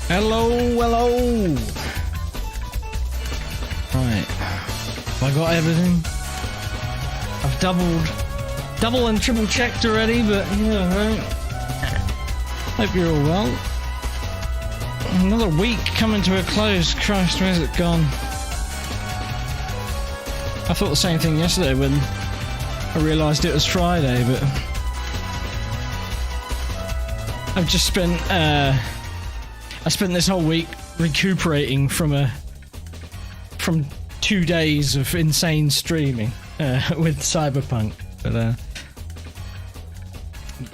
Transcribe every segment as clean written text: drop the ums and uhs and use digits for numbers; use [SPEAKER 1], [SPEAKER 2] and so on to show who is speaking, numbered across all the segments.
[SPEAKER 1] Hello, hello. Right. Have I got everything? I've double and triple checked already, but yeah, right. Hope you're all well. Another week coming to a close. Christ, where's it gone? I thought the same thing yesterday when I realised it was Friday, but I've just spent I spent this whole week recuperating from 2 days of insane streaming with Cyberpunk. But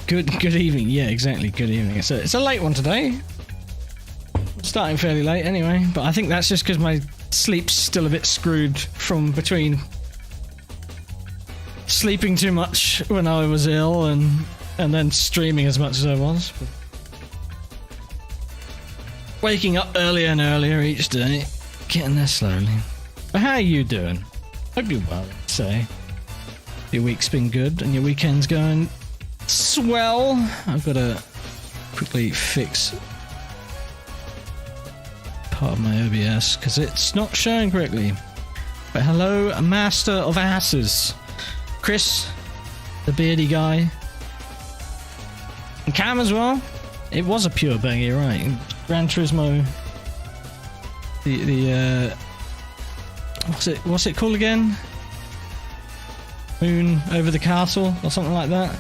[SPEAKER 1] good evening. Yeah, exactly. Good evening. It's a late one today. Starting fairly late anyway, but I think that's just because my sleep's still a bit screwed from between sleeping too much when I was ill and then streaming as much as I was. But waking up earlier and earlier each day, getting there slowly. But how are you doing? Hope you're well, I'd say. Your week's been good and your weekend's going swell. I've got to quickly fix part of my OBS because it's not showing correctly. But hello, Master of Asses, Chris, the beardy guy, and Cam as well. It was a pure bang, you're right. Gran Turismo. The what's it called again? Moon over the castle or something like that.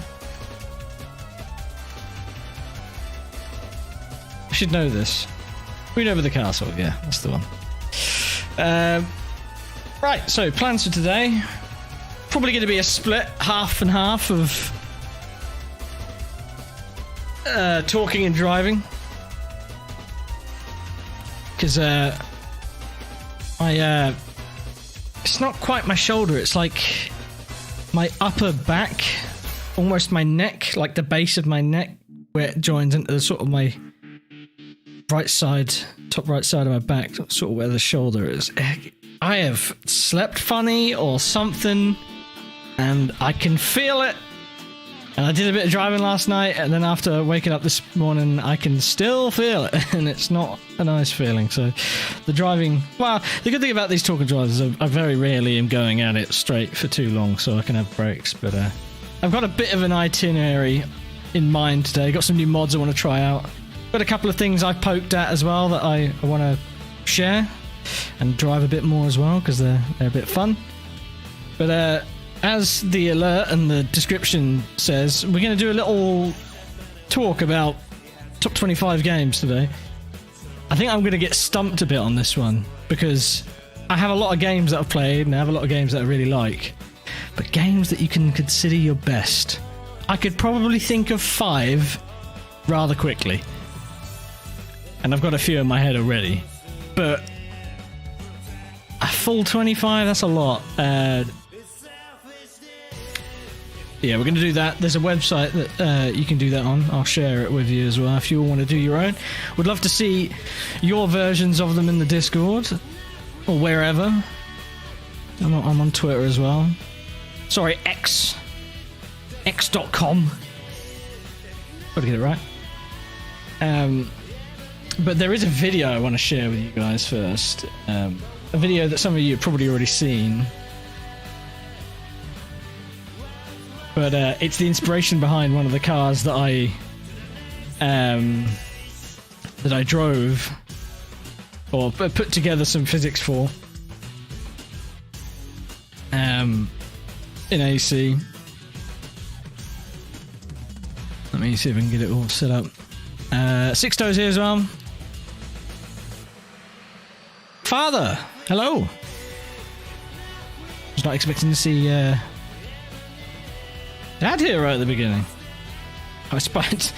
[SPEAKER 1] I should know this. Moon over the castle, yeah, that's the one. Right, so plans for today. Probably going to be a split, half and half of talking and driving. Because it's not quite my shoulder, it's like my upper back, almost my neck, like the base of my neck, where it joins into the sort of my right side, top right side of my back, sort of where the shoulder is. I have slept funny or something, and I can feel it. And I did a bit of driving last night, and then after waking up this morning, I can still feel it, and it's not a nice feeling. So the driving, well, the good thing about these talking drives is I very rarely am going at it straight for too long, so I can have breaks. But I've got a bit of an itinerary in mind today. Got some new mods I want to try out. Got a couple of things I've poked at as well that I want to share and drive a bit more as well, because they're a bit fun. But as the alert and the description says, we're going to do a little talk about top 25 games today. I think I'm going to get stumped a bit on this one, because I have a lot of games that I've played and I have a lot of games that I really like, but games that you can consider your best, I could probably think of 5 rather quickly, and I've got a few in my head already, but a full 25, that's a lot. Yeah, we're going to do that. There's a website that you can do that on. I'll share it with you as well if you all want to do your own. Would love to see your versions of them in the Discord or wherever. I'm on Twitter as well. Sorry, x.com. Got to get it right. But there is a video I want to share with you guys first. A video that some of you have probably already seen. But it's the inspiration behind one of the cars that I drove, or put together some physics for, in AC. Let me see if I can get it all set up. Six Toes here as well. Father, hello. Was not expecting to see Dad here right at the beginning. I spent.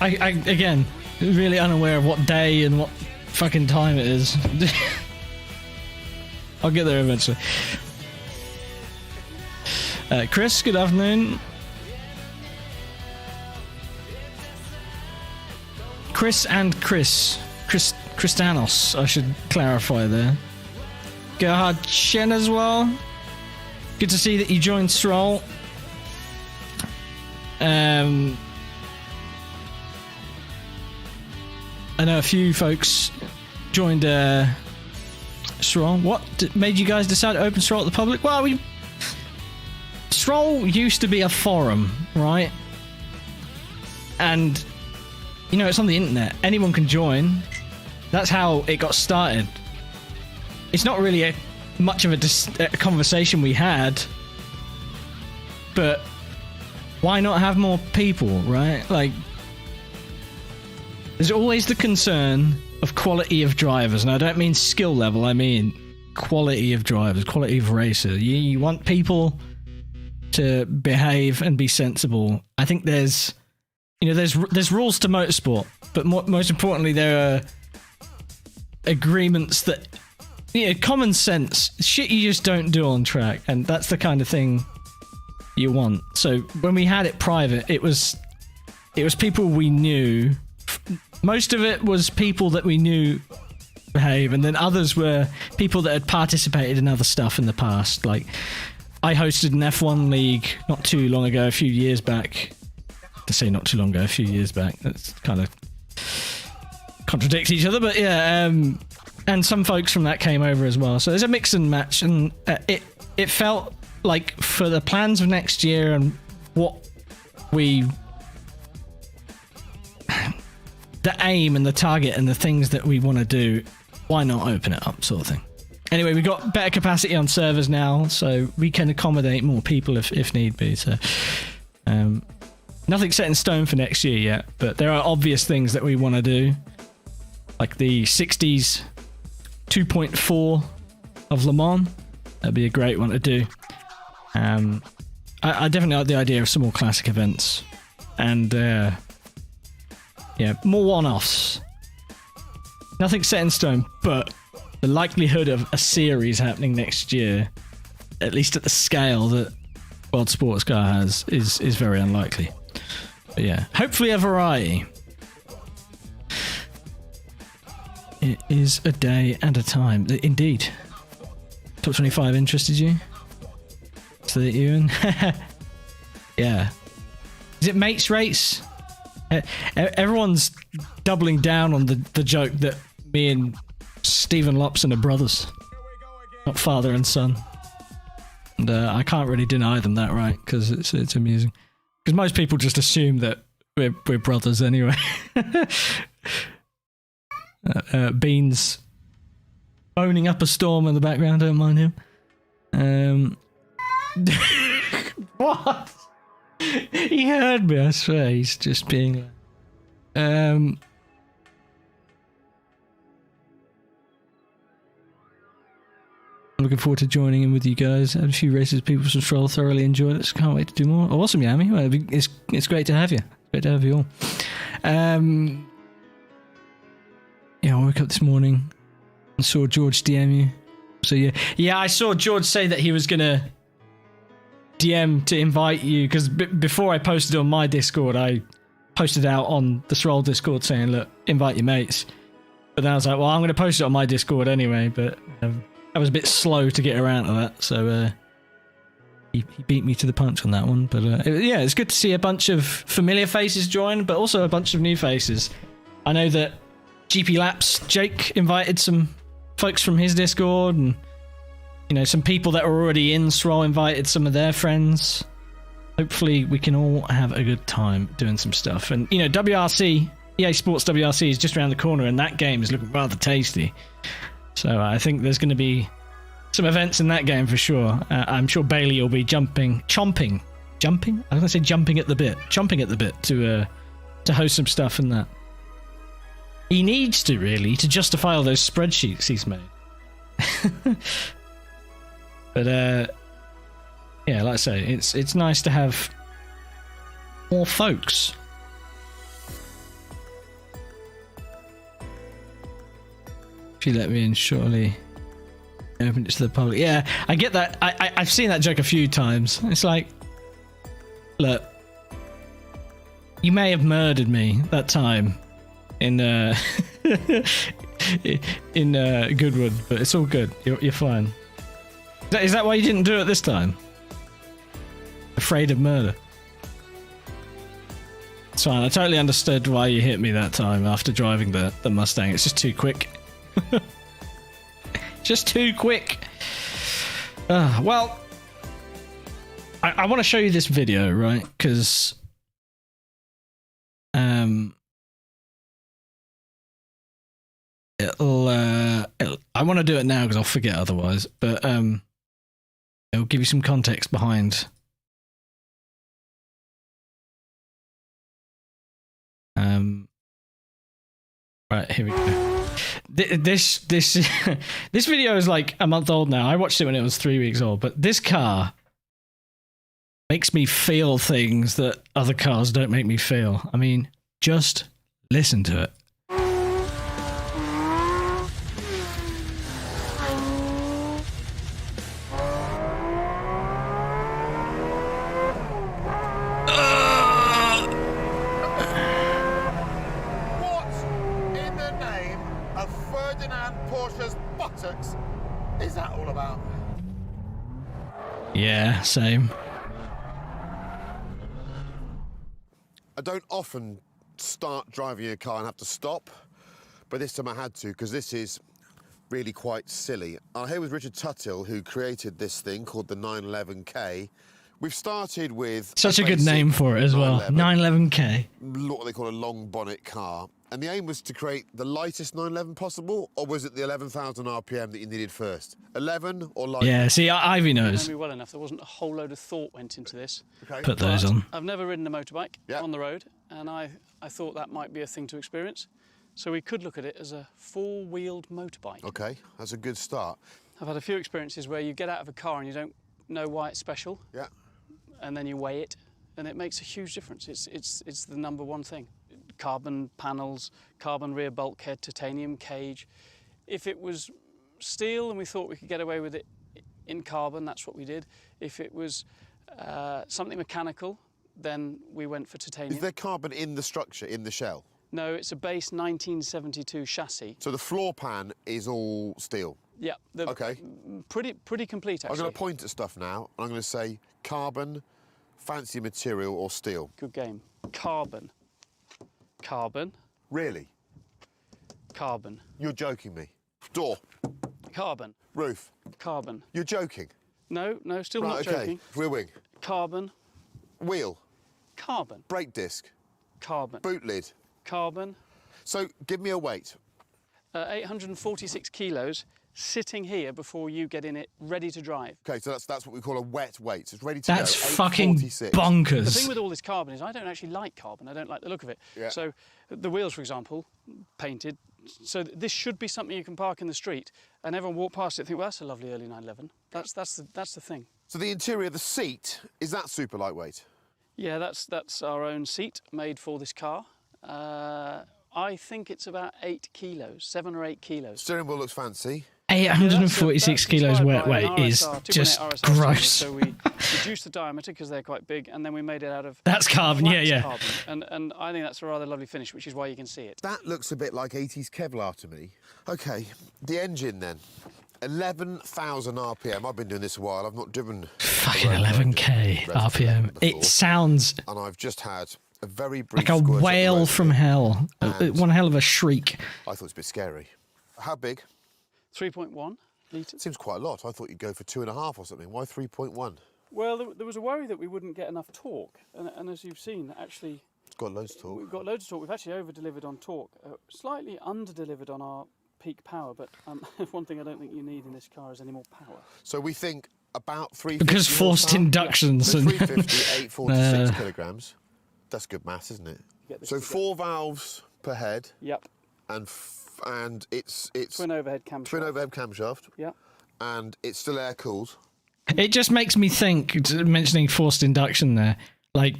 [SPEAKER 1] I again, really unaware of what day and what fucking time it is. I'll get there eventually. Chris, good afternoon. Chris and Christanos, I should clarify there. Gerhard Chen as well. Good to see that you joined Stroll. I know a few folks joined Stroll. What made you guys decide to open Stroll at the public? Well, Stroll used to be a forum, right? And, you know, it's on the internet. Anyone can join. That's how it got started. It's not really much of a conversation we had, but why not have more people, right? Like, there's always the concern of quality of drivers, and I don't mean skill level, I mean quality of drivers, quality of racer. You want people to behave and be sensible. I think there's rules to motorsport, but most importantly, there are agreements that, common sense, shit you just don't do on track, and that's the kind of thing you want. So when we had it private, it was people we knew. Most of it was people that we knew behave, and then others were people that had participated in other stuff in the past. Like, I hosted an F1 league not too long ago, a few years back. To say not too long ago, a few years back, that's kind of contradicts each other, but yeah, and some folks from that came over as well. So there's a mix and match, and it felt like for the plans of next year and what the aim and the target and the things that we want to do, why not open it up, sort of thing. Anyway, we've got better capacity on servers now, so we can accommodate more people if need be. So nothing set in stone for next year yet, but there are obvious things that we want to do, like the 60s 2.4 of Le Mans. That'd be a great one to do. I definitely like the idea of some more classic events, and more one-offs. Nothing set in stone, but the likelihood of a series happening next year, at least at the scale that World Sports Car has, is very unlikely. But yeah, hopefully a variety. It is a day and a time. Indeed. Top 25 interested you? So that you in? Yeah. Is it mates race? Everyone's doubling down on the joke that me and Stephen Lopson are brothers, not father and son. And I can't really deny them that, right? Because it's amusing. Because most people just assume that we're brothers anyway. Beans moaning up a storm in the background, don't mind him. What? He heard me, I swear. He's just being I'm looking forward to joining in with you guys. I had a few races, people from Stroll, thoroughly enjoyed it, so can't wait to do more. Awesome, Yami. Well, it's great to have you. Great to have you all. Yeah, I woke up this morning and saw George DM you. So yeah, I saw George say that he was gonna DM to invite you, because before I posted on my Discord, I posted out on the Stroll Discord saying, look, invite your mates. But then I was like, well, I'm going to post it on my Discord anyway, but I was a bit slow to get around to that, so he beat me to the punch on that one. But yeah, it's good to see a bunch of familiar faces join, but also a bunch of new faces. I know that GP Laps, Jake, invited some folks from his Discord, and some people that were already in Stroll invited some of their friends. Hopefully we can all have a good time doing some stuff. And, WRC, EA Sports WRC is just around the corner, and that game is looking rather tasty. So I think there's going to be some events in that game for sure. I'm sure Bailey will be chomping at the bit to host some stuff in that. He needs to, really, to justify all those spreadsheets he's made. But yeah, like I say, it's nice to have more folks. If you let me in shortly, open it to the public. Yeah, I get that. I've seen that joke a few times. It's like, look, you may have murdered me that time in Goodwood, but it's all good. You're fine. Is that why you didn't do it this time? Afraid of murder? It's fine. I totally understood why you hit me that time after driving the Mustang. It's just too quick. Just too quick. Well, I want to show you this video, right? Because I want to do it now because I'll forget otherwise. But it'll give you some context behind. Right, here we go. This this video is like a month old now. I watched it when it was 3 weeks old, but this car makes me feel things that other cars don't make me feel. I mean, just listen to it.
[SPEAKER 2] Is that all about?
[SPEAKER 1] Yeah, same.
[SPEAKER 2] I don't often start driving a car and have to stop, but this time I had to because this is really quite silly. I'm here with Richard Tuthill, who created this thing called the 911K. We've started with
[SPEAKER 1] such a good name for it as well. 911K.
[SPEAKER 2] What they call a long bonnet car. And the aim was to create the lightest 911 possible, or was it the 11,000 RPM that you needed first? 11 or lighter?
[SPEAKER 1] Yeah, see, Ivy knows.
[SPEAKER 3] I know me well enough. There wasn't a whole load of thought went into this.
[SPEAKER 2] Okay.
[SPEAKER 1] Put those on.
[SPEAKER 3] I've never ridden a motorbike on the road, and I thought that might be a thing to experience. So we could look at it as a four-wheeled motorbike.
[SPEAKER 2] Okay, that's a good start.
[SPEAKER 3] I've had a few experiences where you get out of a car and you don't know why it's special.
[SPEAKER 2] Yeah.
[SPEAKER 3] And then you weigh it, and it makes a huge difference. It's the number one thing. Carbon panels, carbon rear bulkhead, titanium cage. If it was steel and we thought we could get away with it in carbon, that's what we did. If it was something mechanical, then we went for titanium.
[SPEAKER 2] Is there carbon in the structure, in the shell?
[SPEAKER 3] No, it's a base 1972 chassis.
[SPEAKER 2] So the floor pan is all steel?
[SPEAKER 3] Yeah.
[SPEAKER 2] Okay.
[SPEAKER 3] Pretty complete, actually.
[SPEAKER 2] I'm going to point at stuff now, and I'm going to say carbon, fancy material, or steel.
[SPEAKER 3] Good game. Carbon. Carbon.
[SPEAKER 2] Really?
[SPEAKER 3] Carbon.
[SPEAKER 2] You're joking me. Door.
[SPEAKER 3] Carbon.
[SPEAKER 2] Roof.
[SPEAKER 3] Carbon.
[SPEAKER 2] You're joking.
[SPEAKER 3] No, still
[SPEAKER 2] Right,
[SPEAKER 3] not
[SPEAKER 2] okay.
[SPEAKER 3] joking.
[SPEAKER 2] Rear wing.
[SPEAKER 3] Carbon.
[SPEAKER 2] Wheel.
[SPEAKER 3] Carbon.
[SPEAKER 2] Brake disc.
[SPEAKER 3] Carbon.
[SPEAKER 2] Boot lid.
[SPEAKER 3] Carbon.
[SPEAKER 2] So give me a weight.
[SPEAKER 3] 846 kilos sitting here before you get in it, ready to drive.
[SPEAKER 2] Okay, so that's what we call a wet weight. It's ready to
[SPEAKER 1] That's
[SPEAKER 2] go.
[SPEAKER 1] fucking
[SPEAKER 2] 846.
[SPEAKER 1] bonkers.
[SPEAKER 3] The thing with all this carbon is I don't actually like carbon. I don't like the look of it.
[SPEAKER 2] Yeah.
[SPEAKER 3] So the wheels, for example, painted. So this should be something you can park in the street and everyone walk past it and think, well, that's a lovely early 911. That's the thing.
[SPEAKER 2] So the interior, the seat, is that super lightweight?
[SPEAKER 3] Yeah, that's our own seat made for this car. I think it's about 8 kilos, 7 or 8 kilos.
[SPEAKER 2] Steering wheel looks fancy.
[SPEAKER 1] 846 kilos wet weight is just gross.
[SPEAKER 3] So we reduced the diameter because they're quite big, and then we made it out of
[SPEAKER 1] That's carbon, yeah.
[SPEAKER 3] Carbon. And I think that's a rather lovely finish, which is why you can see it.
[SPEAKER 2] That looks a bit like 80s Kevlar to me. Okay, the engine then. 11,000 RPM. I've been doing this a while. I've not driven...
[SPEAKER 1] Fucking 11k RPM. It sounds...
[SPEAKER 2] And I've just had a very brief...
[SPEAKER 1] like a wail from hell. One hell of a shriek.
[SPEAKER 2] I thought it was a bit scary. How big?
[SPEAKER 3] 3.1 litres.
[SPEAKER 2] Seems quite a lot. I thought you'd go for 2.5 or something. Why 3.1?
[SPEAKER 3] Well, there was a worry that we wouldn't get enough torque. And as you've seen, actually...
[SPEAKER 2] It's got loads of torque.
[SPEAKER 3] We've got loads of torque. We've actually over-delivered on torque. Slightly under-delivered on our peak power, but one thing I don't think you need in this car is any more power.
[SPEAKER 2] So we think about 350
[SPEAKER 1] Because forced inductions.
[SPEAKER 2] So
[SPEAKER 1] And
[SPEAKER 2] 350, 846 kilograms. That's good maths, isn't it? So 4 valves per head.
[SPEAKER 3] Yep.
[SPEAKER 2] And it's
[SPEAKER 3] Twin overhead camshaft.
[SPEAKER 2] Twin overhead camshaft.
[SPEAKER 3] Yep.
[SPEAKER 2] And it's still air cooled.
[SPEAKER 1] it just makes me think, mentioning forced induction there, like,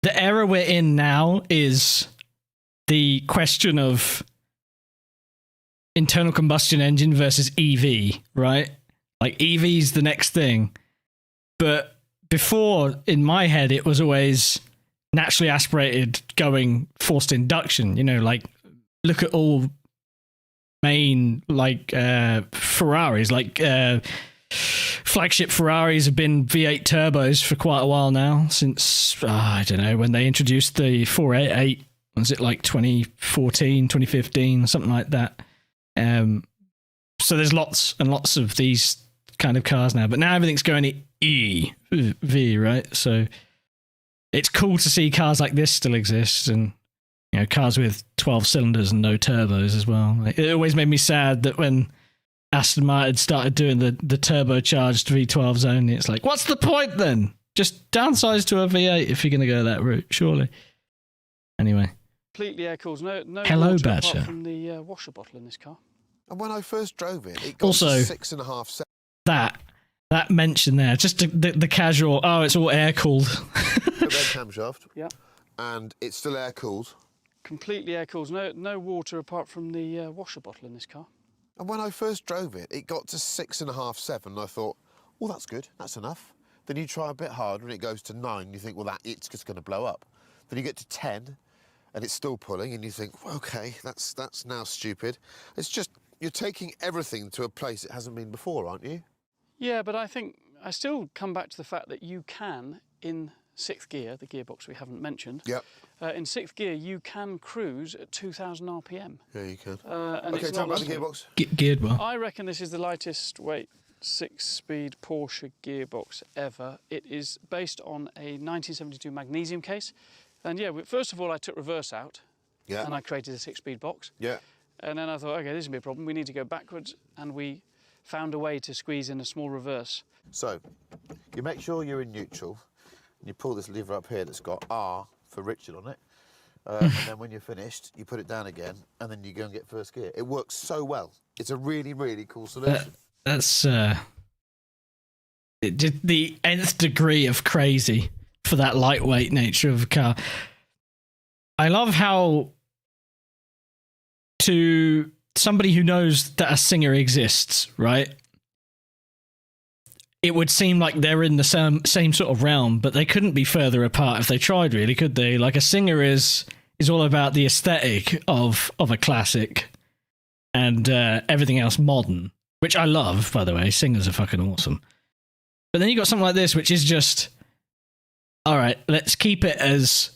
[SPEAKER 1] the era we're in now is the question of internal combustion engine versus EV, right? Like, EV's the next thing. But before, in my head, it was always naturally aspirated going forced induction. You know, like, look at all main, like, Ferraris, like flagship Ferraris have been V8 turbos for quite a while now, since, I don't know, when they introduced the 488. Was it like 2014, 2015, something like that? So there's lots and lots of these kind of cars now, but now everything's going to EV, right? So it's cool to see cars like this still exist, and cars with 12 cylinders and no turbos as well. Like, it always made me sad that when Aston Martin started doing the turbocharged V12s only, it's like, what's the point then? Just downsize to a V8 if you're going to go that route, surely. Anyway.
[SPEAKER 3] Completely air cooled. No
[SPEAKER 1] Hello,
[SPEAKER 3] water
[SPEAKER 1] Badger.
[SPEAKER 3] apart from the washer bottle in this car.
[SPEAKER 2] And when I first drove it, it got
[SPEAKER 1] Also,
[SPEAKER 2] to 6.5 seconds.
[SPEAKER 1] That mention there, just the casual, it's all air cooled.
[SPEAKER 2] The red camshaft.
[SPEAKER 3] Yeah.
[SPEAKER 2] And it's still air cooled.
[SPEAKER 3] Completely air cooled. No water apart from the washer bottle in this car.
[SPEAKER 2] And when I first drove it, it got to 6.5, 7. And I thought, well, that's good. That's enough. Then you try a bit harder and it goes to 9. You think, well, it's just going to blow up. Then you get to 10 and it's still pulling and you think, well, OK, that's now stupid. It's just, you're taking everything to a place it hasn't been before, aren't you?
[SPEAKER 3] Yeah, but I think I still come back to the fact that you can, in 6th gear, the gearbox we haven't mentioned,
[SPEAKER 2] Yep.
[SPEAKER 3] in 6th gear you can cruise at 2,000 RPM.
[SPEAKER 2] Yeah, you can.
[SPEAKER 3] And
[SPEAKER 2] OK,
[SPEAKER 3] it's
[SPEAKER 2] talk
[SPEAKER 3] not
[SPEAKER 2] about the
[SPEAKER 3] rusty.
[SPEAKER 2] gearbox.
[SPEAKER 1] Geared well.
[SPEAKER 3] I reckon this is the lightest weight 6-speed Porsche gearbox ever. It is based on a 1972 magnesium case. And yeah, first of all, I took reverse out.
[SPEAKER 2] Yeah.
[SPEAKER 3] And I created a 6-speed box.
[SPEAKER 1] Uh,
[SPEAKER 2] Yeah.
[SPEAKER 3] And then I thought, OK, this is going to be a problem. We need to go backwards. And we found a way to squeeze in a small reverse.
[SPEAKER 2] So, you make sure you're in neutral, and you pull this lever up here that's got R for Richard on it, and then when you're finished, you put it down again, and then you go and get first gear. It works so well. It's a really, really cool solution.
[SPEAKER 1] That's the nth degree of crazy for that lightweight nature of a car. I love how, to somebody who knows that a Singer exists, right? It would seem like they're in the same sort of realm, but they couldn't be further apart if they tried, really, could they? Like, a Singer is all about the aesthetic of a classic and everything else modern, which I love, by the way. Singers are fucking awesome. But then you got something like this, which is just, all right, let's keep it as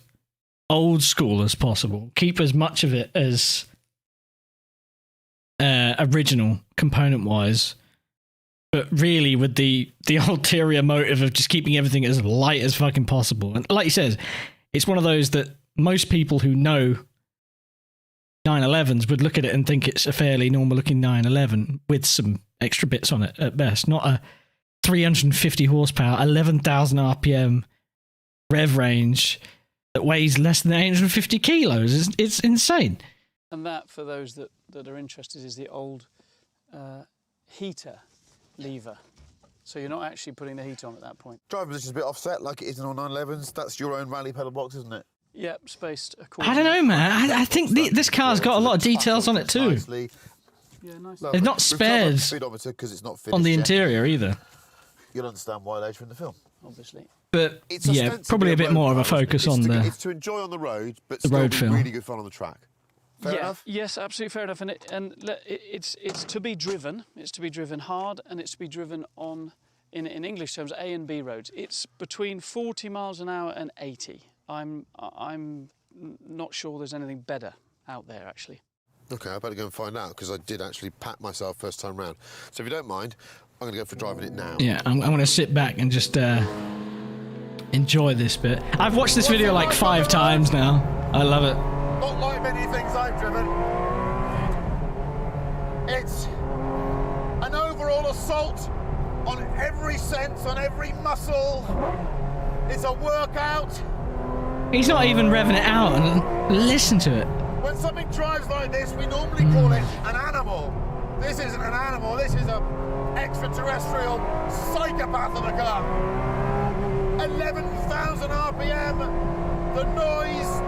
[SPEAKER 1] old school as possible. Keep as much of it as original component-wise, but really with the ulterior motive of just keeping everything as light as fucking possible. And like you said, it's one of those that most people who know 911s would look at it and think it's a fairly normal-looking 911 with some extra bits on it at best, not a 350 horsepower, 11,000 RPM rev range that weighs less than 850 kilos. It's insane.
[SPEAKER 3] And that, for those that are interested, is the old heater lever. So you're not actually putting the heat on at that point.
[SPEAKER 2] Driver position's a bit offset, like it is in all 911s. That's your own rally pedal box, isn't it?
[SPEAKER 3] Yep, spaced
[SPEAKER 1] I
[SPEAKER 3] accordingly.
[SPEAKER 1] don't know, man. I think this car's got a lot of details on it too.
[SPEAKER 2] Nicely.
[SPEAKER 3] Yeah, nice.
[SPEAKER 1] It's not spared
[SPEAKER 2] Speedometer because it's not finished
[SPEAKER 1] on the
[SPEAKER 2] yet.
[SPEAKER 1] interior either.
[SPEAKER 2] You'll understand why later in the film.
[SPEAKER 3] Obviously.
[SPEAKER 1] But
[SPEAKER 2] It's
[SPEAKER 1] yeah,
[SPEAKER 2] ostensibly
[SPEAKER 1] probably a bit
[SPEAKER 2] road
[SPEAKER 1] more of a
[SPEAKER 2] car, isn't it?
[SPEAKER 1] focus
[SPEAKER 2] It's
[SPEAKER 1] on
[SPEAKER 2] to,
[SPEAKER 1] the...
[SPEAKER 2] It's to enjoy on the road, but
[SPEAKER 1] the
[SPEAKER 2] still
[SPEAKER 1] road
[SPEAKER 2] be
[SPEAKER 1] feel.
[SPEAKER 2] really good fun on the track. Fair enough?
[SPEAKER 3] Yes, absolutely fair enough. It's to be driven. It's to be driven hard, and it's to be driven on, in English terms, A and B roads. It's between 40 miles an hour and 80. I'm not sure there's anything better out there, actually.
[SPEAKER 2] OK, I better go and find out, because I did actually pat myself first time round. So if you don't mind, I'm going to go for driving it now.
[SPEAKER 1] Yeah, I'm going to sit back and just enjoy this bit. I've watched this video like 5 times now. I love it.
[SPEAKER 2] Not like many things I've driven. It's an overall assault on every sense, on every muscle. It's a workout.
[SPEAKER 1] He's not even revving it out, and listen to it.
[SPEAKER 2] When something drives like this, we normally call it an animal. This isn't an animal, this is an extraterrestrial psychopath of a car. 11,000 RPM, the noise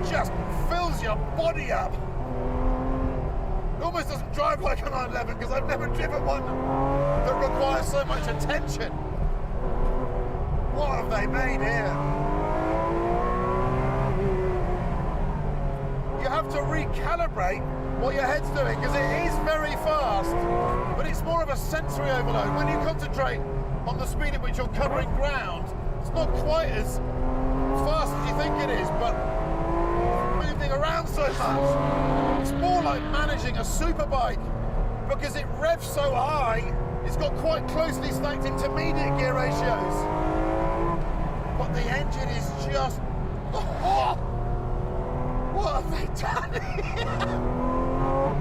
[SPEAKER 2] just fills your body up. It almost doesn't drive like an 911 because I've never driven one that requires so much attention. What have they made here? You
[SPEAKER 4] have to recalibrate what your head's doing, because it is very fast, but it's more of a sensory overload. When you concentrate on the speed at which you're covering ground, it's not quite as fast as you think it is, but moving around so much. It's more like managing a superbike, because it revs so high, it's got quite closely stacked intermediate gear ratios. But the engine is just... Oh, what have they done here?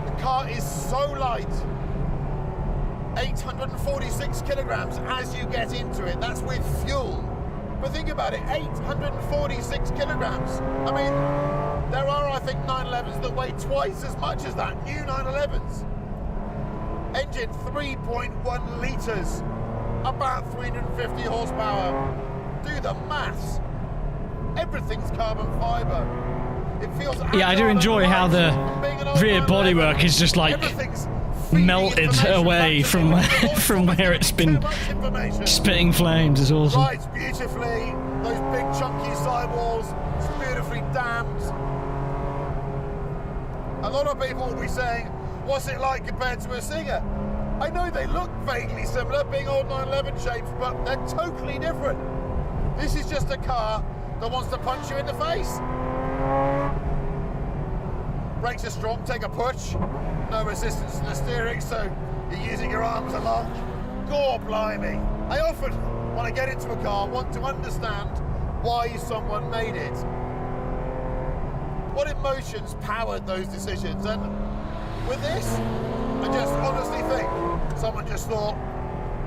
[SPEAKER 4] The car is so light. 846 kilograms as you get into it. That's with fuel. But think about it, 846 kilograms. I mean, there are, I think, 911s that weigh twice as much as that. New 911s. Engine 3.1 litres, about 350 horsepower. Do the maths. Everything's carbon fibre. It feels...
[SPEAKER 1] Yeah, I do enjoy how the rear bodywork is just like melted away from where it's been spitting flames. It's awesome.
[SPEAKER 4] Rides beautifully. Those big chunky sidewalls. It's beautifully damped. A lot of people will be saying, what's it like compared to a Singer? I know they look vaguely similar, being old 911 shapes, but they're totally different. This is just a car that wants to punch you in the face. Brakes are strong, take a push. No resistance to the steering, so you're using your arms a lot. Gore blimey. I often, when I get into a car, want to understand why someone made it. What emotions powered those decisions? And with this, I just honestly think someone just thought,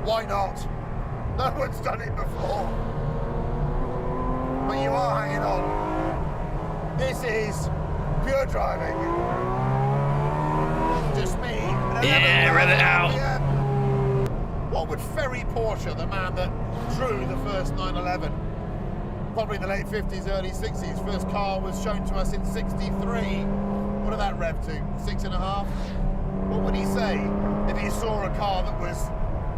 [SPEAKER 4] why not? No one's done it before. But you are hanging on. This is pure driving. Just me.
[SPEAKER 1] Yeah, rev it out.
[SPEAKER 4] What would Ferry Porsche, the man that drew the first 911, probably in the late 50s, early 60s, first car was shown to us in 63. What did that rev to? 6.5? What would he say if he saw a car that was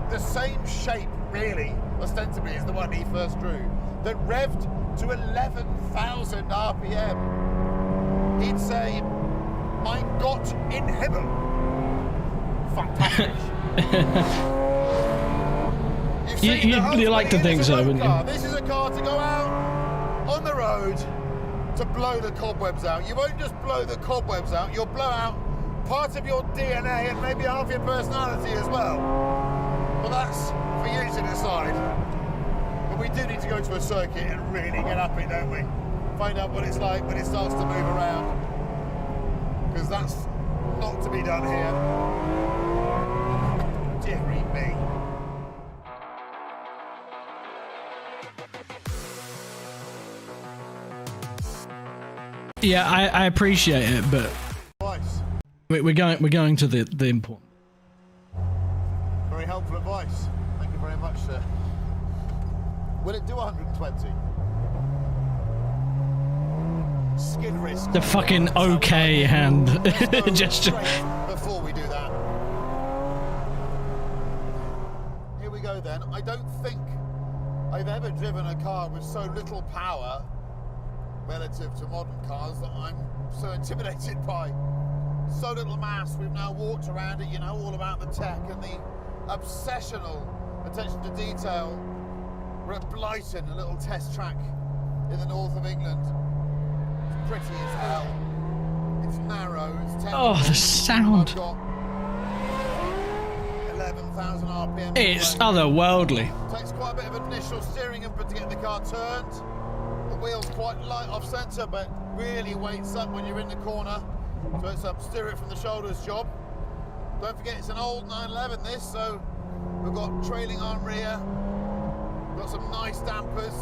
[SPEAKER 4] the same shape, really, ostensibly, as the one he first drew, that revved to 11,000 RPM? He'd say, mein Gott in Himmel. Fantastic.
[SPEAKER 1] you like to think so, wouldn't you?
[SPEAKER 4] This is a car to go out on the road to blow the cobwebs out. You won't just blow the cobwebs out, you'll blow out part of your DNA and maybe half your personality as well. But that's for you to decide. But we do need to go to a circuit and really get up it, don't we? Find out what it's like when it starts to move around. Because that's not to be done here. Deary me.
[SPEAKER 1] Yeah, I appreciate it, but we're going to the important.
[SPEAKER 4] Very helpful advice. Thank you very much, sir. Will it do 120? Skid risk.
[SPEAKER 1] The fucking okay hand gesture.
[SPEAKER 4] Before we do that. Here we go then. I don't think I've ever driven a car with so little power relative to modern cars that I'm so intimidated by. So little mass. We've now walked around it, you know, all about the tech and the obsessional attention to detail. We're at Blyton, a little test track in the north of England. It's pretty as hell. It's narrow, it's technical.
[SPEAKER 1] Oh, the sound.
[SPEAKER 4] I've got 11,000 RPM.
[SPEAKER 1] It's otherworldly.
[SPEAKER 4] Takes quite a bit of initial steering input to get the car turned. The wheel's quite light off centre, but really weights up when you're in the corner. So it's a steer it from the shoulders job. Don't forget it's an old 911 this, so we've got trailing arm rear. Got some nice dampers.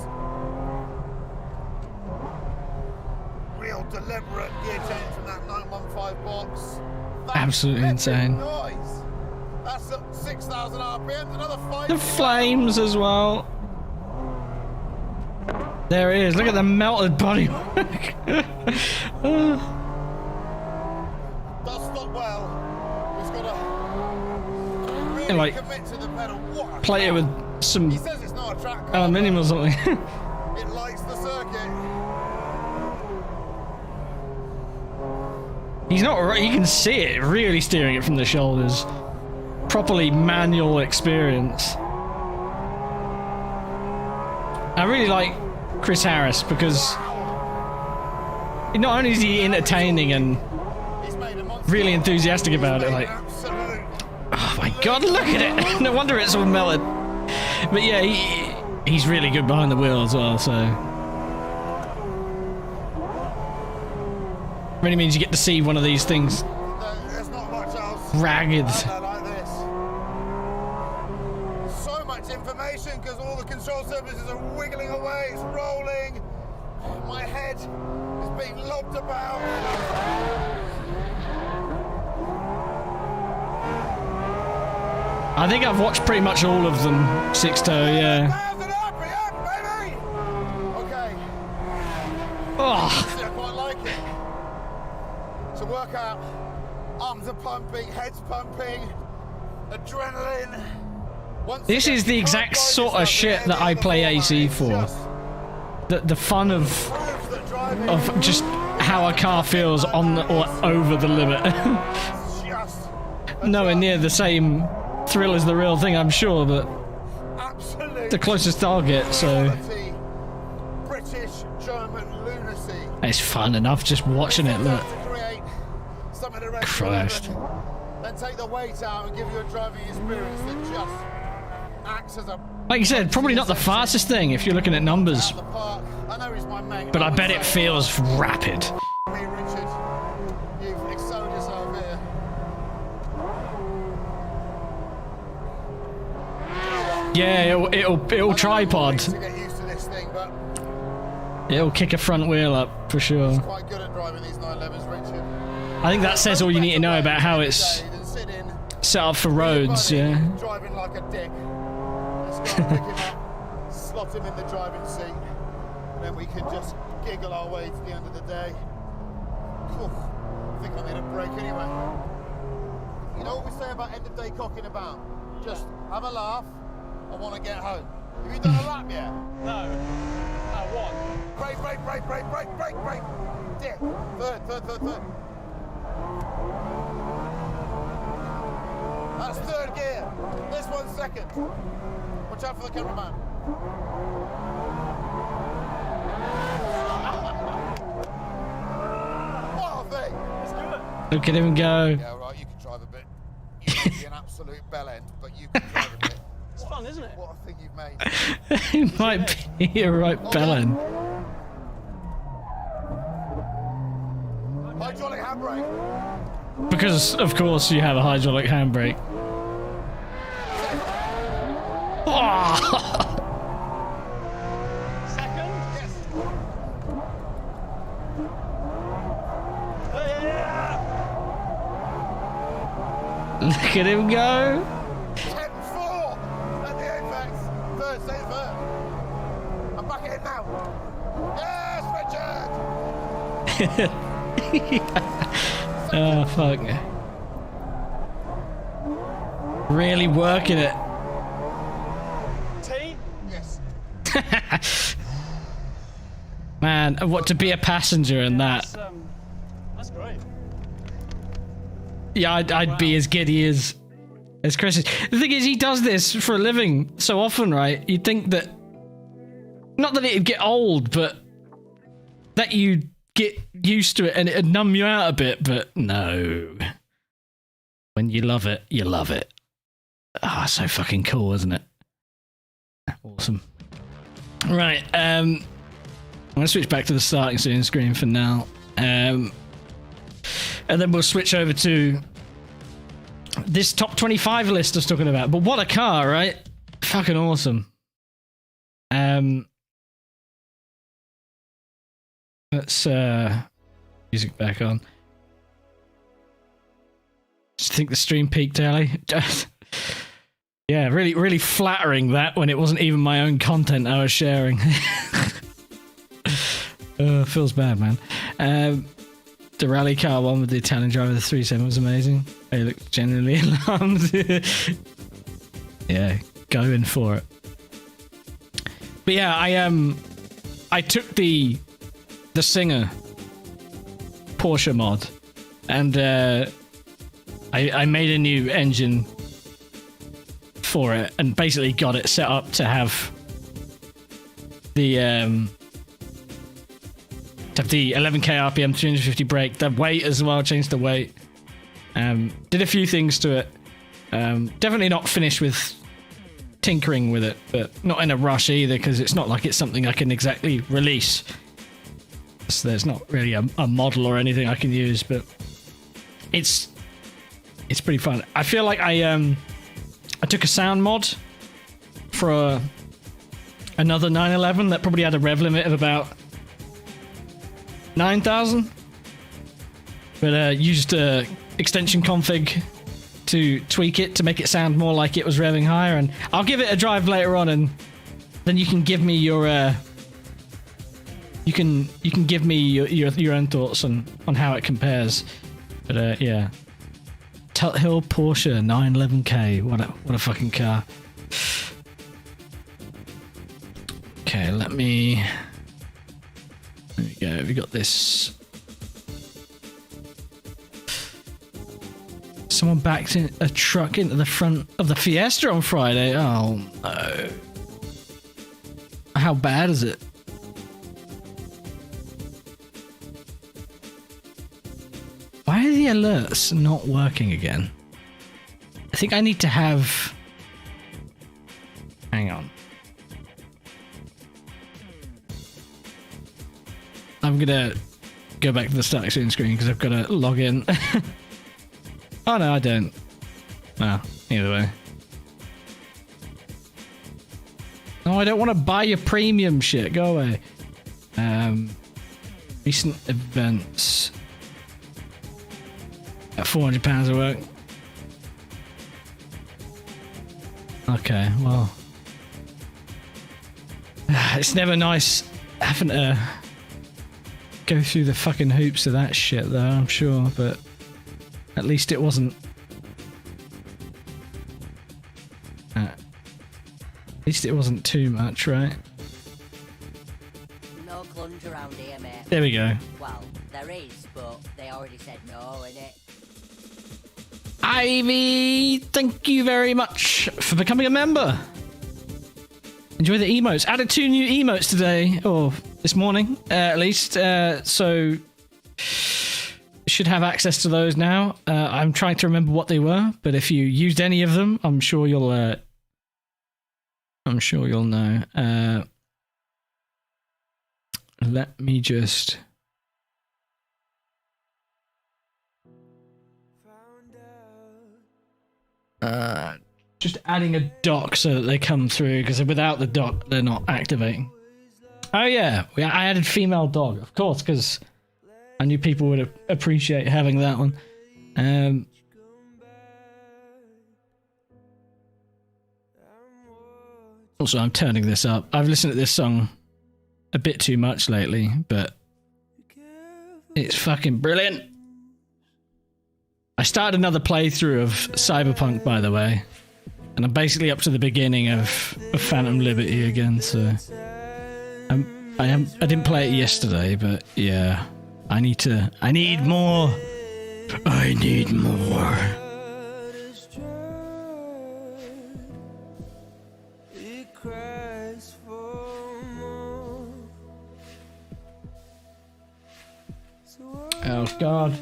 [SPEAKER 4] Real deliberate gear change from that 915 box. That's
[SPEAKER 1] Absolutely insane.
[SPEAKER 4] Noise. That's at 6,000 RPM, another 5.
[SPEAKER 1] The flames as well. There it is. Look at the melted bodywork.
[SPEAKER 4] Does stop well. He's got to really
[SPEAKER 1] like,
[SPEAKER 4] commit to the pedal. What a
[SPEAKER 1] play it
[SPEAKER 4] car.
[SPEAKER 1] with some
[SPEAKER 4] He says it's not a track car,
[SPEAKER 1] aluminium or something.
[SPEAKER 4] it lights the circuit.
[SPEAKER 1] He's not right. You can see it, really steering it from the shoulders. Properly manual experience. I really like Chris Harris because not only is he entertaining and really enthusiastic about it, like, oh my god, look at it! No wonder it's all melted. But yeah, he's really good behind the wheel as well, so really means you get to see one of these things
[SPEAKER 4] There's not much else
[SPEAKER 1] ragged.
[SPEAKER 4] like this. So much information because all the control surfaces are wiggling away, it's rolling. My head is being lobbed about.
[SPEAKER 1] I think I've watched pretty much all of them, Sixto, yeah.
[SPEAKER 4] 1,000 RPM, baby! Okay.
[SPEAKER 1] Oh,
[SPEAKER 4] I quite like it. To work out, arms are pumping, head's pumping, adrenaline. Once
[SPEAKER 1] this
[SPEAKER 4] again,
[SPEAKER 1] is the
[SPEAKER 4] you can't
[SPEAKER 1] exact
[SPEAKER 4] drive
[SPEAKER 1] sort of
[SPEAKER 4] yourself
[SPEAKER 1] shit
[SPEAKER 4] in
[SPEAKER 1] that I
[SPEAKER 4] any
[SPEAKER 1] play
[SPEAKER 4] other
[SPEAKER 1] AC
[SPEAKER 4] format.
[SPEAKER 1] for.
[SPEAKER 4] It's
[SPEAKER 1] The fun of
[SPEAKER 4] proves that driving
[SPEAKER 1] just how a car feels on or over the limit.
[SPEAKER 4] is just a
[SPEAKER 1] Nowhere
[SPEAKER 4] drug.
[SPEAKER 1] near the same thrill as the real thing, I'm sure, but
[SPEAKER 4] Absolute
[SPEAKER 1] the closest I'll get, so
[SPEAKER 4] quality British German lunacy.
[SPEAKER 1] it's fun enough just watching it, look.
[SPEAKER 4] To create some of the rest
[SPEAKER 1] Christ.
[SPEAKER 4] of it, then take the weight out and give you a driving experience that just acts as a
[SPEAKER 1] Like you said, probably not the fastest thing if you're looking at numbers,
[SPEAKER 4] out the park. I know he's my mate,
[SPEAKER 1] but I bet
[SPEAKER 4] would
[SPEAKER 1] it
[SPEAKER 4] say,
[SPEAKER 1] feels rapid.
[SPEAKER 4] "Hey, Richard, you've excelled yourself here."
[SPEAKER 1] Yeah, it'll tripod.
[SPEAKER 4] To get used to this thing, but
[SPEAKER 1] It'll kick a front wheel up for sure.
[SPEAKER 4] quite good at driving these 911s, Richard.
[SPEAKER 1] I think that says all you need to know about how it's
[SPEAKER 4] Than sit in
[SPEAKER 1] set up for roads,
[SPEAKER 4] buddy,
[SPEAKER 1] yeah.
[SPEAKER 4] driving like a dick. Let's go and pick him up, slot him in the driving seat, and then we can just giggle our way to the end of the day. Oof, I think I need a break anyway. You know what we say about end of day cocking about? Just have a laugh. I want to get home. Have you done a lap yet?
[SPEAKER 3] No. One.
[SPEAKER 4] Brake. Dip. Third. That's third gear. This one's second. Watch out for the cameraman. What a thing. Let's do it.
[SPEAKER 1] Look at him go.
[SPEAKER 4] Yeah, all right, you can drive a bit. You might be an absolute bell end, but you can drive a bit.
[SPEAKER 3] It's fun, isn't it?
[SPEAKER 4] What a thing you've made.
[SPEAKER 1] He might be a right bellend.
[SPEAKER 4] Hydraulic handbrake.
[SPEAKER 1] Because, of course, you have a hydraulic handbrake. Oh!
[SPEAKER 3] Second.
[SPEAKER 4] Yes.
[SPEAKER 1] Look at him go.
[SPEAKER 4] 10-4 at the apex. Third, stay third. I'm back in now. Yes, Richard!
[SPEAKER 1] Oh, fuck. Really working it.
[SPEAKER 3] T.
[SPEAKER 4] Yes.
[SPEAKER 1] Man, what to be a passenger in that.
[SPEAKER 3] That's great.
[SPEAKER 1] Yeah, I'd be as giddy as Chris is. The thing is, he does this for a living so often, right? You'd think that, not that it'd get old, but that you'd get used to it and it'd numb you out a bit, but no. When you love it, you love it. Ah, so fucking cool, isn't it? Awesome. Right, I'm gonna switch back to the starting screen for now. And then we'll switch over to this top 25 list I was talking about. But what a car, right? Fucking awesome. Let's music back on. Just think the stream peaked early. Yeah, really flattering that when it wasn't even my own content I was sharing. Feels bad, man. The rally car one with the Italian driver, the 3.7 was amazing. They looked genuinely alarmed. Yeah, going for it. But yeah, I took the Singer Porsche mod and I made a new engine for it, and basically got it set up to have the 11k RPM, 350 brake, the weight as well. Changed the weight. Did a few things to it. Definitely not finished with tinkering with it, but not in a rush either, because it's not like it's something I can exactly release. So there's not really a model or anything I can use, but it's pretty fun. I feel like I took a sound mod for another 911 that probably had a rev limit of about 9,000, but used extension config to tweak it to make it sound more like it was revving higher. And I'll give it a drive later on, and then you can give me your you can give me your own thoughts on how it compares. But yeah, Tut Hill Porsche 911K, what a fucking car. Okay, there we go. We got this. Someone backed in a truck into the front of the Fiesta on Friday. Oh no. How bad is it? Why are the alerts not working again? I think I need to have... Hang on. I'm gonna go back to the start screen because I've got to log in. Oh no, I don't. Well, either way. No, I don't want to buy your premium shit. Go away. Recent events. At £400 of work. Okay, well. It's never nice having to go through the fucking hoops of that shit, though, I'm sure, but at least it wasn't. At least it wasn't too much, right?
[SPEAKER 5] No clunge around here, mate.
[SPEAKER 1] There we go.
[SPEAKER 5] Well, there is, but they already said no, innit?
[SPEAKER 1] Ivy, thank you very much for becoming a member. Enjoy the emotes. Added 2 new emotes today, or this morning, at least. So should have access to those now. I'm trying to remember what they were, but if you used any of them, I'm sure you'll know. Let me just... just adding a dock so that they come through, because without the dock, they're not activating. Oh yeah, I added female dog, of course, because I knew people would appreciate having that one. Also, I'm turning this up. I've listened to this song a bit too much lately, but it's fucking brilliant. I started another playthrough of Cyberpunk, by the way, and I'm basically up to the beginning of Phantom Liberty again. So I didn't play it yesterday, but yeah, I need more. I need more. Oh God.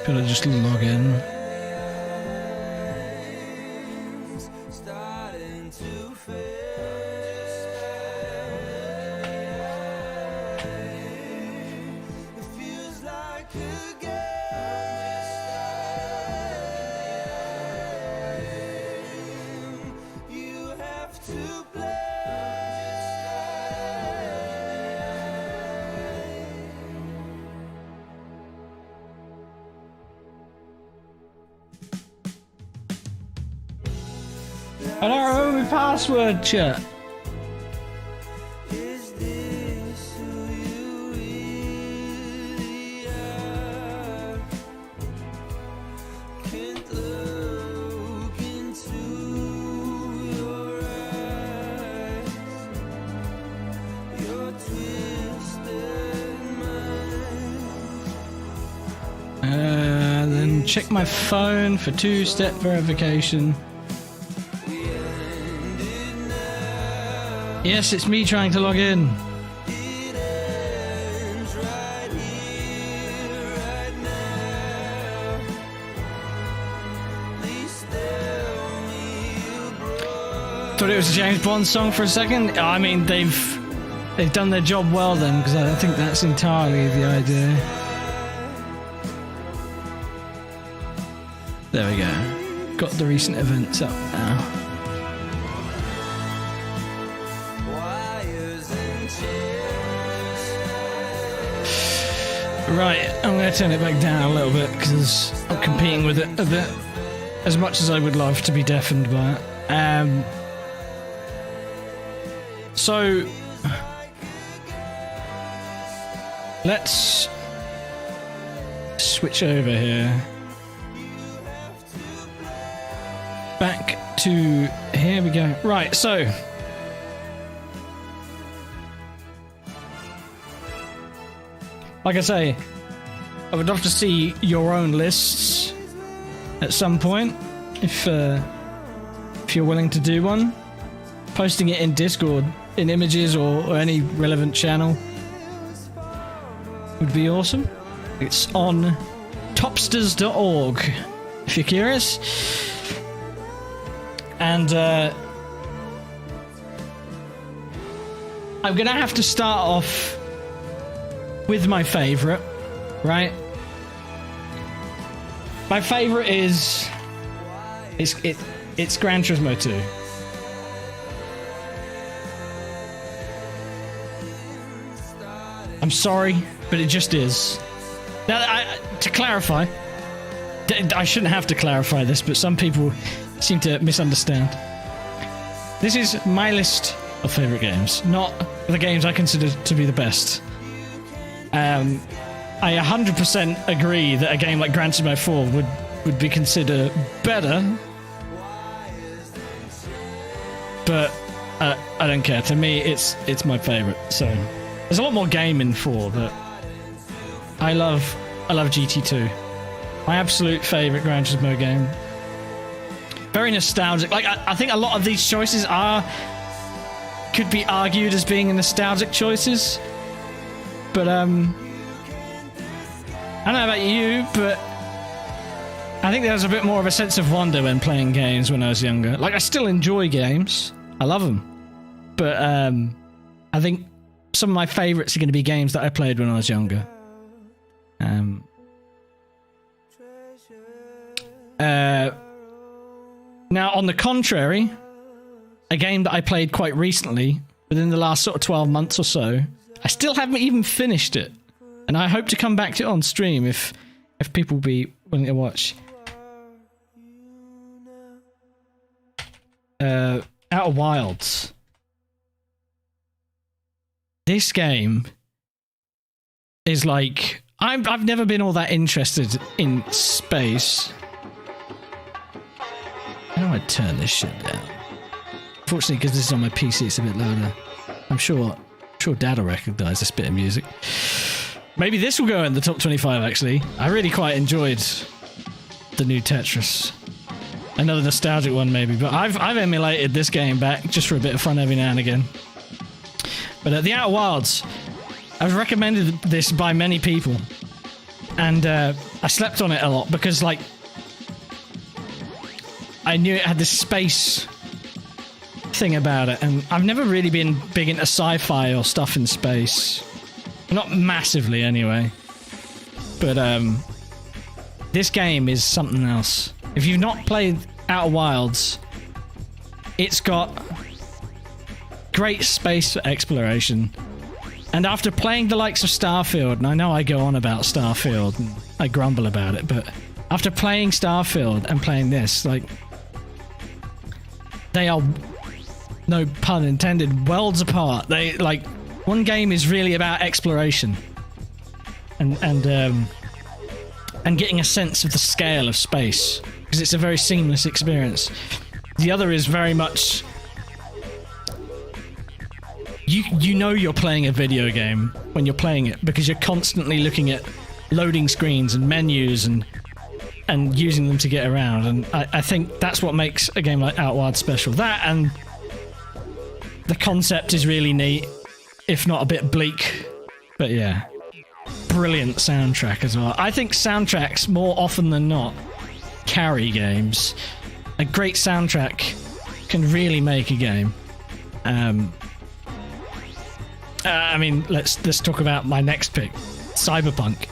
[SPEAKER 1] Gotta just log in. I don't remember my password, chat. Then check my phone for two-step verification. Yes, it's me trying to log in. Thought it was a James Bond song for a second. I mean, they've done their job well then, because I think that's entirely the idea. There we go. Got the recent events up now. Right, I'm going to turn it back down a little bit because I'm competing with it a bit, as much as I would love to be deafened by it. So let's switch over here. Back to here we go. Right, so like I say, I would love to see your own lists at some point, if you're willing to do one. Posting it in Discord, in images or any relevant channel would be awesome. It's on topsters.org if you're curious. And I'm gonna have to start off with my favorite, right? My favorite is it's Gran Turismo 2. I'm sorry, but it just is. Now, to clarify, I shouldn't have to clarify this, but some people seem to misunderstand. This is my list of favorite games, not the games I consider to be the best. I 100% agree that a game like Gran Turismo 4 would be considered better, but I don't care. To me, it's my favorite. So there's a lot more game in 4, but I love GT2. My absolute favorite Gran Turismo game. Very nostalgic. Like I think a lot of these choices could be argued as being nostalgic choices. But I don't know about you, but I think there was a bit more of a sense of wonder when playing games when I was younger. Like, I still enjoy games. I love them. But I think some of my favourites are going to be games that I played when I was younger. Now, on the contrary, a game that I played quite recently, within the last sort of 12 months or so, I still haven't even finished it. And I hope to come back to it on stream if people will be willing to watch. Outer Wilds. This game is like... I've never been all that interested in space. How do I turn this shit down? Fortunately, because this is on my PC, it's a bit louder. I'm sure Dad will recognise this bit of music. Maybe this will go in the top 25, actually. I really quite enjoyed the new Tetris. Another nostalgic one, maybe. But I've emulated this game back just for a bit of fun every now and again. But The Outer Wilds, I've recommended this by many people. And I slept on it a lot because, like, I knew it had this space thing about it, and I've never really been big into sci-fi or stuff in space. Not massively, anyway. But this game is something else. If you've not played Outer Wilds, it's got great space exploration. And after playing the likes of Starfield, and I know I go on about Starfield, and I grumble about it, but after playing Starfield and playing this, like, they are, no pun intended, worlds apart. They, like, one game is really about exploration and getting a sense of the scale of space, because it's a very seamless experience. The other is very much, you know you're playing a video game when you're playing it, because you're constantly looking at loading screens and menus and using them to get around. And I think that's what makes a game like Outward special. That, and the concept is really neat, if not a bit bleak. But yeah, brilliant soundtrack as well. I think soundtracks, more often than not, carry games. A great soundtrack can really make a game. I mean, let's talk about my next pick, Cyberpunk.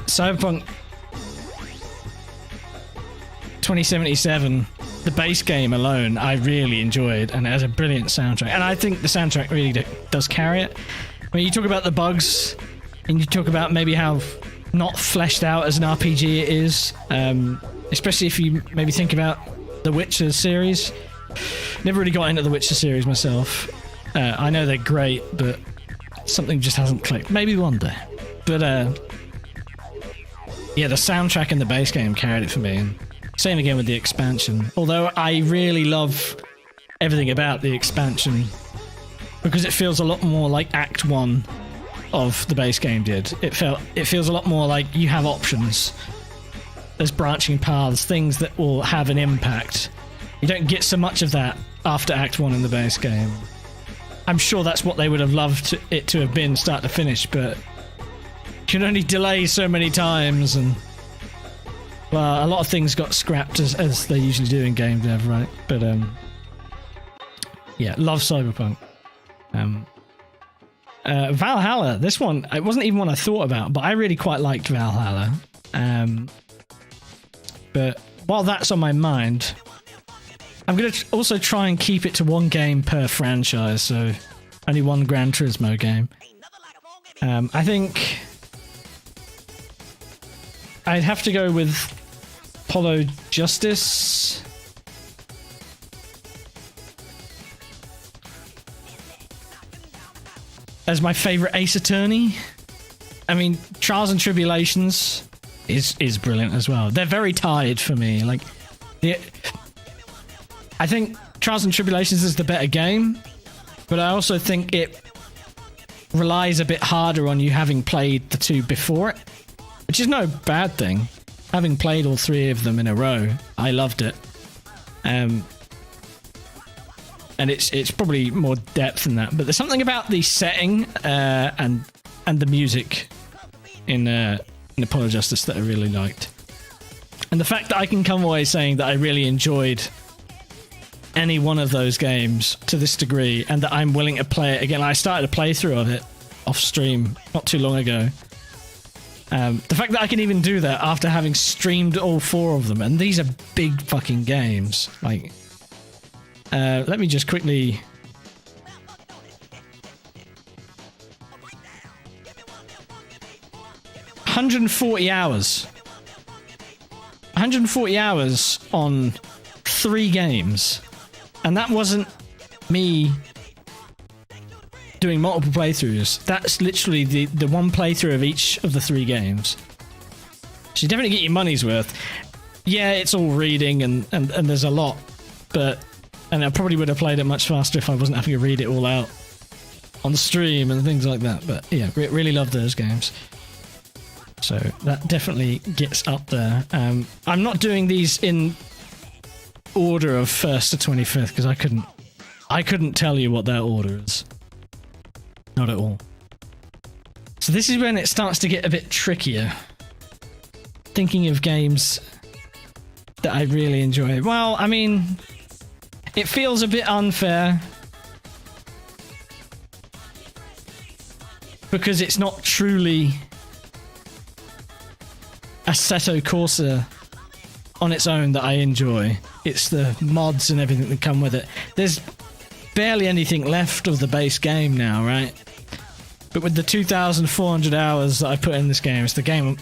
[SPEAKER 1] Cyberpunk 2077, the base game alone, I really enjoyed, and it has a brilliant soundtrack. And I think the soundtrack really does carry it. When you talk about the bugs, and you talk about maybe how not fleshed out as an RPG it is, especially if you maybe think about the Witcher series. Never really got into the Witcher series myself. I know they're great, but something just hasn't clicked. Maybe one day. But yeah, the soundtrack in the base game carried it for me. And same again with the expansion. Although I really love everything about the expansion, because it feels a lot more like Act 1 of the base game did. It feels a lot more like you have options. There's branching paths, things that will have an impact. You don't get so much of that after Act 1 in the base game. I'm sure that's what they would have loved it to have been start to finish, but you can only delay so many times, and well, a lot of things got scrapped as they usually do in game dev, right? But yeah, love Cyberpunk. Valhalla, this one, it wasn't even one I thought about, but I really quite liked Valhalla. But while that's on my mind, I'm going to also try and keep it to one game per franchise, so only one Gran Turismo game. I think I'd have to go with Polo Justice. As my favourite Ace Attorney. I mean, Trials and Tribulations is brilliant as well. They're very tied for me. Like, I think Trials and Tribulations is the better game, but I also think it relies a bit harder on you having played the two before it, which is no bad thing. Having played all three of them in a row, I loved it. And it's probably more depth than that, but there's something about the setting and the music in Apollo Justice that I really liked. And the fact that I can come away saying that I really enjoyed any one of those games to this degree, and that I'm willing to play it again. I started a playthrough of it off stream not too long ago. The fact that I can even do that after having streamed all four of them, and these are big fucking games. Like, let me just quickly... $140 hours. 140 hours on 3 games. And that wasn't me doing multiple playthroughs. That's literally the one playthrough of each of the 3 games. So you definitely get your money's worth. Yeah, it's all reading and there's a lot, and I probably would have played it much faster if I wasn't having to read it all out on stream and things like that. But yeah, really love those games. So that definitely gets up there. I'm not doing these in order of 1st to 25th because I couldn't tell you what that order is. Not at all. So this is when it starts to get a bit trickier. Thinking of games that I really enjoy. Well, I mean, it feels a bit unfair because it's not truly Assetto Corsa on its own that I enjoy. It's the mods and everything that come with it. There's barely anything left of the base game now, right? But with the 2,400 hours that I put in this game, it's the game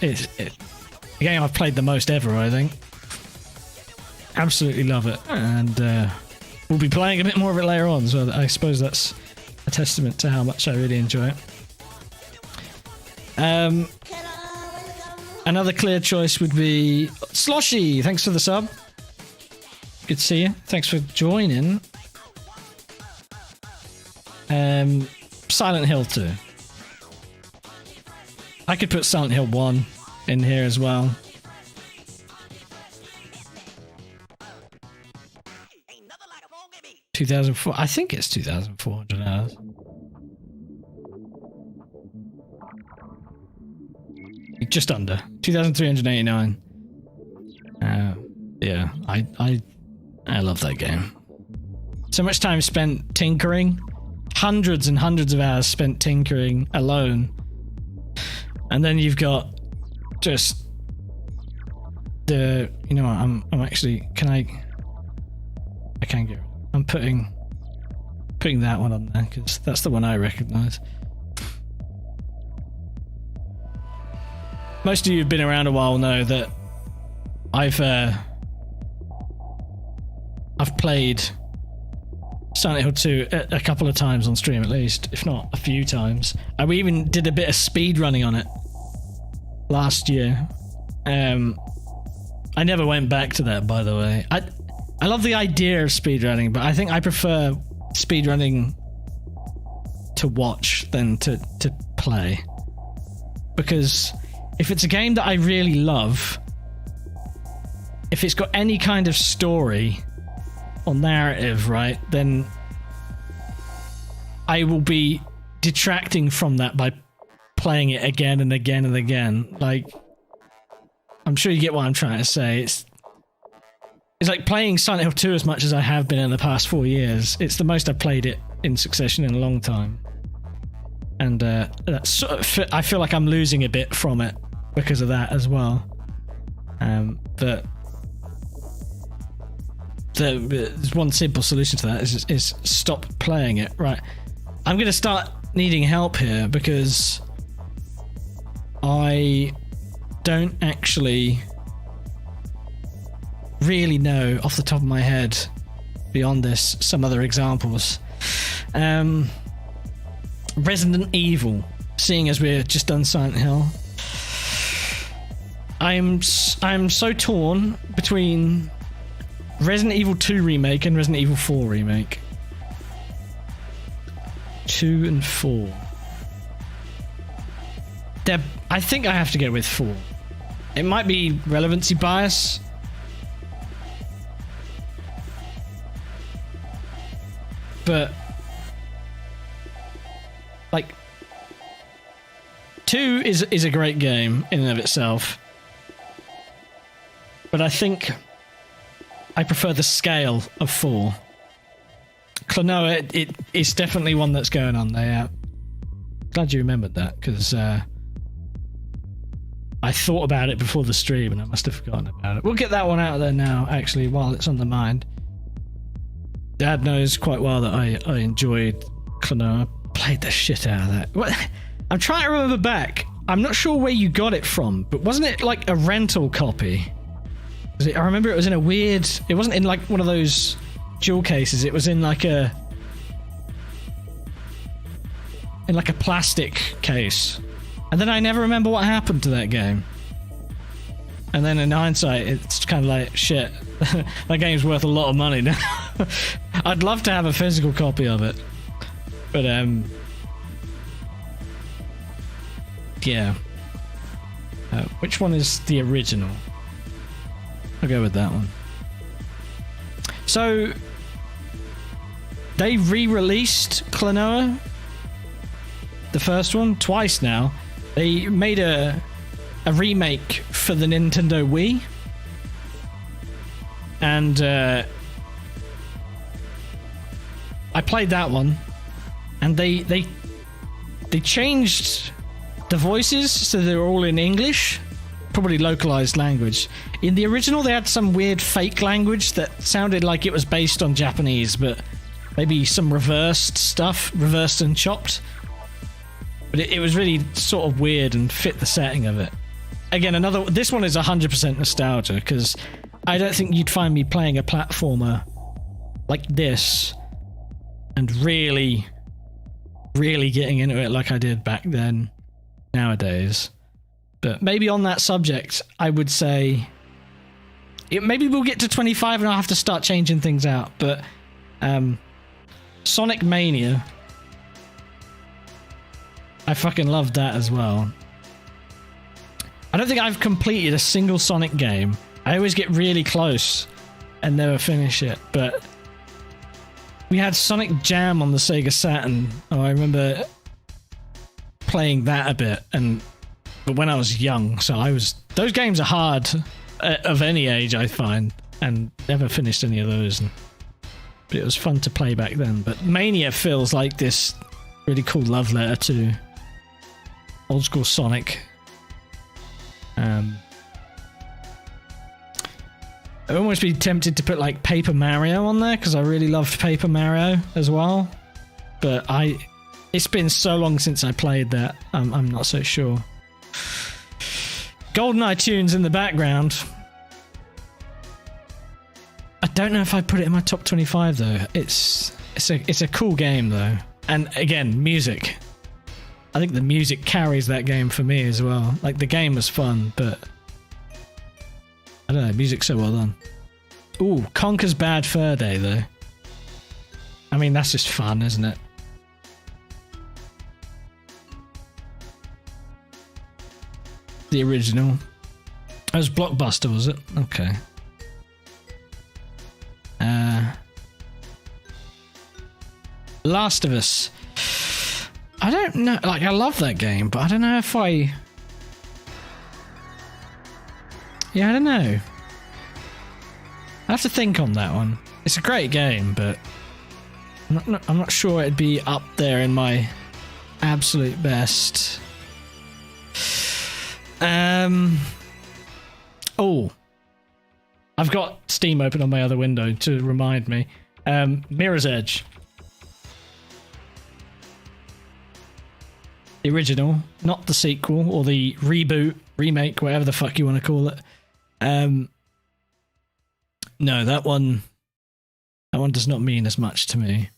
[SPEAKER 1] I've played the most ever, I think. Absolutely love it, and we'll be playing a bit more of it later on, so I suppose that's a testament to how much I really enjoy it. Another clear choice would be Sloshy. Thanks for the sub. Good to see you. Thanks for joining. Silent Hill 2. I could put Silent Hill 1 in here as well.
[SPEAKER 5] Ain't nothing like a phone, baby.
[SPEAKER 1] 2004. I think it's 2,400 hours. Just under 2,389. Yeah, I love that game. So much time spent tinkering, hundreds and hundreds of hours spent tinkering alone, and then you've got just the. You know what? I'm actually. I can't get. I'm putting that one on there because that's the one I recognize. Most of you who've been around a while know that I've played Silent Hill 2 a couple of times on stream, at least, if not a few times. And we even did a bit of speed running on it last year. I never went back to that, by the way. I love the idea of speed running, but I think I prefer speed running to watch than to play. Because if it's a game that I really love, if it's got any kind of story or narrative, right, then I will be detracting from that by playing it again and again and again. Like, I'm sure you get what I'm trying to say. It's like playing Silent Hill 2 as much as I have been in the past 4 years. It's the most I've played it in succession in a long time. And that's sort of, I feel like I'm losing a bit from it because of that as well. But there's one simple solution to that is stop playing it. Right, I'm going to start needing help here because I don't actually really know off the top of my head beyond this some other examples. Resident Evil, seeing as we're just done Silent Hill, I'm so torn between Resident Evil 2 remake and Resident Evil 4 remake. 2 and 4. I think I have to go with 4. It might be relevancy bias. But like 2 is a great game in and of itself. But I think I prefer the scale of 4. Klonoa, it's definitely one that's going on there. Yeah. Glad you remembered that, because I thought about it before the stream and I must have forgotten about it. We'll get that one out of there now, actually, while it's on the mind. Dad knows quite well that I enjoyed Klonoa. Played the shit out of that. What? I'm trying to remember back. I'm not sure where you got it from, but wasn't it like a rental copy? I remember it was in a weird... It wasn't in like one of those jewel cases. It was in like a plastic case. And then I never remember what happened to that game. And then in hindsight, it's kind of like, shit, that game's worth a lot of money now. I'd love to have a physical copy of it. But, yeah. Which one is the original? I'll go with that one. So, they re-released Klonoa, the first one, twice now. They made a remake for the Nintendo Wii. And I played that one. And they changed the voices so they're all in English. Probably localized language. In the original, they had some weird fake language that sounded like it was based on Japanese, but maybe some reversed and chopped. But it was really sort of weird and fit the setting of it. Again, this one is 100% nostalgia, because I don't think you'd find me playing a platformer like this and really, really getting into it like I did back then, nowadays. But maybe on that subject, I would say... maybe we'll get to 25 and I'll have to start changing things out. But Sonic Mania I fucking loved that as well. I don't think I've completed a single Sonic game. I always get really close and never finish it, but we had Sonic Jam on the Sega Saturn. Oh, I remember playing that a bit, but when I was young, so those games are hard of any age, I find, and never finished any of those. But it was fun to play back then. But Mania feels like this really cool love letter to old school Sonic. I'd almost be tempted to put like Paper Mario on there because I really loved Paper Mario as well. But it's been so long since I played that, I'm not so sure. GoldenEye tunes in the background. I don't know if I put it in my top 25 though. It's a cool game though, and again, music. I think the music carries that game for me as well. Like, the game was fun, but I don't know, music's so well done. Ooh, Conker's Bad Fur Day though. I mean, that's just fun, isn't it? The original. It was Blockbuster, was it? Okay. Last of Us. I don't know. Like, I love that game, but I don't know if I... Yeah, I don't know. I have to think on that one. It's a great game, but I'm not sure it'd be up there in my absolute best. Oh, I've got Steam open on my other window to remind me. Mirror's Edge. The original, not the sequel or the reboot, remake, whatever the fuck you want to call it. No, that one does not mean as much to me.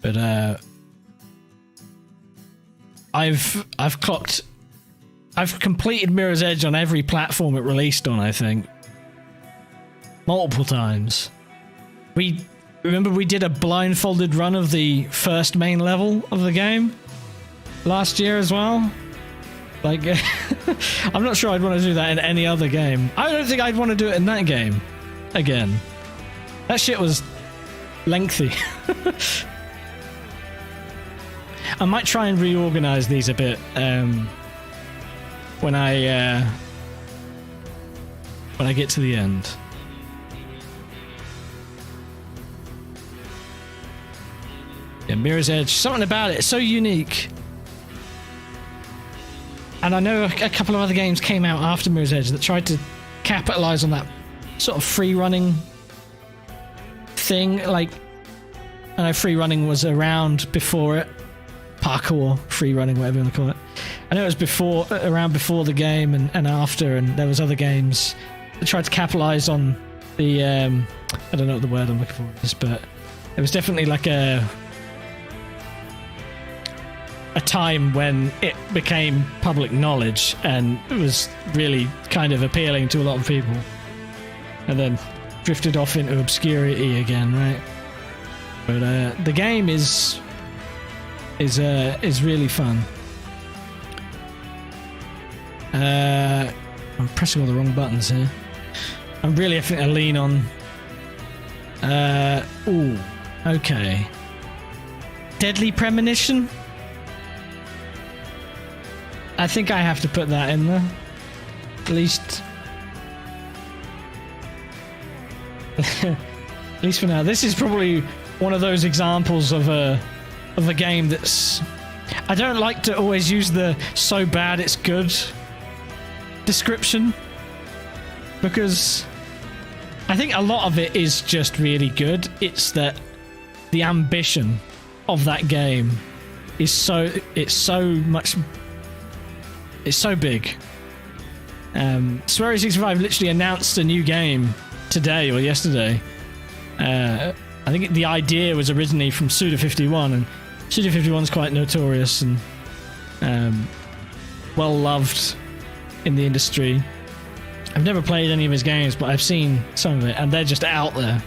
[SPEAKER 1] But I've completed Mirror's Edge on every platform it released on, I think. Multiple times. Remember we did a blindfolded run of the first main level of the game last year as well? Like, I'm not sure I'd want to do that in any other game. I don't think I'd want to do it in that game again. That shit was lengthy. I might try and reorganize these a bit when I get to the end. Yeah, Mirror's Edge, something about it, it's so unique. And I know a couple of other games came out after Mirror's Edge that tried to capitalize on that sort of free running thing. Like, I know free running was around before it. Parkour, free running, whatever you want to call it. I know it was around before the game and after, and there was other games that tried to capitalize on the, I don't know what the word I'm looking for is, but it was definitely like a time when it became public knowledge and it was really kind of appealing to a lot of people, and then drifted off into obscurity again, right? But the game is really fun. I'm pressing all the wrong buttons here. I'm really having to lean on. Ooh, okay. Deadly Premonition. I think I have to put that in there. At least for now. This is probably one of those examples of a game that's... I don't like to always use the so bad it's good description, because I think a lot of it is just really good. It's that the ambition of that game is so big. Swery 65 literally announced a new game today or yesterday. I think the idea was originally from Suda51, and Suda51 is quite notorious and well loved in the industry. I've never played any of his games, but I've seen some of it, and they're just out there.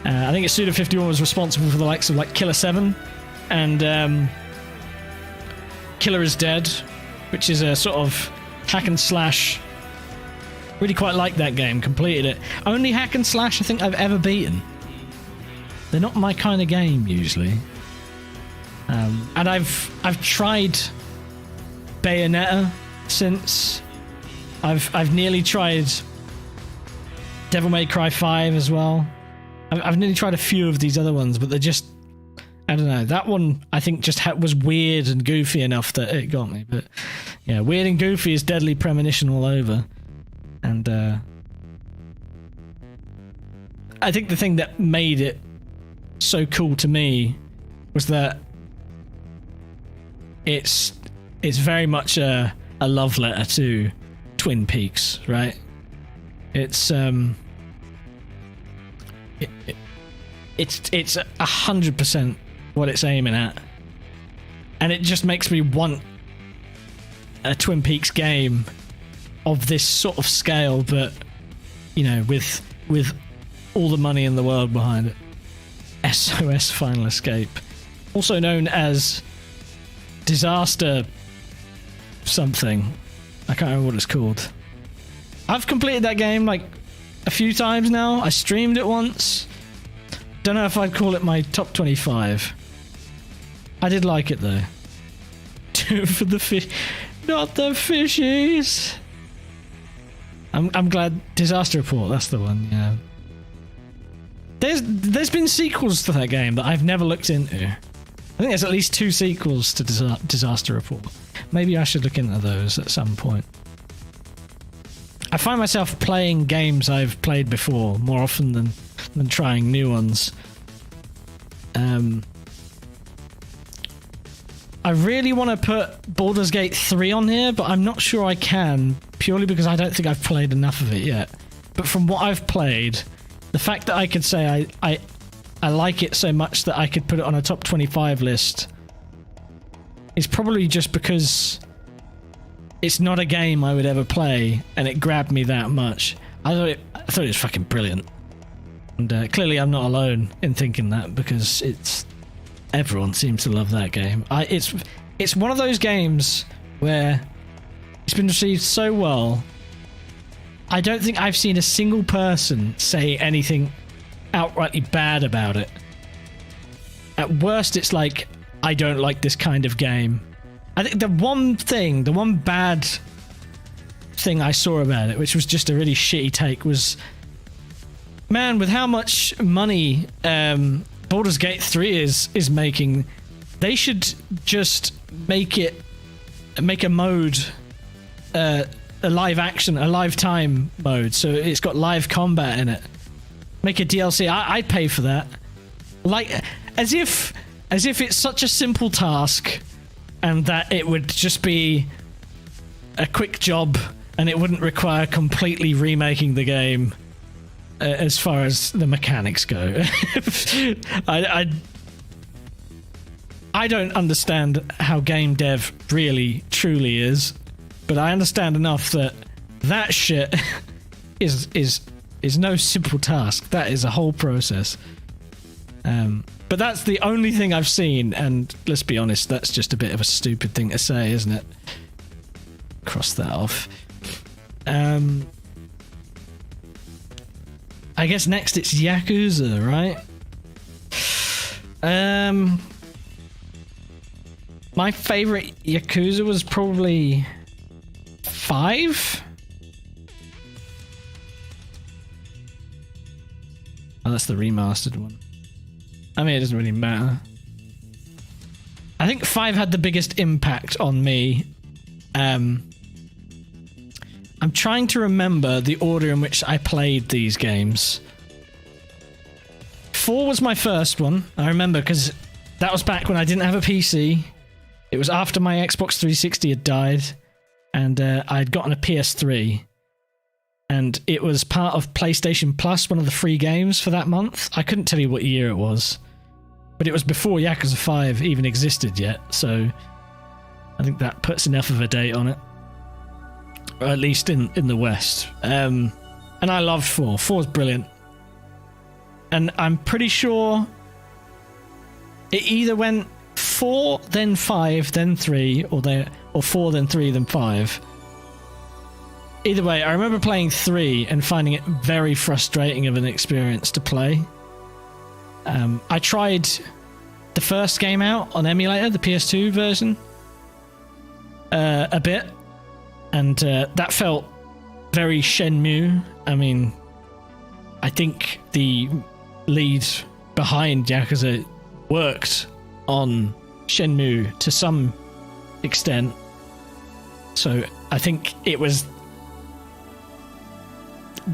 [SPEAKER 1] I think Suda51 was responsible for the likes of like Killer 7 and Killer is Dead, which is a sort of hack and slash. Really quite like that game. Completed it. Only hack and slash I think I've ever beaten. They're not my kind of game usually. And I've tried Bayonetta since. I've nearly tried Devil May Cry 5 as well. I've nearly tried a few of these other ones, but they're just, I don't know. That one I think just was weird and goofy enough that it got me. But yeah, weird and goofy is Deadly Premonition all over. And I think the thing that made it so cool to me was that it's very much a love letter to Twin Peaks, right? It's 100% what it's aiming at, and it just makes me want a Twin Peaks game of this sort of scale, but you know, with all the money in the world behind it. SOS Final Escape, also known as Disaster something. I can't remember what it's called. I've completed that game like a few times now. I streamed it once. Don't know if I'd call it my top 25. I did like it though. Two for the fish, not the fishies. I'm glad. Disaster Report, that's the one. Yeah. There's been sequels to that game that I've never looked into. I think there's at least 2 sequels to Disaster Report. Maybe I should look into those at some point. I find myself playing games I've played before more often than trying new ones. I really want to put Baldur's Gate 3 on here, but I'm not sure I can, purely because I don't think I've played enough of it yet. But from what I've played, the fact that I could say I like it so much that I could put it on a top 25 list is probably just because it's not a game I would ever play, and it grabbed me that much. I thought it was fucking brilliant. And clearly I'm not alone in thinking that, because everyone seems to love that game. It's one of those games where it's been received so well. I don't think I've seen a single person say anything outrightly bad about it. At worst, it's like, I don't like this kind of game. I think the one bad thing I saw about it, which was just a really shitty take, was, man, with how much money Baldur's Gate 3 is making, they should just make a mode, a live action, a live time mode, so it's got live combat in it. Make a DLC. I'd pay for that. Like, as if it's such a simple task, and that it would just be a quick job, and it wouldn't require completely remaking the game as far as the mechanics go. I don't understand how game dev really truly is, but I understand enough that shit is no simple task. That is a whole process. But that's the only thing I've seen, and let's be honest, that's just a bit of a stupid thing to say, isn't it? Cross that off. I guess next it's Yakuza, right? My favorite Yakuza was probably 5. Oh, that's the remastered one. I mean, it doesn't really matter. I think 5 had the biggest impact on me. I'm trying to remember the order in which I played these games. 4 was my first one. I remember because that was back when I didn't have a PC. It was after my Xbox 360 had died, and I'd gotten a PS3. And it was part of PlayStation Plus, one of the free games for that month. I couldn't tell you what year it was, but it was before Yakuza 5 even existed yet, so I think that puts enough of a date on it. Or at least in the West. And I loved 4. 4's brilliant. And I'm pretty sure it either went 4 4, then 5, then 3, or 4, then 3, then 5. Either way, I remember playing 3 and finding it very frustrating of an experience to play. I tried the first game out on emulator, the PS2 version, a bit, and that felt very Shenmue. I mean, I think the lead behind Yakuza worked on Shenmue to some extent, so I think it was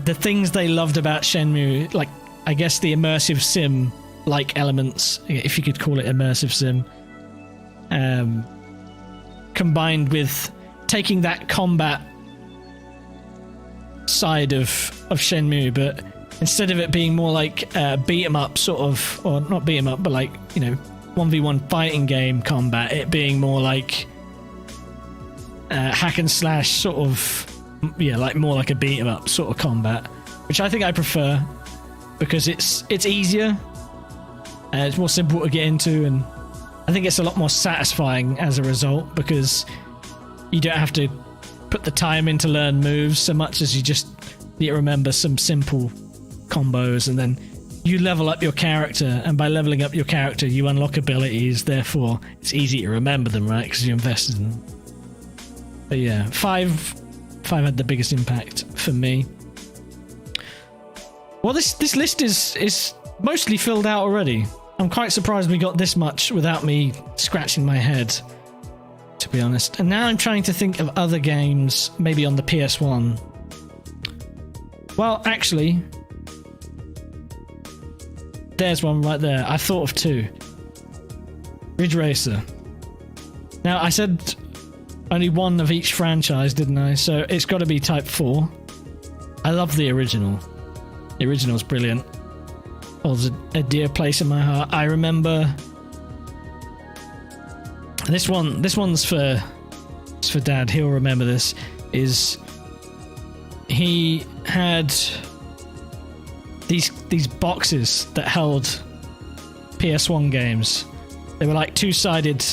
[SPEAKER 1] the things they loved about Shenmue, like I guess the immersive sim like elements, if you could call it immersive sim, combined with taking that combat side of Shenmue, but instead of it being more like beat 'em up sort of, or not beat 'em up, but like, you know, 1v1 fighting game combat, it being more like hack and slash sort of, yeah, like more like a beat 'em up sort of combat, which I think I prefer because it's easier, it's more simple to get into, and I think it's a lot more satisfying as a result because you don't have to put the time in to learn moves so much as you just need to remember some simple combos, and then you level up your character, and by leveling up your character you unlock abilities, therefore it's easy to remember them, right, because you invested in them. But yeah, 5 had the biggest impact for me. Well, this list is mostly filled out already. I'm quite surprised we got this much without me scratching my head, to be honest. And now I'm trying to think of other games, maybe on the PS1. Well, actually, there's one right there. I thought of 2. Ridge Racer. Now, I said only one of each franchise, didn't I? So it's got to be Type 4. I love the original. The original's brilliant. Holds a dear place in my heart. I remember this one's for Dad. He'll remember this. Is he had these boxes that held PS1 games. They were like two-sided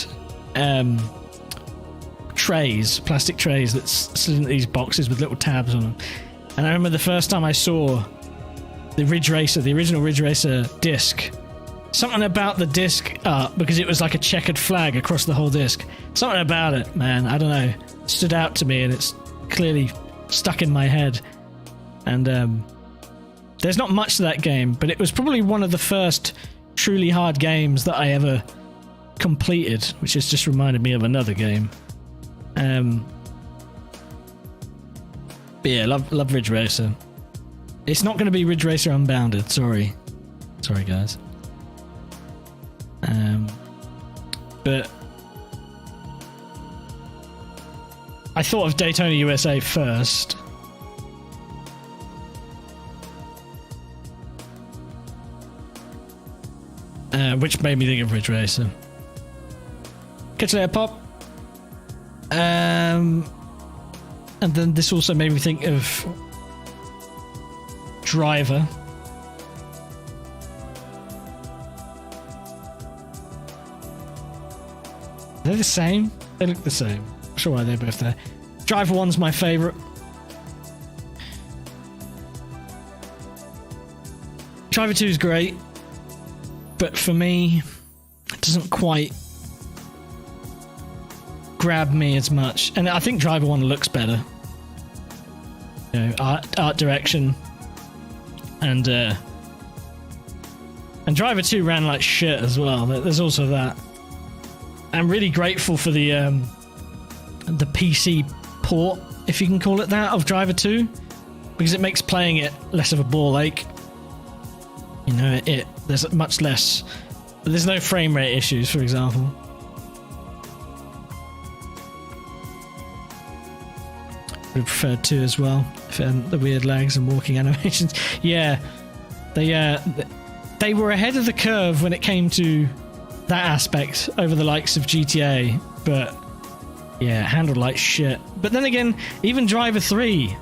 [SPEAKER 1] trays, plastic trays that slid into these boxes with little tabs on them. And I remember the first time I saw the Ridge Racer, the original Ridge Racer disc. Something about the disc art, because it was like a checkered flag across the whole disc. Something about it, man, I don't know, stood out to me, and it's clearly stuck in my head. And there's not much to that game, but it was probably one of the first truly hard games that I ever completed, which has just reminded me of another game. But yeah, love Ridge Racer. It's not going to be Ridge Racer Unbounded, sorry guys. But I thought of Daytona USA first. Which made me think of Ridge Racer. Catch you later, Pop. And then this also made me think of Driver. They're the same. They look the same. I'm sure why they're both there. Driver 1's my favourite. Driver 2's great, but for me, it doesn't quite grab me as much. And I think Driver 1 looks better. You know, art direction, and Driver 2 ran like shit as well. There's also that. I'm really grateful for the PC port, if you can call it that, of Driver 2, because it makes playing it less of a ball ache. You know, there's much less. There's no frame rate issues, for example. I preferred 2 as well. The weird lags and walking animations. Yeah, they were ahead of the curve when it came to that aspect over the likes of GTA, but yeah, handled like shit. But then again, even Driver 3,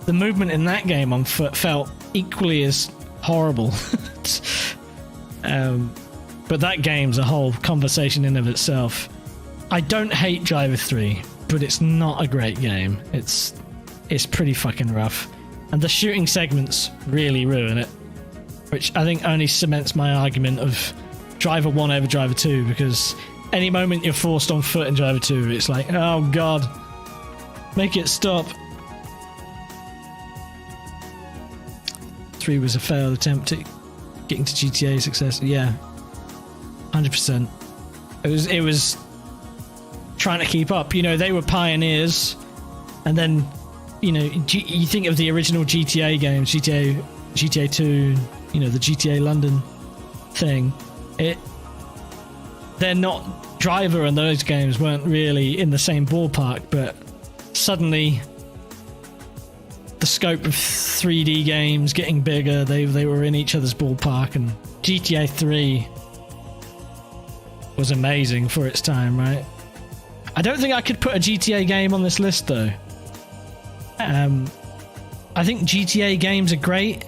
[SPEAKER 1] the movement in that game on foot felt equally as horrible. But that game's a whole conversation in of itself. I don't hate Driver 3, but it's not a great game. It's pretty fucking rough. And the shooting segments really ruin it, which I think only cements my argument of Driver 1 over Driver 2, because any moment you're forced on foot in Driver 2, it's like, oh god, make it stop. 3 was a failed attempt at getting to GTA success. Yeah, 100%. It was trying to keep up. You know, they were pioneers, and then, you know, you think of the original GTA games, GTA 2, you know, the GTA London thing. They're not, Driver and those games weren't really in the same ballpark, but suddenly the scope of 3D games getting bigger, they were in each other's ballpark, and GTA 3 was amazing for its time, right? I don't think I could put a GTA game on this list though. I think GTA games are great,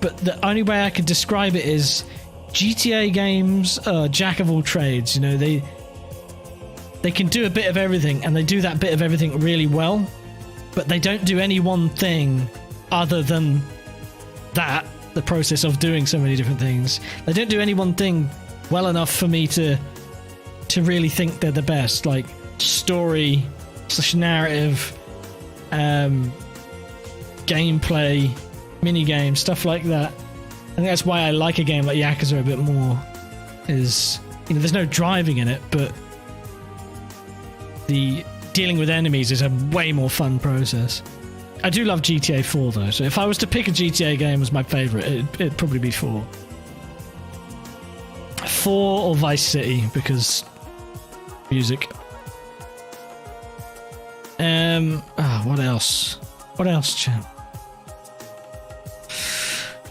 [SPEAKER 1] but the only way I could describe it is GTA games are jack of all trades. You know, they can do a bit of everything, and they do that bit of everything really well, but they don't do any one thing other than that, the process of doing so many different things. They don't do any one thing well enough for me to really think they're the best, like story / narrative, gameplay, mini games, stuff like that. I think that's why I like a game like Yakuza a bit more, is, you know, there's no driving in it, but the dealing with enemies is a way more fun process. I do love GTA 4 though, so if I was to pick a GTA game as my favourite, it'd probably be 4. 4 or Vice City, because music. What else? What else, champ?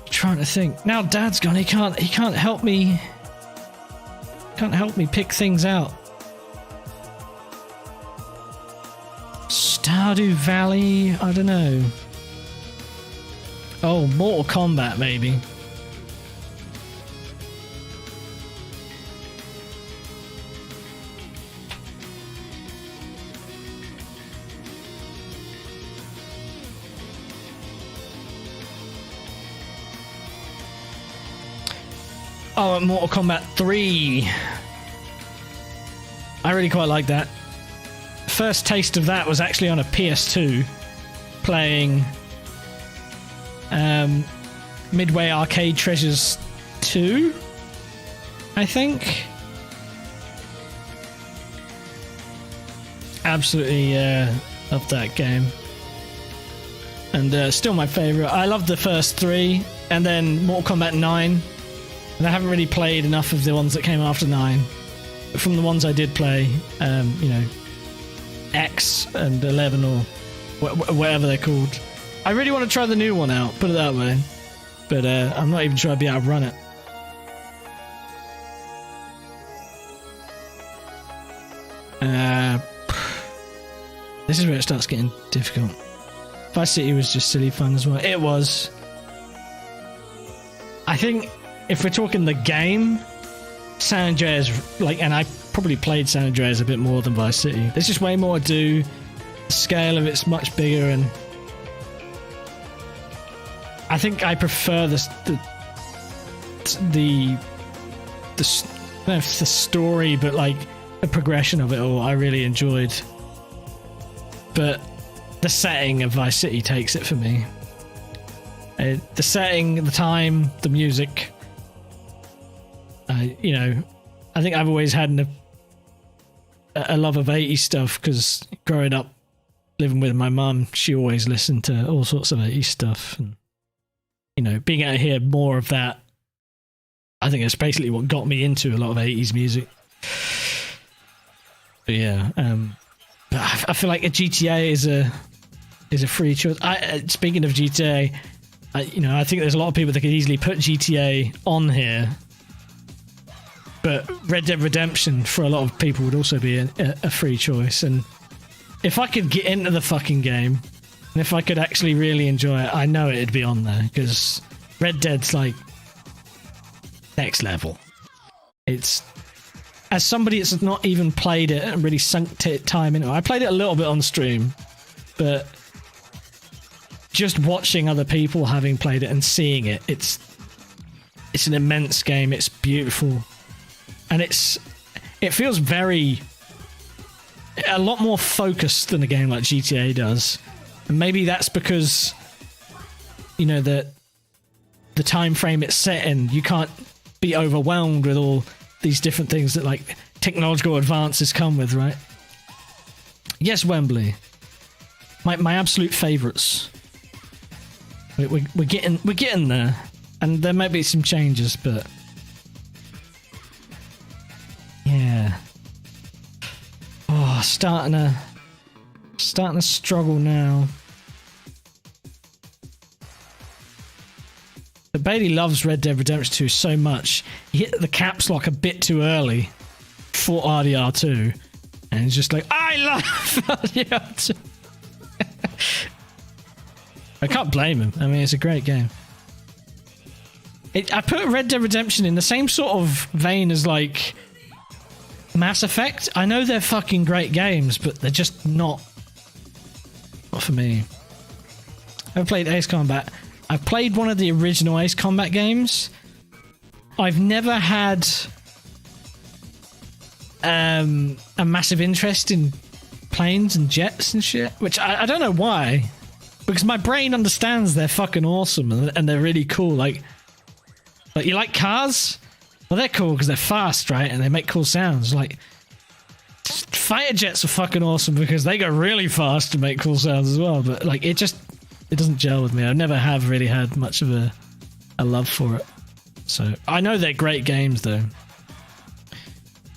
[SPEAKER 1] Trying to think. Now Dad's gone, he can't help me. Can't help me pick things out. Stardew Valley, I don't know. Oh, Mortal Kombat maybe. Oh, Mortal Kombat 3. I really quite like that. First taste of that was actually on a PS2, playing Midway Arcade Treasures 2, I think. Absolutely loved that game. And still my favourite. I loved the first 3, and then Mortal Kombat 9. And I haven't really played enough of the ones that came after 9. But from the ones I did play, you know, X and 11 or whatever they're called. I really want to try the new one out, put it that way. But I'm not even sure I'd be able to run it. This is where it starts getting difficult. Vice City was just silly fun as well. It was. I think if we're talking the game, San Andreas, like, and I probably played San Andreas a bit more than Vice City. There's just way more to do. The scale of it's much bigger, and I think I prefer the story, but like the progression of it all, I really enjoyed. But the setting of Vice City takes it for me. The setting, the time, the music. You know, I think I've always had a love of 80s stuff, because growing up living with my mum, she always listened to all sorts of 80s stuff, and you know, being able to hear more of that, I think it's basically what got me into a lot of 80s music. But yeah, but I feel like a GTA is a free choice. Speaking of GTA, you know, I think there's a lot of people that could easily put GTA on here. But Red Dead Redemption, for a lot of people, would also be a free choice. And if I could get into the fucking game, and if I could actually really enjoy it, I know it'd be on there, because Red Dead's like next level. It's, as somebody that's not even played it and really sunk time into it. I played it a little bit on stream, but just watching other people having played it and seeing it, it's an immense game. It's beautiful, and it feels a lot more focused than a game like GTA does. And maybe that's because, you know, the time frame it's set in, you can't be overwhelmed with all these different things that like technological advances come with, right? Yes, Wembley, my absolute favourites. We're getting there, and there might be some changes, but yeah. Oh, starting to struggle now. But Bailey loves Red Dead Redemption 2 so much. He hit the caps lock a bit too early for RDR2, and he's just like, I love RDR2. I can't blame him. I mean, it's a great game. I put Red Dead Redemption in the same sort of vein as like Mass Effect. I know they're fucking great games, but they're just not for me. I've played Ace Combat. I've played one of the original Ace Combat games. I've never had a massive interest in planes and jets and shit, which I don't know why. Because my brain understands they're fucking awesome and they're really cool. Like you like cars? Well, they're cool because they're fast, right? And they make cool sounds. Like, fighter jets are fucking awesome because they go really fast and make cool sounds as well. But like, it doesn't gel with me. I never have really had much of a love for it. So I know they're great games though,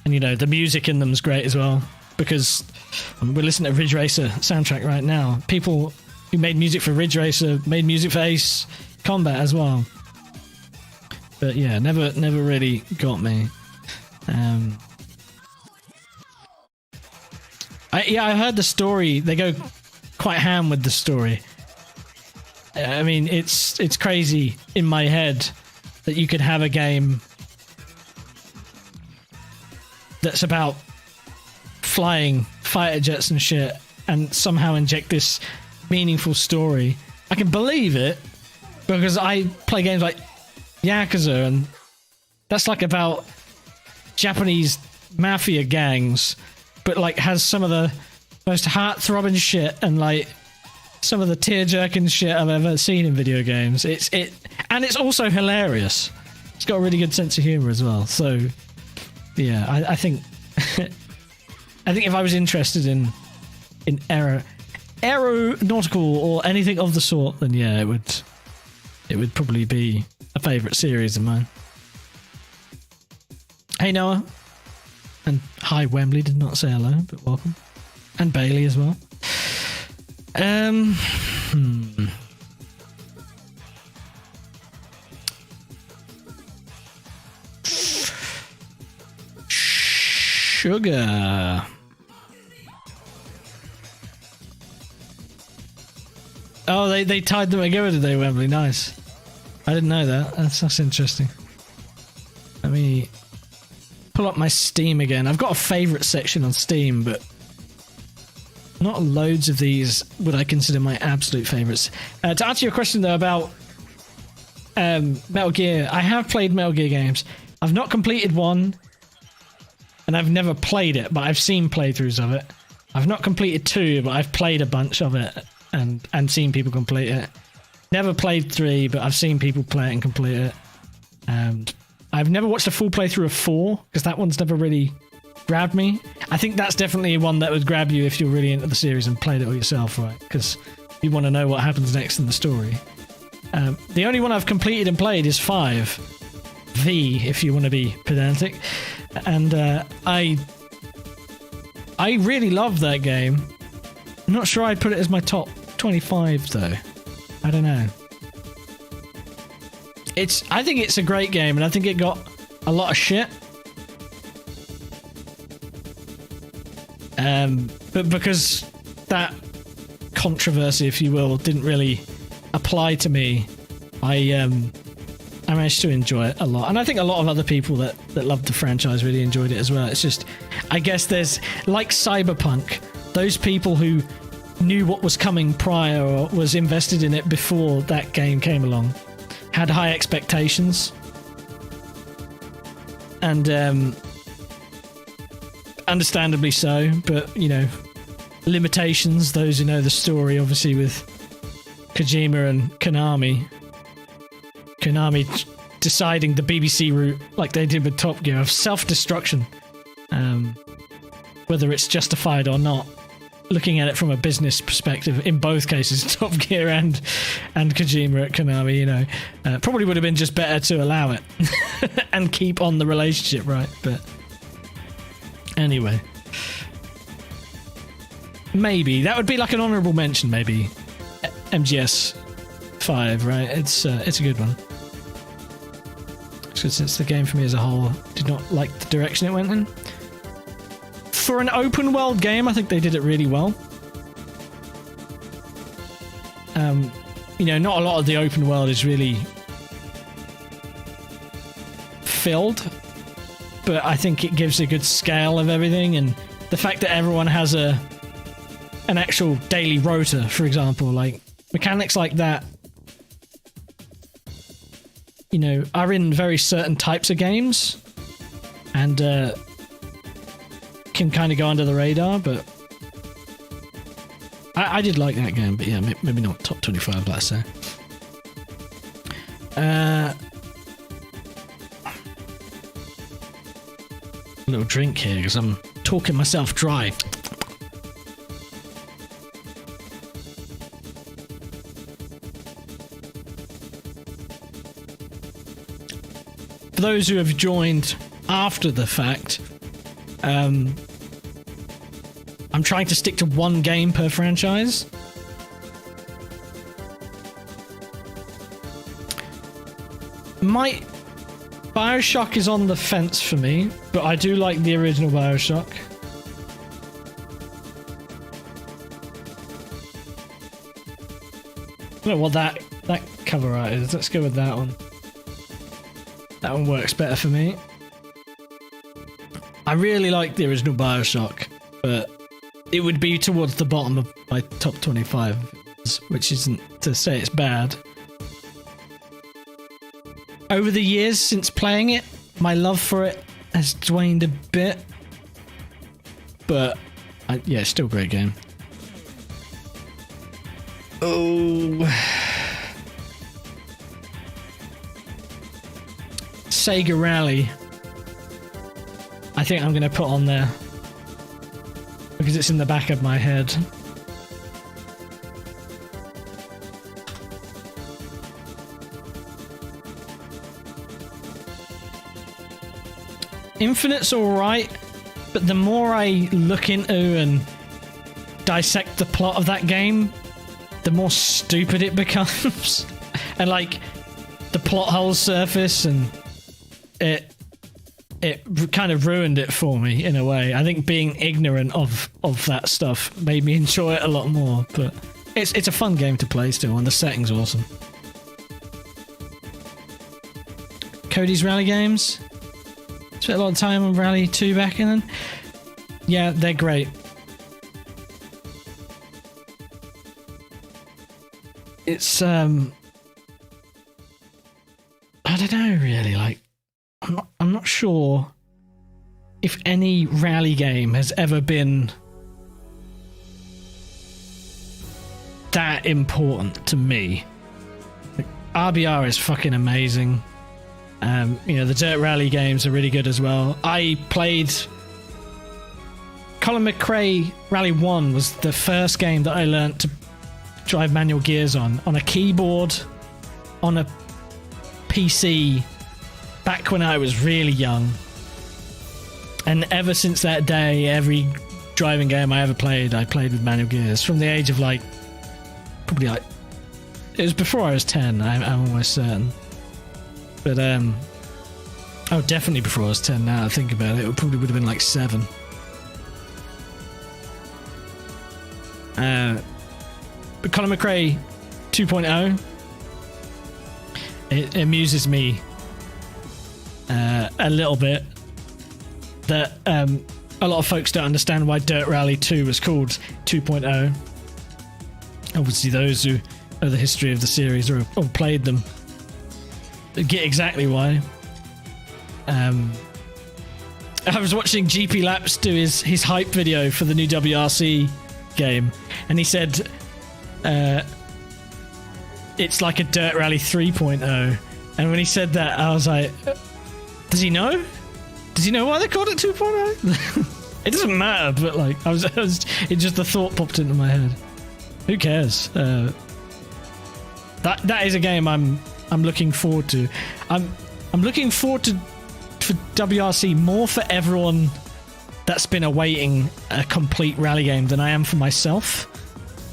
[SPEAKER 1] and you know the music in them is great as well. Because we're listening to Ridge Racer soundtrack right now. People who made music for Ridge Racer made music for Ace Combat as well. But yeah, never really got me. I heard the story. They go quite ham with the story. I mean, it's crazy in my head that you could have a game that's about flying fighter jets and shit and somehow inject this meaningful story. I can believe it because I play games like Yakuza, and that's like about Japanese mafia gangs, but like has some of the most heart-throbbing shit and like some of the tear-jerking shit I've ever seen in video games. And it's also hilarious. It's got a really good sense of humor as well. So yeah, I think I think if I was interested in aeronautical or anything of the sort, then yeah, it would probably be a favourite series of mine. Hey Noah, and hi Wembley, did not say hello, but welcome, and Bailey as well. Sugar. Oh, they tied them together today, Wembley. Nice. I didn't know that. That's interesting. Let me pull up my Steam again. I've got a favourite section on Steam, but not loads of these would I consider my absolute favourites. To answer your question, though, about Metal Gear, I have played Metal Gear games. I've not completed one, and I've never played it, but I've seen playthroughs of it. I've not completed 2, but I've played a bunch of it and seen people complete it. Never played 3, but I've seen people play it and complete it. I've never watched a full playthrough of 4, because that one's never really grabbed me. I think that's definitely one that would grab you if you're really into the series and played it all yourself, right? Because you want to know what happens next in the story. The only one I've completed and played is 5. V, if you want to be pedantic. And I really love that game. I'm not sure I'd put it as my top 25 though. I don't know. I think it's a great game, and I think it got a lot of shit. But because that controversy, if you will, didn't really apply to me, I I managed to enjoy it a lot, and I think a lot of other people that loved the franchise really enjoyed it as well. It's just, I guess there's, like Cyberpunk, those people who knew what was coming prior or was invested in it before that game came along had high expectations, and understandably so, but you know, limitations. Those who know the story, obviously, with Kojima and Konami deciding the BBC route, like they did with Top Gear, of self-destruction, whether it's justified or not. Looking at it from a business perspective, in both cases, Top Gear and Kojima at Konami, you know, probably would have been just better to allow it and keep on the relationship, right? But anyway, maybe that would be like an honourable mention. Maybe MGS 5, right? It's a good one. Since the game for me as a whole did not like the direction it went in. For an open world game, I think they did it really well. You know, not a lot of the open world is really filled, but I think it gives a good scale of everything, and the fact that everyone has an actual daily rota, for example, like mechanics like that, you know, are in very certain types of games, and can kind of go under the radar, but I did like that game, but yeah, maybe not top 25, let's say. A little drink here, because I'm talking myself dry. For those who have joined after the fact, I'm trying to stick to one game per franchise. My BioShock is on the fence for me, but I do like the original BioShock. I don't know what that cover art is. Let's go with that one. That one works better for me. I really like the original BioShock, but it would be towards the bottom of my top 25, which isn't to say it's bad. Over the years since playing it, my love for it has waned a bit, but yeah, it's still a great game. Oh, Sega Rally. I think I'm going to put on there because it's in the back of my head. Infinite's alright, but the more I look into and dissect the plot of that game, the more stupid it becomes. And like, the plot holes surface, and it kind of ruined it for me in a way. I think being ignorant of that stuff made me enjoy it a lot more, but it's a fun game to play still, and the setting's awesome. Cody's Rally games. Spent a lot of time on Rally 2 back in then. Yeah, they're great. It's I don't know really, like I'm not sure if any rally game has ever been that important to me. Like, RBR is fucking amazing. You know, the Dirt Rally games are really good as well. I played Colin McRae Rally 1 was the first game that I learnt to drive manual gears on a keyboard on a PC back when I was really young. And ever since that day, every driving game I ever played, I played with manual gears from the age of like, probably like, it was before I was 10, I'm almost certain. But oh, definitely before I was 10 now I think about it, it probably would have been like 7. But Colin McRae 2.0, it amuses me a little bit that a lot of folks don't understand why Dirt Rally 2 was called 2.0. Obviously, those who know the history of the series or played them get exactly why. I was watching GP Laps do his hype video for the new WRC game, and he said it's like a Dirt Rally 3.0. And when he said that, I was like, does he know? Does he know why they called it 2.0? It doesn't matter, but like, it just the thought popped into my head. Who cares? That is a game I'm looking forward to. I'm looking forward to for WRC more for everyone that's been awaiting a complete rally game than I am for myself.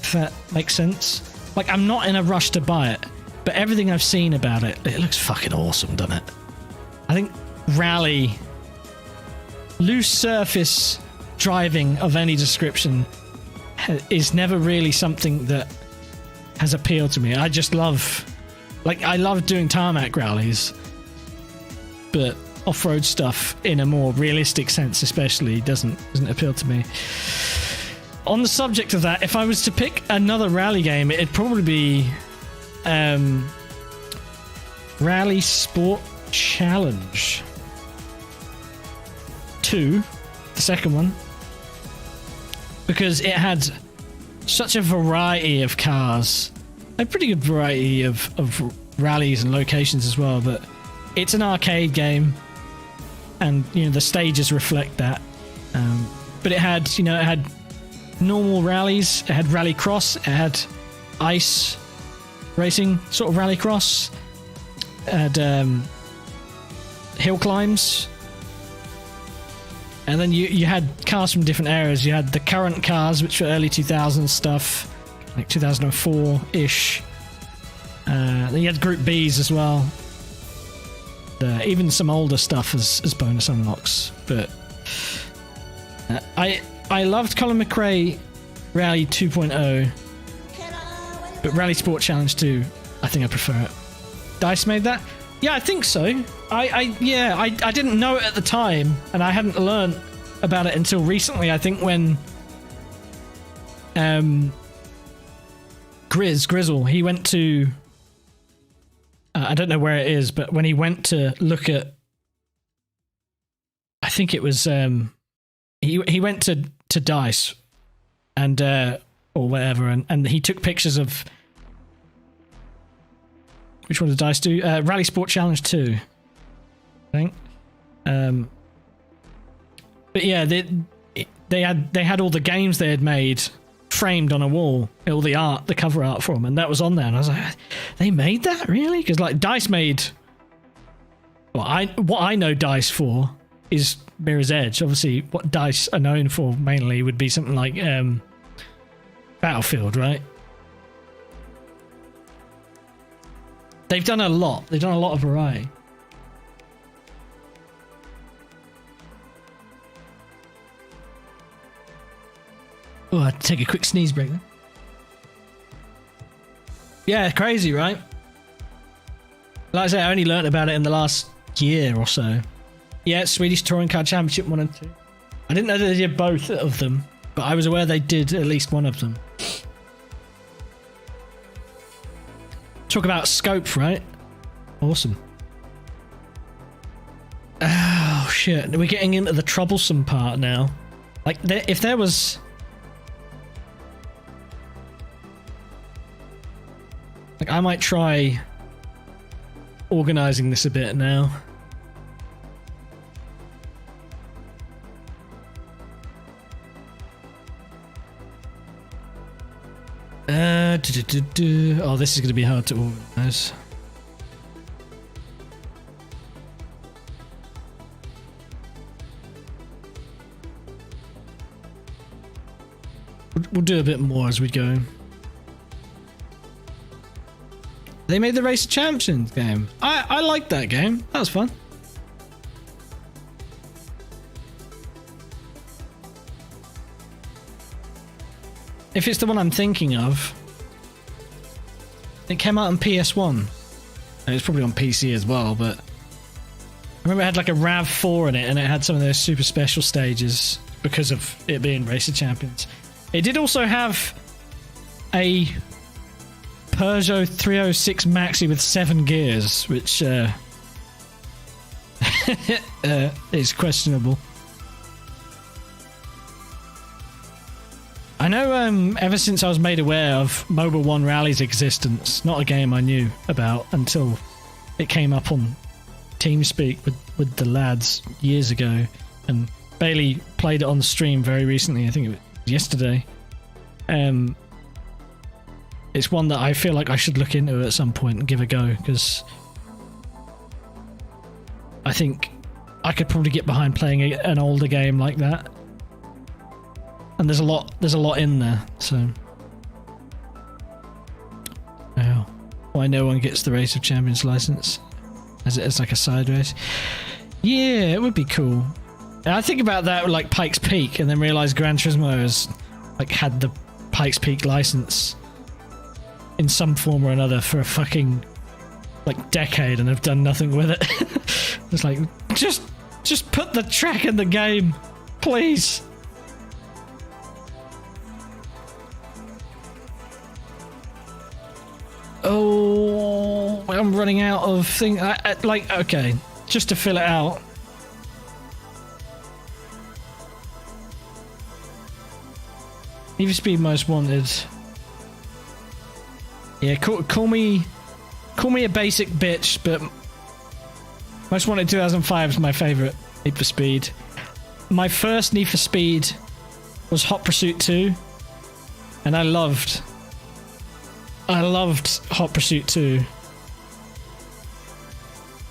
[SPEAKER 1] If that makes sense. Like, I'm not in a rush to buy it, but everything I've seen about it, it looks fucking awesome, doesn't it? I think rally, loose surface driving of any description is never really something that has appealed to me. I just love, like, I love doing tarmac rallies, but off-road stuff in a more realistic sense especially doesn't appeal to me. On the subject of that, if I was to pick another rally game, it'd probably be Rally Sport Challenge 2, the second one, because it had such a variety of cars, a pretty good variety of rallies and locations as well, but it's an arcade game, and you know the stages reflect that. But it had normal rallies, it had rallycross, it had ice racing, sort of rallycross, it had hill climbs, and then you had cars from different eras. You had the current cars, which were early 2000s stuff, like 2004-ish. Then you had Group Bs as well. Even some older stuff as bonus unlocks. But I loved Colin McRae Rally 2.0, but Rally Sport Challenge 2, I think I prefer it. DICE made that? Yeah, I think so. I didn't know it at the time, and I hadn't learned about it until recently. I think when Grizzle, he went to I don't know where it is, but when he went to look at, I think it was he went to DICE and or whatever, and he took pictures of, which one did DICE do? Rally Sport Challenge 2, I think. But yeah, they had all the games they had made framed on a wall, all the art, the cover art for them, and that was on there, and I was like, they made that, really? Because like DICE made, well, what I know DICE for is Mirror's Edge. Obviously what DICE are known for mainly would be something like Battlefield, right? They've done a lot of variety. Oh, I had to take a quick sneeze break there. Yeah, crazy, right? Like I say, I only learnt about it in the last year or so. Yeah, Swedish Touring Car Championship 1 and 2. I didn't know that they did both of them, but I was aware they did at least one of them. Talk about scope, right? Awesome. Oh, shit. We're getting into the troublesome part now. Like, if there was... Like, I might try organising this a bit now. Oh, this is going to be hard to organise. We'll do a bit more as we go. They made the Race of Champions game. I liked that game. That was fun. If it's the one I'm thinking of, it came out on PS1. And it's probably on PC as well, but I remember it had like a RAV4 in it, and it had some of those super special stages because of it being Race of Champions. It did also have a Peugeot 306 Maxi with 7 gears, which is questionable. I know ever since I was made aware of Mobile One Rally's existence, not a game I knew about until it came up on TeamSpeak with the lads years ago, and Bailey played it on the stream very recently, I think it was yesterday. It's one that I feel like I should look into at some point and give a go, because I think I could probably get behind playing an older game like that. And there's a lot in there, so. Oh, why no one gets the Race of Champions license as like a side race? Yeah, it would be cool. And I think about that with like Pikes Peak, and then realize Gran Turismo has like had the Pikes Peak license in some form or another for a fucking like decade, and have done nothing with it. It's like just put the track in the game, please. Oh, I'm running out of things. Like, okay, just to fill it out. Need for Speed Most Wanted. Yeah, call me a basic bitch, but Most Wanted 2005 is my favourite Need for Speed. My first Need for Speed was Hot Pursuit 2, and I loved Hot Pursuit 2,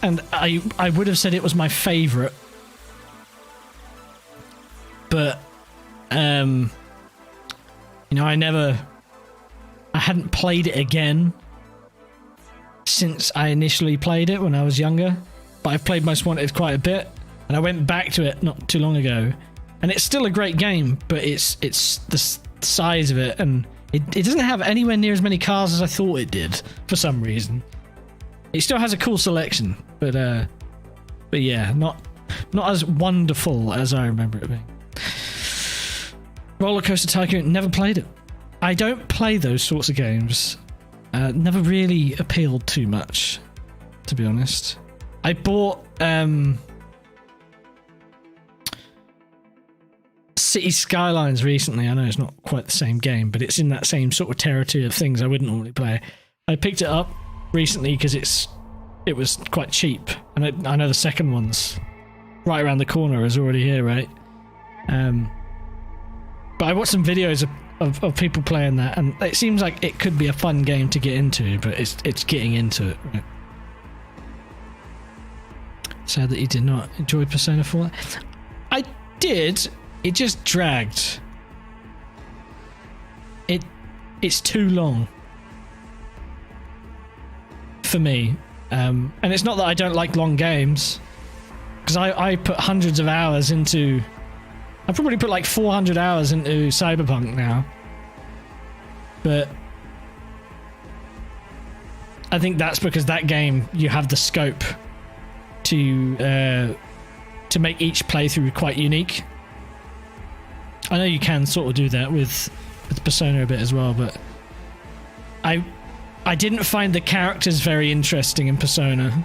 [SPEAKER 1] and I would have said it was my favourite, but you know, I hadn't played it again since I initially played it when I was younger, but I've played Most Wanted quite a bit, and I went back to it not too long ago, and it's still a great game, but it's the size of it, and it doesn't have anywhere near as many cars as I thought it did for some reason. It still has a cool selection, but yeah, not as wonderful as I remember it being. Roller Coaster Tycoon, never played it. I don't play those sorts of games. Never really appealed too much, to be honest. I bought City Skylines recently. I know it's not quite the same game, but it's in that same sort of territory of things I wouldn't normally play. I picked it up recently because it was quite cheap, and I know the second one's right around the corner, is already here, right? But I watched some videos of people playing that, and it seems like it could be a fun game to get into, but it's getting into it. Right? Sad that you did not enjoy Persona 4. I did. It just dragged. It's too long for me, and it's not that I don't like long games, because I put hundreds of hours into. I probably put like 400 hours into Cyberpunk now, but I think that's because that game, you have the scope to make each playthrough quite unique. I know you can sort of do that with Persona a bit as well, but I didn't find the characters very interesting in Persona,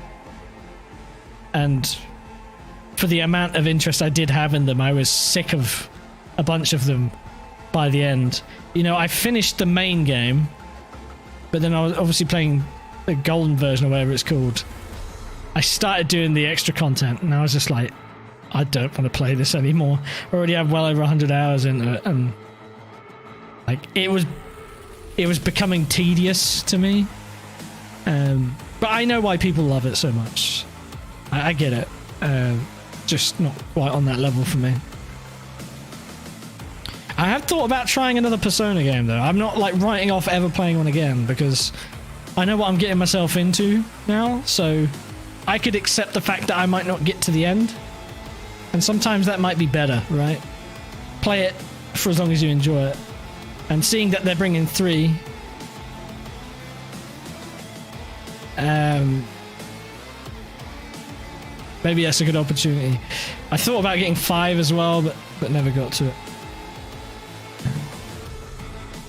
[SPEAKER 1] and for the amount of interest I did have in them, I was sick of a bunch of them by the end. You know, I finished the main game, but then I was obviously playing the golden version or whatever it's called. I started doing the extra content, and I was just like, I don't want to play this anymore. I already have well over 100 hours into it, and like it was becoming tedious to me. But I know why people love it so much. I get it. Just not quite on that level for me. I have thought about trying another Persona game though. I'm not like writing off ever playing one again, because I know what I'm getting myself into now, so I could accept the fact that I might not get to the end, and sometimes that might be better, right? Play it for as long as you enjoy it. And seeing that they're bringing 3, Maybe that's a good opportunity. I thought about getting 5 as well, but never got to it.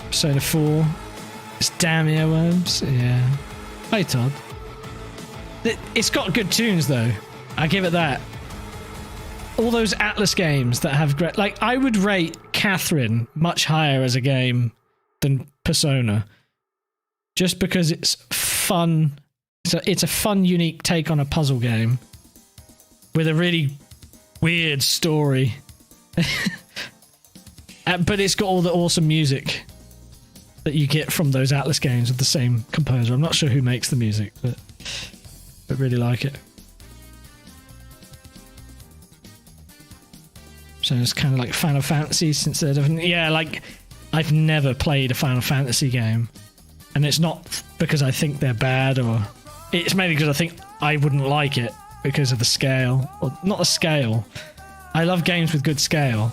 [SPEAKER 1] Persona 4. It's damn earworms. Yeah. Hey, Todd. It's got good tunes, though. I give it that. All those Atlas games that have great... Like, I would rate Catherine much higher as a game than Persona. Just because it's fun. It's a fun, unique take on a puzzle game. With a really weird story. But it's got all the awesome music that you get from those Atlas games with the same composer. I'm not sure who makes the music, but really like it. So it's kind of like Final Fantasy since they're different. Yeah, like I've never played a Final Fantasy game, and it's not because I think they're bad, or it's mainly because I think I wouldn't like it because of the scale, or not the scale. I love games with good scale,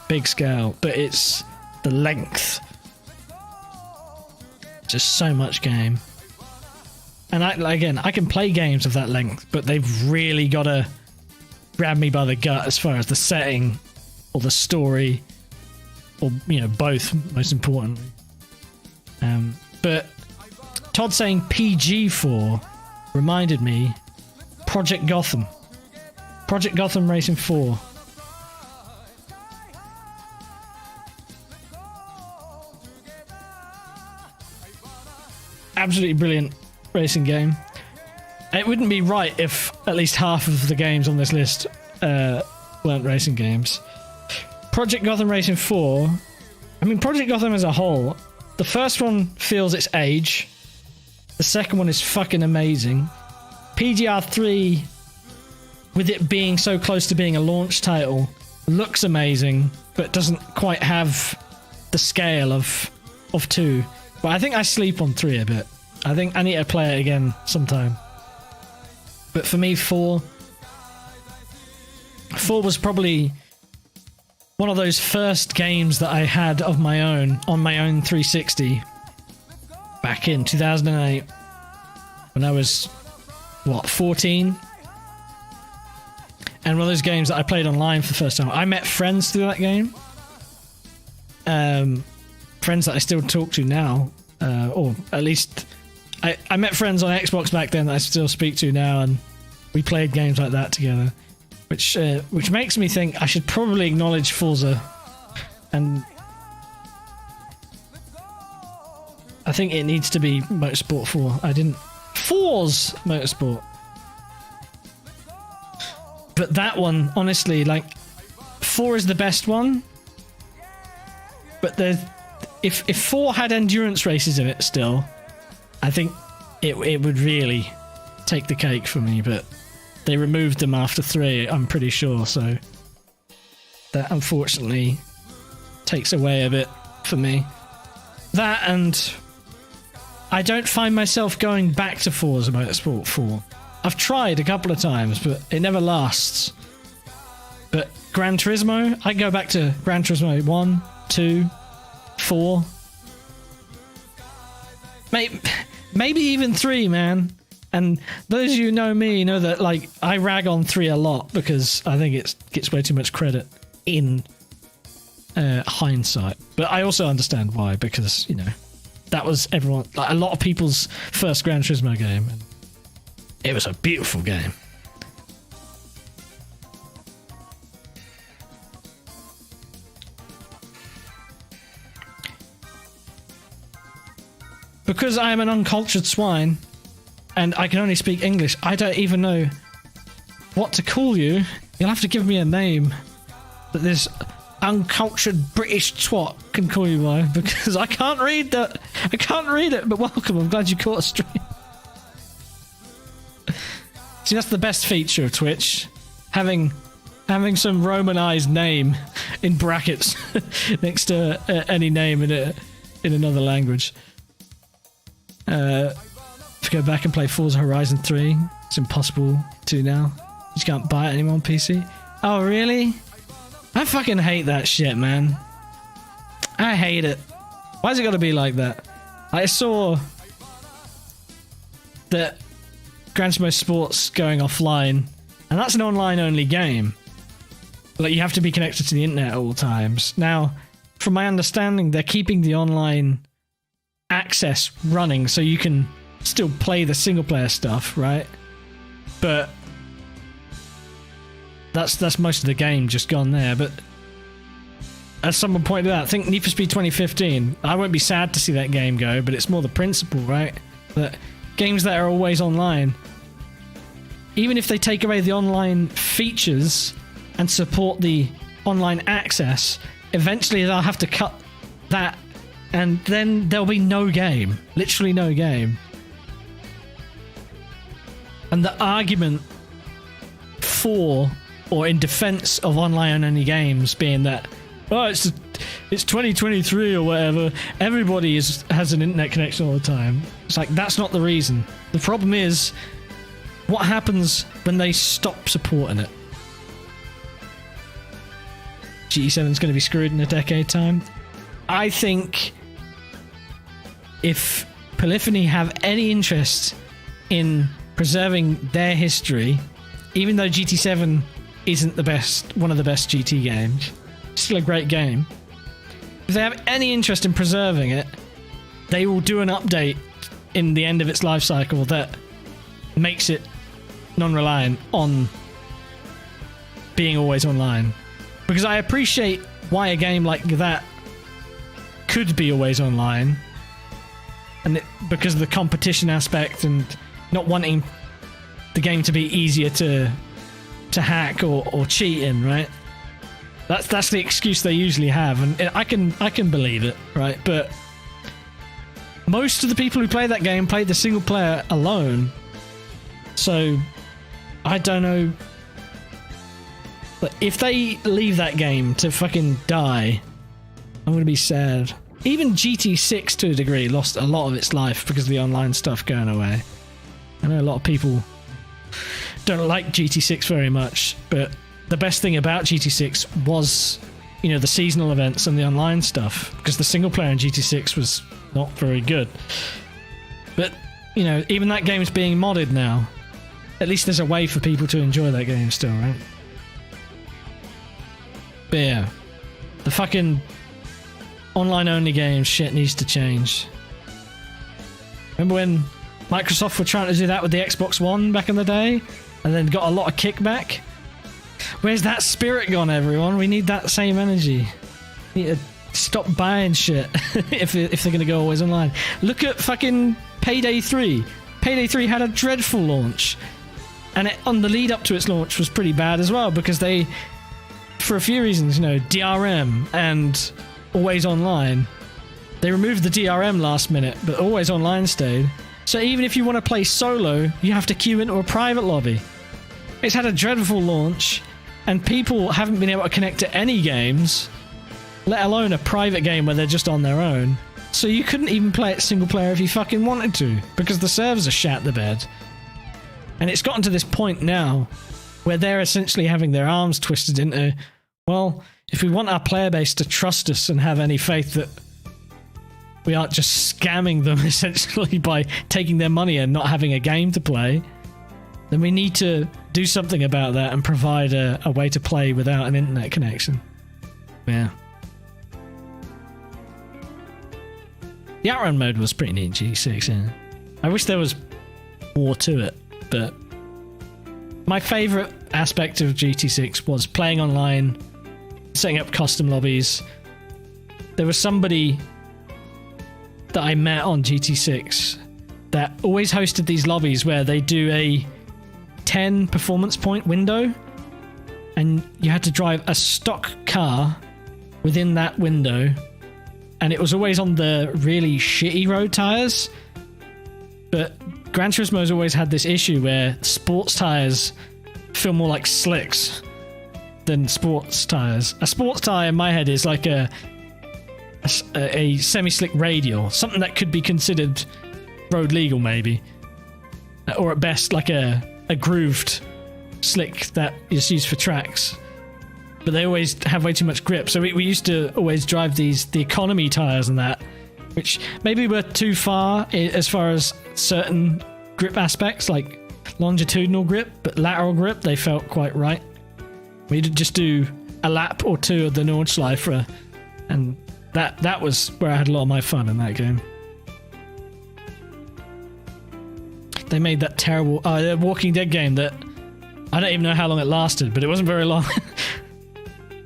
[SPEAKER 1] big scale, but it's the length. Just so much game. And I can play games of that length, but they've really got to grab me by the gut as far as the setting or the story, or both, most importantly. But Todd saying PG4 reminded me Project Gotham Racing 4. Absolutely brilliant racing game. It wouldn't be right if at least half of the games on this list weren't racing games. Project Gotham Racing 4. I mean, Project Gotham as a whole, the first one feels its age. The second one is fucking amazing. PGR3, with it being so close to being a launch title, looks amazing, but doesn't quite have the scale of 2. But I think I sleep on 3 a bit. I think I need to play it again sometime. But for me, 4 was probably one of those first games that I had of my own, on my own 360, back in 2008, when I was, 14? And one of those games that I played online for the first time. I met friends through that game. Friends that I still talk to now, or at least I met friends on Xbox back then that I still speak to now, and we played games like that together, which makes me think I should probably acknowledge Forza, and I think it needs to be Motorsport 4. Forza Motorsport. But that one, honestly, like, 4 is the best one, but if 4 had endurance races in it still, I think it would really take the cake for me, but they removed them after 3, I'm pretty sure, so that unfortunately takes away a bit for me. That, and I don't find myself going back to Forza Motorsport 4. I've tried a couple of times, but it never lasts. But Gran Turismo, I go back to Gran Turismo 1, 2, 4. Maybe even 3, man. And those of you who know me know that, like, I rag on 3 a lot because I think it gets way too much credit in hindsight. But I also understand why, because, that was everyone, like, a lot of people's first Gran Turismo game. And it was a beautiful game. Because I am an uncultured swine and I can only speak English, I don't even know what to call you. You'll have to give me a name that this uncultured British twat can call you by, because I can't read that. I can't read it, but welcome. I'm glad you caught a stream. See, that's the best feature of Twitch. Having some romanized name in brackets next to any name in another language. To go back and play Forza Horizon 3, it's impossible to now. You just can't buy it anymore on PC. Oh, really? I fucking hate that shit, man. I hate it. Why's it gotta be like that? I saw that Gran Turismo Sports going offline, And that's an online-only game. Like, you have to be connected to the internet at all times. Now, from my understanding, they're keeping the online access running so you can still play the single-player stuff, right? But that's most of the game just gone there. But as someone pointed out, I think Need for Speed 2015, I won't be sad to see that game go, but it's more the principle, right? That games that are always online, even if they take away the online features and support the online access, eventually they'll have to cut that, and then there'll be no game. Literally no game. And the argument for or in defense of online-only games being that, oh, it's 2023 or whatever, everybody has an internet connection all the time. It's like, that's not the reason. The problem is, what happens when they stop supporting it? GT7's going to be screwed in a decade time. I think if Polyphony have any interest in preserving their history, even though GT7 isn't one of the best GT games, it's still a great game. If they have any interest in preserving it, they will do an update in the end of its life cycle that makes it non-reliant on being always online. Because I appreciate why a game like that could be always online, and because of the competition aspect and not wanting the game to be easier to hack or cheat in, right? That's the excuse they usually have, and I can believe it, right? But most of the people who play that game played the single player alone, so I don't know. But if they leave that game to fucking die, I'm gonna be sad. Even GT6 to a degree lost a lot of its life because of the online stuff going away. I know a lot of people don't like GT6 very much, but the best thing about GT6 was, the seasonal events and the online stuff, because the single player in GT6 was not very good. But, even that game's being modded now. At least there's a way for people to enjoy that game still, right? But yeah, the fucking online-only game shit needs to change. Remember when Microsoft were trying to do that with the Xbox One back in the day, and then got a lot of kickback? Where's that spirit gone, everyone? We need that same energy. We need to stop buying shit if they're going to go always online. Look at fucking Payday 3. Payday 3 had a dreadful launch. And on the lead up to its launch was pretty bad as well, because they, for a few reasons, DRM and always online. They removed the DRM last minute, but always online stayed. So even if you want to play solo, you have to queue into a private lobby. It's had a dreadful launch, and people haven't been able to connect to any games, let alone a private game where they're just on their own. So you couldn't even play it single player if you fucking wanted to, because the servers are shat the bed. And it's gotten to this point now where they're essentially having their arms twisted into, well, if we want our player base to trust us and have any faith that we aren't just scamming them essentially by taking their money and not having a game to play, then we need to do something about that and provide a way to play without an internet connection. Yeah. The outrun mode was pretty neat in GT6, yeah. I wish there was more to it, but my favourite aspect of GT6 was playing online, setting up custom lobbies. There was somebody that I met on GT6 that always hosted these lobbies where they do a 10 performance point window, and you had to drive a stock car within that window, and it was always on the really shitty road tires. But Gran Turismo's always had this issue where sports tires feel more like slicks than sports tires. A sports tire in my head is like a semi-slick radial, something that could be considered road legal maybe, or at best like a grooved slick that is used for tracks, but they always have way too much grip. So we used to always drive the economy tires and that, which maybe were too far as certain grip aspects, like longitudinal grip, but lateral grip, they felt quite right. We'd just do a lap or two of the Nordschleifer, and that was where I had a lot of my fun in that game. They made that terrible Walking Dead game that I don't even know how long it lasted, but it wasn't very long.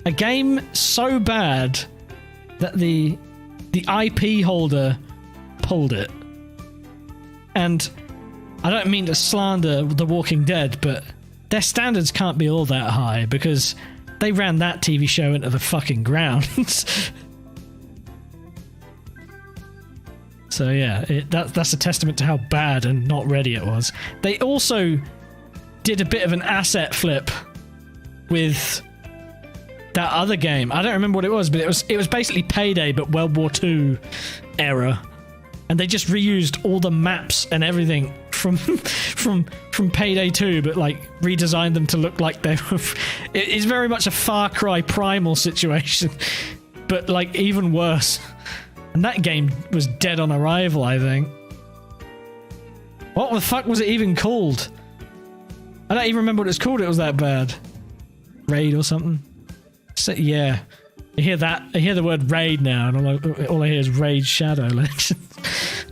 [SPEAKER 1] A game so bad that the IP holder pulled it. And I don't mean to slander The Walking Dead, but their standards can't be all that high because they ran that TV show into the fucking ground. So yeah, that's a testament to how bad and not ready it was. They also did a bit of an asset flip with that other game. I don't remember what it was, but it was basically Payday but World War II era, and they just reused all the maps and everything from Payday 2, but like redesigned them to look like they were. It's very much a Far Cry Primal situation, but like even worse. And that game was dead on arrival, I think. What the fuck was it even called? I don't even remember what it's called. It was that bad. Raid or something. So, yeah, I hear that. I hear the word raid now, and all I hear is Raid Shadow Legends.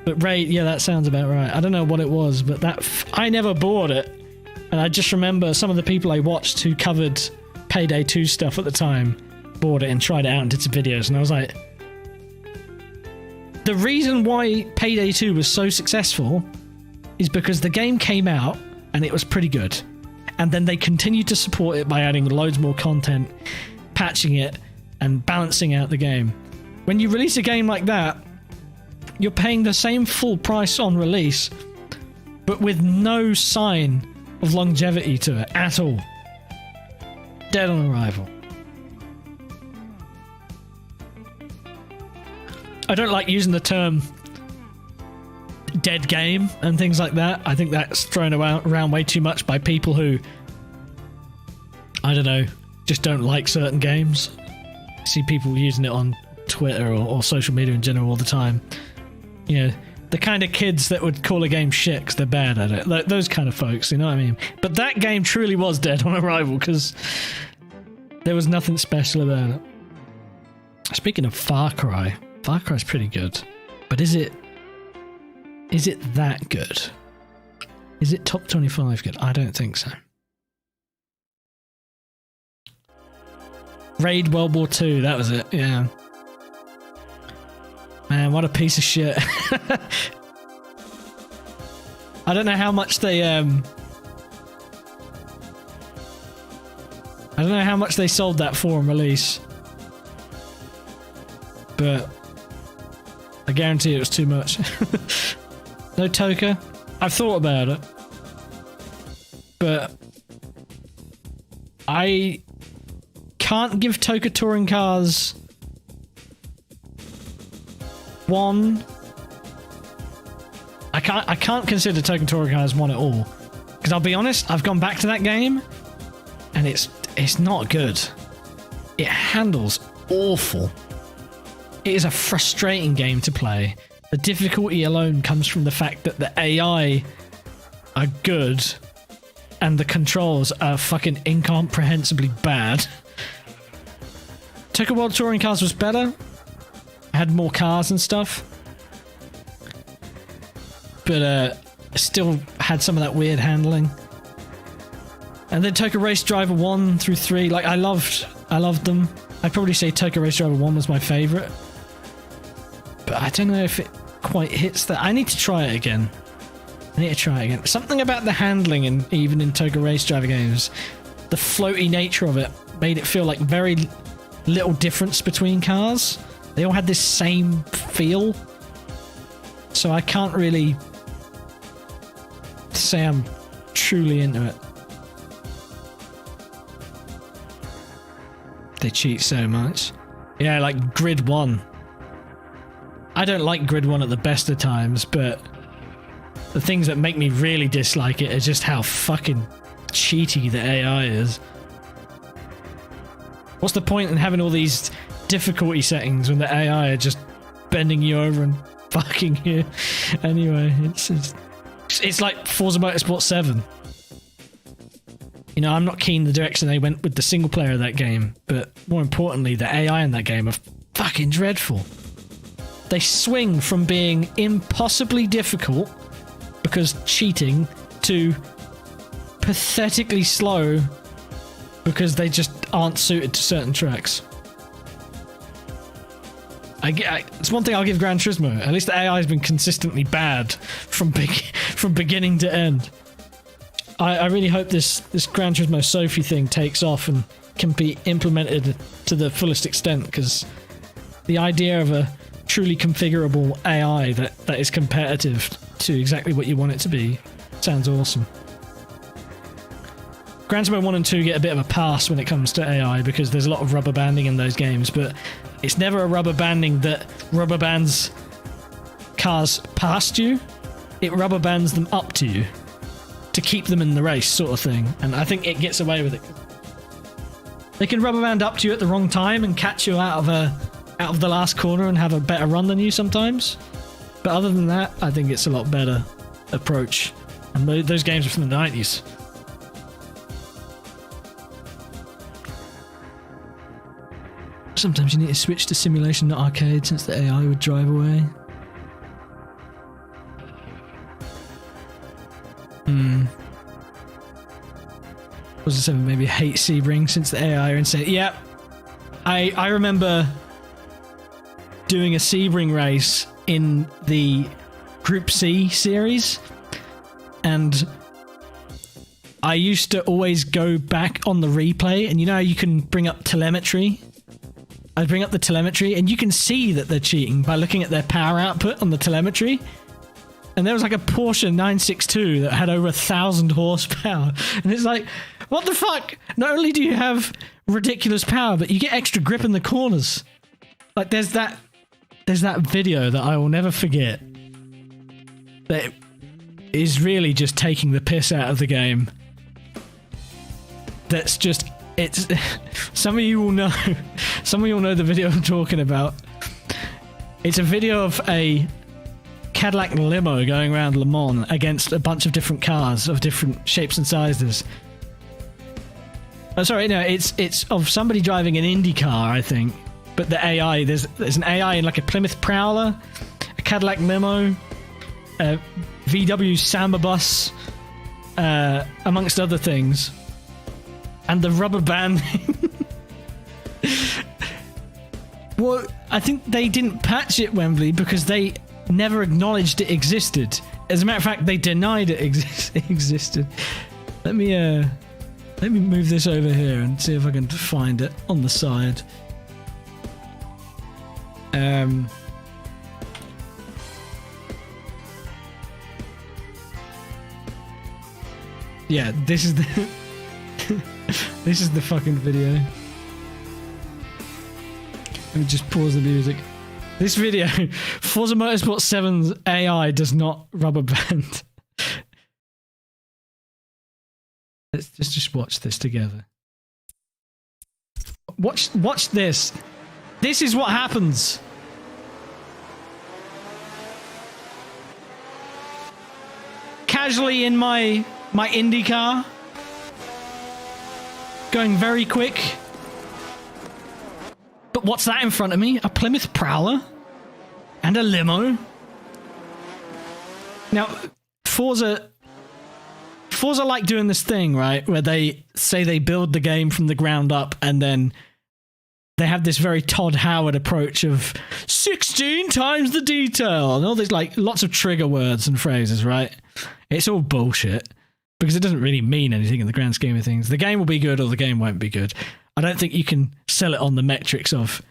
[SPEAKER 1] But raid, yeah, that sounds about right. I don't know what it was, but I never bought it, and I just remember some of the people I watched who covered Payday 2 stuff at the time bought it and tried it out and did some videos, and I was like, the reason why Payday 2 was so successful is because the game came out and it was pretty good. And then they continued to support it by adding loads more content, patching it, and balancing out the game. When you release a game like that, you're paying the same full price on release, but with no sign of longevity to it at all. Dead on arrival. I don't like using the term dead game and things like that. I think that's thrown around way too much by people who, I don't know, just don't like certain games. I see people using it on Twitter or social media in general all the time. You know, the kind of kids that would call a game shit because they're bad at it. Like, those kind of folks, you know what I mean? But that game truly was dead on arrival because there was nothing special about it. Speaking of Far Cry's pretty good. But is it that good? Is it top 25 good? I don't think so. Raid World War II, that was it, yeah. Man, what a piece of shit. I don't know how much they sold that for on release. But I guarantee it was too much. No Toka. I've thought about it. But I can't give Toka Touring Cars 1. I can't consider Toka Touring Cars 1 at all. Because I'll be honest, I've gone back to that game and it's not good. It handles awful. It is a frustrating game to play. The difficulty alone comes from the fact that the AI are good and the controls are fucking incomprehensibly bad. Toka World Touring Cars was better. I had more cars and stuff. But still had some of that weird handling. And then Toka Race Driver 1 through 3, like I loved them. I'd probably say Toka Race Driver 1 was my favourite. But I don't know if it quite hits that. I need to try it again. Something about the handling, and even in Toka Race Driver games, the floaty nature of it made it feel like very little difference between cars. They all had this same feel. So I can't really say I'm truly into it. They cheat so much. Yeah, like Grid 1. I don't like Grid 1 at the best of times, but the things that make me really dislike it is just how fucking cheaty the AI is. What's the point in having all these difficulty settings when the AI are just bending you over and fucking you? Anyway, it's It's like Forza Motorsport 7. You know, I'm not keen the direction they went with the single player of that game, but more importantly, the AI in that game are fucking dreadful. They swing from being impossibly difficult because cheating to pathetically slow because they just aren't suited to certain tracks. It's one thing I'll give Gran Turismo. At least the AI has been consistently bad from beginning to end. I really hope this Gran Turismo Sophie thing takes off and can be implemented to the fullest extent, because the idea of a truly configurable AI that is competitive to exactly what you want it to be sounds awesome. Gran Turismo 1 and 2 get a bit of a pass when it comes to AI because there's a lot of rubber banding in those games, but it's never a rubber banding that rubber bands cars past you. It rubber bands them up to you to keep them in the race, sort of thing. And I think it gets away with it. They can rubber band up to you at the wrong time and catch you out of the last corner and have a better run than you sometimes. But other than that, I think it's a lot better approach. And those games are from the 90s. Sometimes you need to switch to simulation, not arcade, since the AI would drive away. Forza 7 maybe hate Sebring since the AI are insane. Yep. I remember doing a Sebring race in the Group C series, and I used to always go back on the replay, and you know you can bring up telemetry. I'd bring up the telemetry, and you can see that they're cheating by looking at their power output on the telemetry. And there was like a Porsche 962 that had over 1,000 horsepower. And it's like, what the fuck? Not only do you have ridiculous power, but you get extra grip in the corners. Like there's that video that I will never forget that is really just taking the piss out of the game. That's just, it's, some of you will know the video I'm talking about. It's a video of a Cadillac limo going around Le Mans against a bunch of different cars of different shapes and sizes. Oh, sorry, no, it's of somebody driving an Indy car, I think. But the AI, there's an AI in like a Plymouth Prowler, a Cadillac limo, a VW Samba bus, amongst other things. And the rubber banding. Well, I think they didn't patch it, Wembley, because they never acknowledged it existed. As a matter of fact, they denied it existed. Let me move this over here and see if I can find it on the side. Yeah, this is the this is the fucking video. Let me just pause the music. This video, Forza Motorsport 7's AI does not rubber band. Let's just watch this together. Watch this. This is what happens. Casually in my Indy car, going very quick. But what's that in front of me? A Plymouth Prowler and a limo. Now, Forza like doing this thing, right, where they say they build the game from the ground up and then they have this very Todd Howard approach of 16 times the detail and all these like lots of trigger words and phrases, right? It's all bullshit because it doesn't really mean anything in the grand scheme of things. The game will be good or the game won't be good. I don't think you can sell it on the metrics of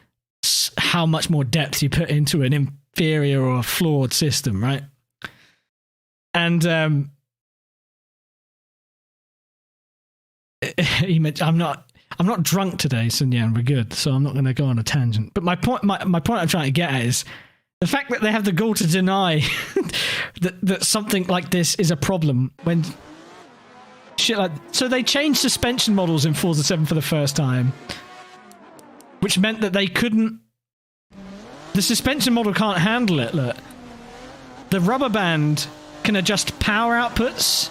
[SPEAKER 1] how much more depth you put into an inferior or flawed system, right? And I'm not drunk today, Sun Yan. We're good, so I'm not going to go on a tangent. But my point I'm trying to get at is the fact that they have the gall to deny that something like this is a problem when shit like so they changed suspension models in Forza 7 for the first time, which meant that they couldn't. The suspension model can't handle it. Look, the rubber band can adjust power outputs,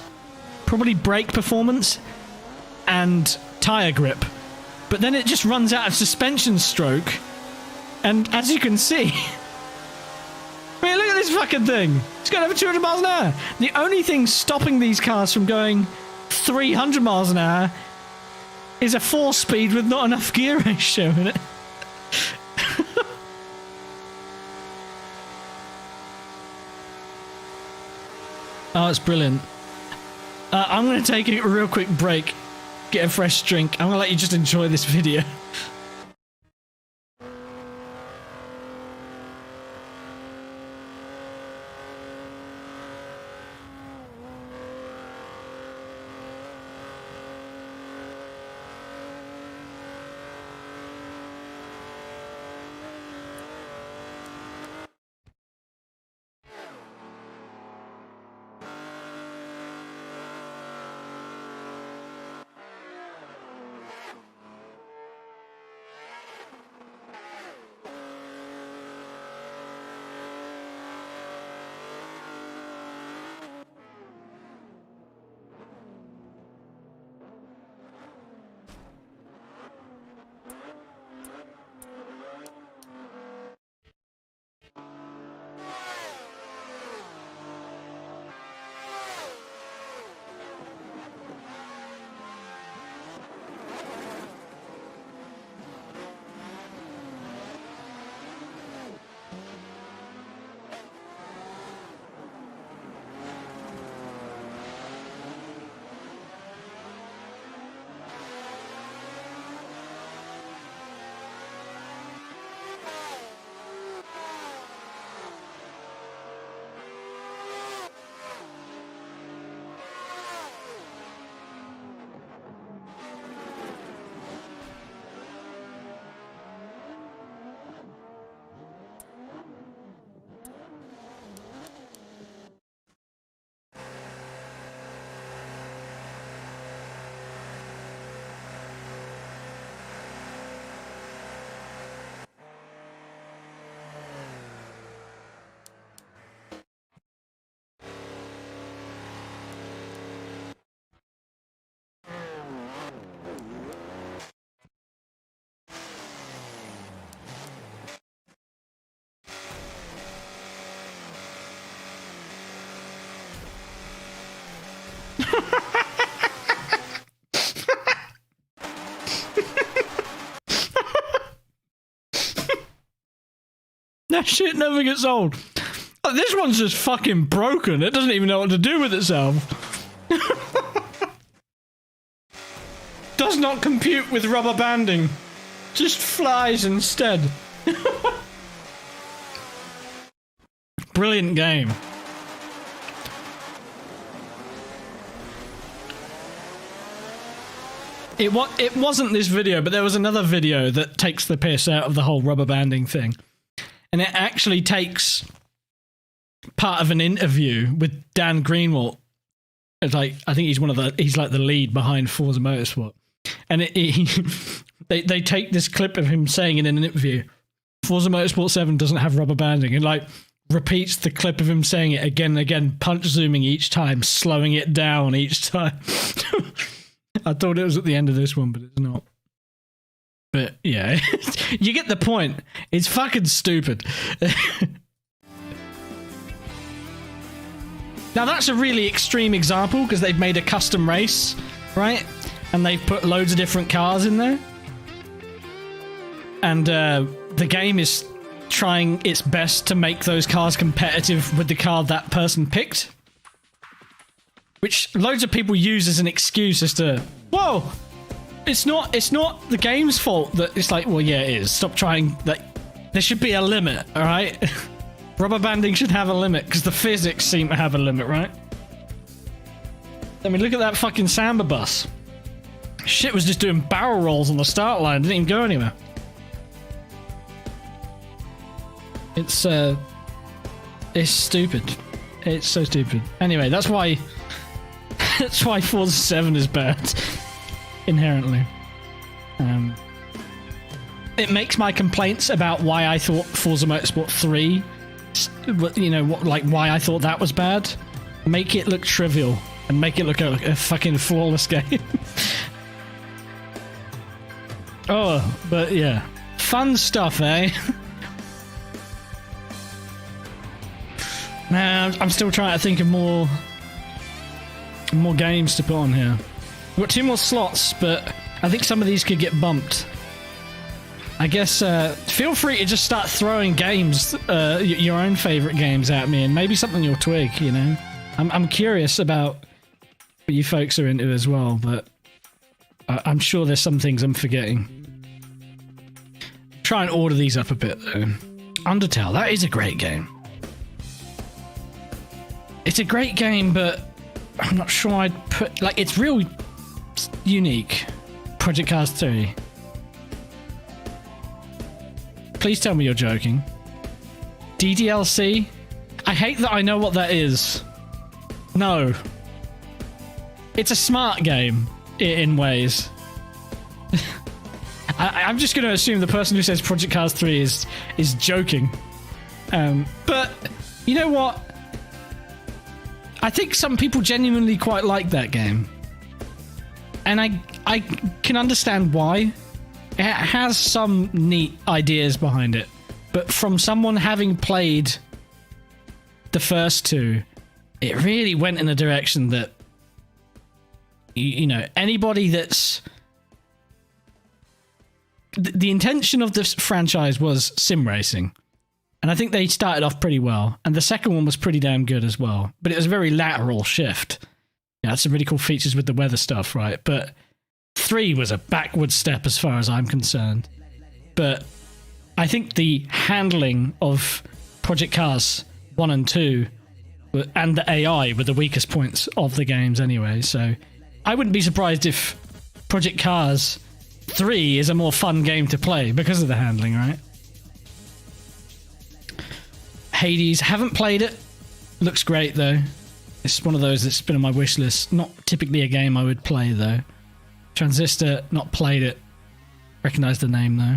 [SPEAKER 1] probably brake performance, and tyre grip. But then it just runs out of suspension stroke. And as you can see... I mean, look at this fucking thing. It's going over 200 miles an hour. The only thing stopping these cars from going 300 miles an hour is a 4-speed with not enough gear ratio in it. Oh, it's brilliant. I'm going to take a real quick break, get a fresh drink. I'm going to let you just enjoy this video. That shit never gets old. This one's just fucking broken. It doesn't even know what to do with itself. Does not compute with rubber banding. Just flies instead. Brilliant game. It wasn't this video, but there was another video that takes the piss out of the whole rubber banding thing. And it actually takes part of an interview with Dan Greenwald. It's like, I think he's like the lead behind Forza Motorsport. And they take this clip of him saying in an interview, Forza Motorsport 7 doesn't have rubber banding, and like repeats the clip of him saying it again and again, punch zooming each time, slowing it down each time. I thought it was at the end of this one, but it's not. But yeah, you get the point. It's fucking stupid. Now that's a really extreme example because they've made a custom race, right? And they've put loads of different cars in there. And the game is trying its best to make those cars competitive with the car that person picked. Which loads of people use as an excuse as to, whoa, it's not the game's fault that it's like, well, yeah, it is. Stop trying. Like, there should be a limit, all right? Rubber banding should have a limit because the physics seem to have a limit, right? I mean, look at that fucking Samba bus. Shit was just doing barrel rolls on the start line. Didn't even go anywhere. It's stupid. It's so stupid. Anyway, that's why Forza 7 is bad. Inherently. It makes my complaints about why I thought Forza Motorsport 3, you know, why I thought that was bad, make it look trivial and make it look like a fucking flawless game. Oh, but yeah. Fun stuff, eh? Man, I'm still trying to think of more games to put on here. We've got 2 more slots, but I think some of these could get bumped. I guess feel free to just start throwing games, your own favourite games at me, and maybe something you'll twig, you know? I'm curious about what you folks are into as well, but I'm sure there's some things I'm forgetting. Try and order these up a bit, though. Undertale, that is a great game. It's a great game, but I'm not sure I'd put... Like, it's real unique. Project Cars 3. Please tell me you're joking. DDLC? I hate that I know what that is. No. It's a smart game, in ways. I'm just going to assume the person who says Project Cars 3 is joking. But, you know what? I think some people genuinely quite like that game. And I can understand why. It has some neat ideas behind it. But from someone having played the first 2, it really went in a direction that, you know, anybody that's... The intention of this franchise was sim racing. And I think they started off pretty well. And the second one was pretty damn good as well. But it was a very lateral shift. Yeah, had some really cool features with the weather stuff, right? But 3 was a backward step as far as I'm concerned. But I think the handling of Project Cars 1 and 2 and the AI were the weakest points of the games anyway. So I wouldn't be surprised if Project Cars 3 is a more fun game to play because of the handling, right? Hades, haven't played it. Looks great though. It's one of those that's been on my wish list. Not typically a game I would play though. Transistor, not played it. Recognize the name though.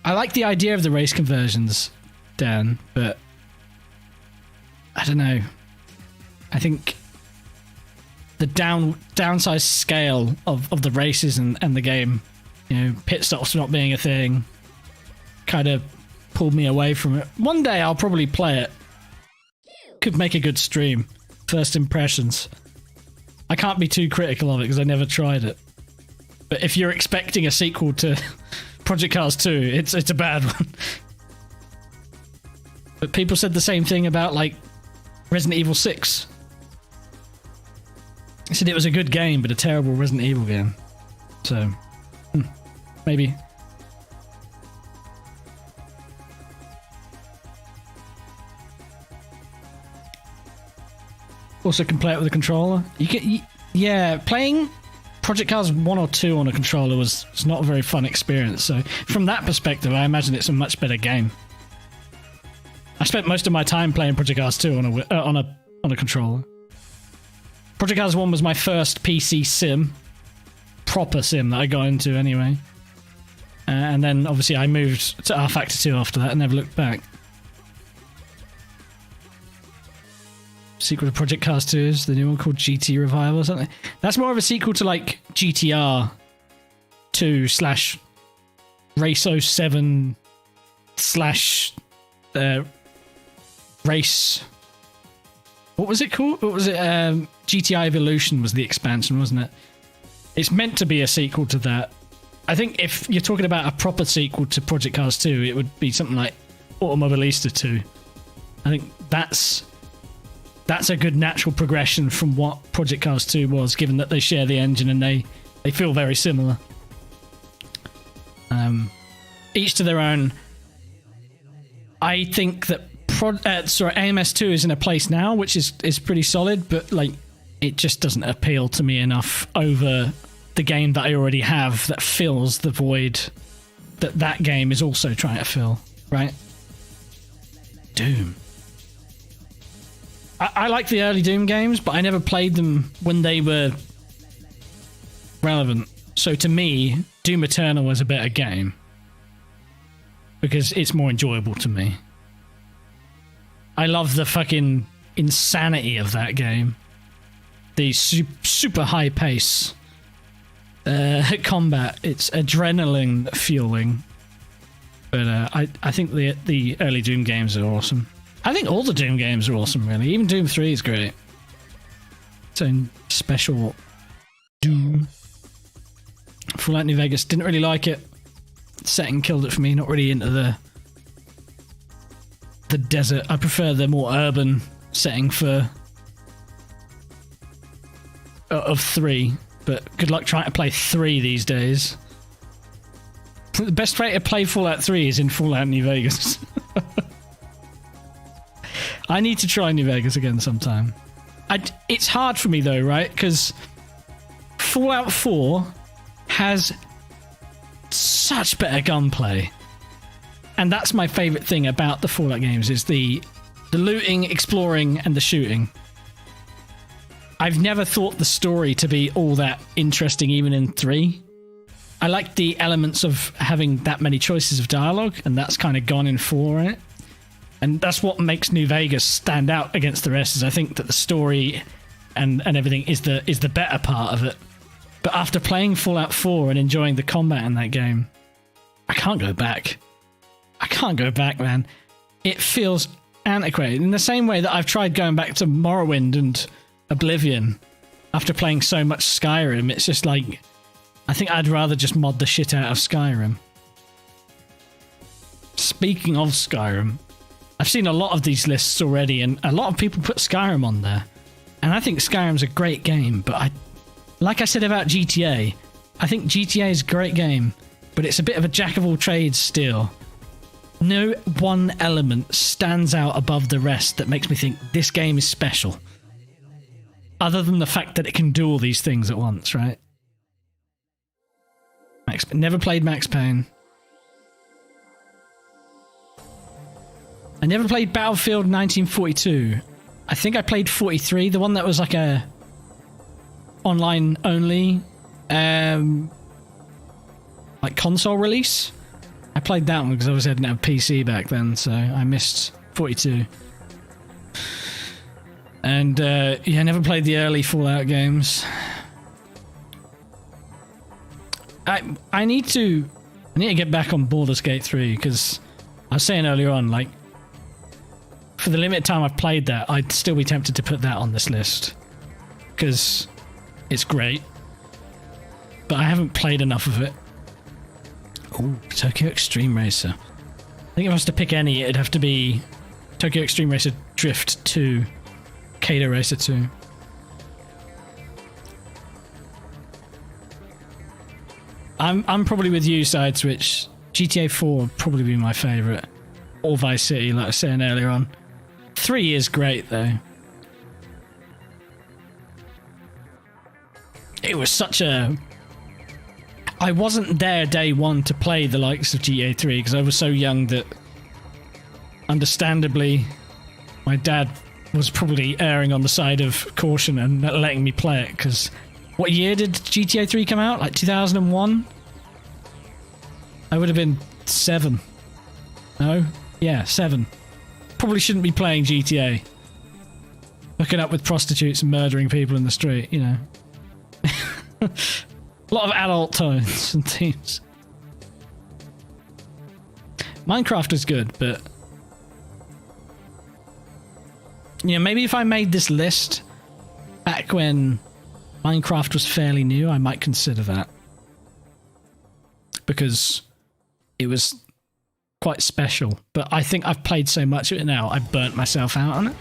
[SPEAKER 1] I like the idea of the race conversions, Dan, but I don't know. I think the downsized scale of the races and the game, you know, pit stops not being a thing, kind of pulled me away from it. One day I'll probably play it. Could make a good stream. First impressions. I can't be too critical of it because I never tried it. But if you're expecting a sequel to Project Cars 2, it's a bad one. But people said the same thing about, like, Resident Evil 6. They said it was a good game, but a terrible Resident Evil game. So, maybe. Also can play it with a controller. Yeah, playing Project Cars 1 or 2 on a controller was not a very fun experience. So from that perspective, I imagine it's a much better game. I spent most of my time playing Project Cars 2 on a controller. Project Cars 1 was my first PC sim, proper sim that I got into anyway. And then obviously I moved to R Factor 2 after that and never looked back. Sequel to Project Cars 2 is the new one called GT Revival or something. That's more of a sequel to like GTR 2 / Race 07 / Race. What was it called? What was it? GTI Evolution was the expansion, wasn't it? It's meant to be a sequel to that. I think if you're talking about a proper sequel to Project Cars 2, it would be something like Automobilista 2. I think that's a good natural progression from what Project Cars 2 was, given that they share the engine and they feel very similar. Each to their own. I think that AMS2 is in a place now, which is pretty solid, but like it just doesn't appeal to me enough over the game that I already have that fills the void that game is also trying to fill, right? Doom. I like the early Doom games, but I never played them when they were relevant. So to me, Doom Eternal was a better game because it's more enjoyable to me. I love the fucking insanity of that game. The super high pace combat. It's adrenaline fueling. But I think the early Doom games are awesome. I think all the Doom games are awesome, really. Even Doom 3 is great. Its own special Doom. Fallout New Vegas, didn't really like it. Setting killed it for me. Not really into the desert. I prefer the more urban setting of 3. But good luck trying to play 3 these days. The best way to play Fallout 3 is in Fallout New Vegas. I need to try New Vegas again sometime. It's hard for me though, right? Because Fallout 4 has such better gunplay. And that's my favourite thing about the Fallout games is the looting, exploring, and the shooting. I've never thought the story to be all that interesting even in 3. I like the elements of having that many choices of dialogue, and that's kind of gone in 4, right? And that's what makes New Vegas stand out against the rest, is I think that the story and everything is the better part of it. But after playing Fallout 4 and enjoying the combat in that game, I can't go back. I can't go back, man. It feels antiquated. In the same way that I've tried going back to Morrowind and Oblivion after playing so much Skyrim, it's just like, I think I'd rather just mod the shit out of Skyrim. Speaking of Skyrim, I've seen a lot of these lists already, and a lot of people put Skyrim on there. And I think Skyrim's a great game, but like I said about GTA, I think GTA is a great game, but it's a bit of a jack of all trades still. No one element stands out above the rest that makes me think this game is special. Other than the fact that it can do all these things at once, right? Never played Max Payne. I never played Battlefield 1942. I think I played 43, the one that was like a online only like console release. I played that one because obviously I didn't have a PC back then, so I missed 42. And yeah, I never played the early Fallout games. I need to get back on Baldur's Gate 3 because I was saying earlier on, like, for the limited time I've played that, I'd still be tempted to put that on this list because it's great, but I haven't played enough of it. Oh, Tokyo Extreme Racer. I think if I was to pick any, it'd have to be Tokyo Extreme Racer Drift 2, Kato Racer 2. I'm probably with you, Side Switch. GTA 4 would probably be my favourite. Or Vice City, like I was saying earlier on. 3 is great, though. It was such a... I wasn't there day one to play the likes of GTA 3 because I was so young that, understandably, my dad was probably erring on the side of caution and not letting me play it because... What year did GTA 3 come out? Like 2001? I would have been 7. No? Yeah, 7. Probably shouldn't be playing GTA. Hooking up with prostitutes and murdering people in the street, you know. A lot of adult tones and themes. Minecraft is good, but... You know, maybe if I made this list back when Minecraft was fairly new, I might consider that. Because it was quite special. But I think I've played so much of it now, I've burnt myself out on it.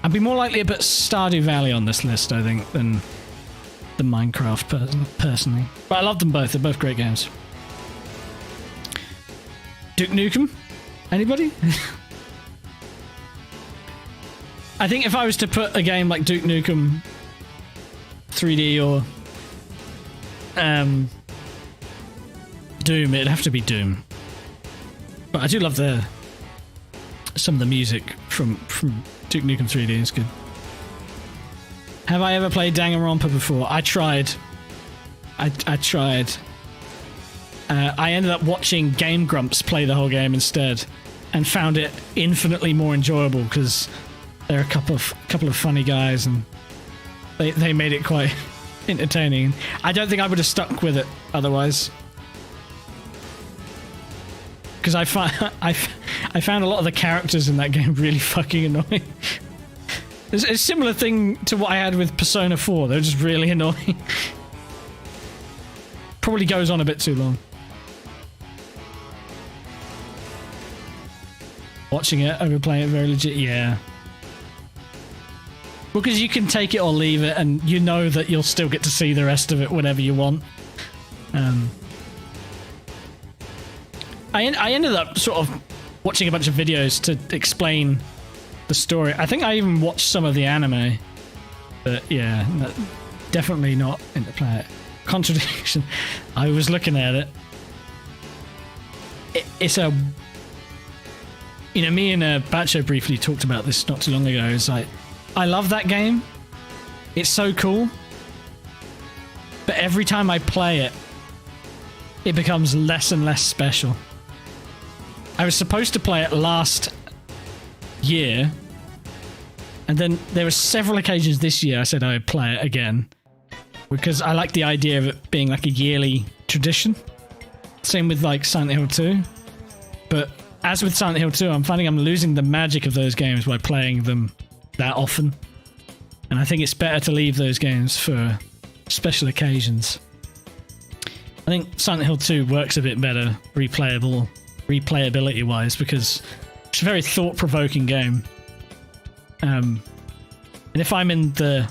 [SPEAKER 1] I'd be more likely to put Stardew Valley on this list, I think, than Minecraft, personally. But I love them both, they're both great games. Duke Nukem? Anybody? I think if I was to put a game like Duke Nukem 3D or Doom, it'd have to be Doom. But I do love some of the music from Duke Nukem 3D. It's good. Have I ever played Danganronpa before? I tried. I tried. I ended up watching Game Grumps play the whole game instead and found it infinitely more enjoyable because They're a couple of funny guys, and they made it quite entertaining. I don't think I would have stuck with it otherwise, because I found a lot of the characters in that game really fucking annoying. It's a similar thing to what I had with Persona 4. They're just really annoying. Probably goes on a bit too long. Watching it, overplaying it, very legit, yeah. Because you can take it or leave it, and you know that you'll still get to see the rest of it whenever you want. I ended up sort of watching a bunch of videos to explain the story. I think I even watched some of the anime. But yeah, no, definitely not into play it. Contradiction. I was looking at it. It's a... You know, me and Bacho briefly talked about this not too long ago. It's like, I love that game. It's so cool. But every time I play it, it becomes less and less special. I was supposed to play it last year, and then there were several occasions this year I said I would play it again, because I like the idea of it being like a yearly tradition. Same with like Silent Hill 2. But as with Silent Hill 2, I'm finding I'm losing the magic of those games by playing them that often. And I think it's better to leave those games for special occasions. I think Silent Hill 2 works a bit better replayability wise, because it's a very thought-provoking game. And if I'm in the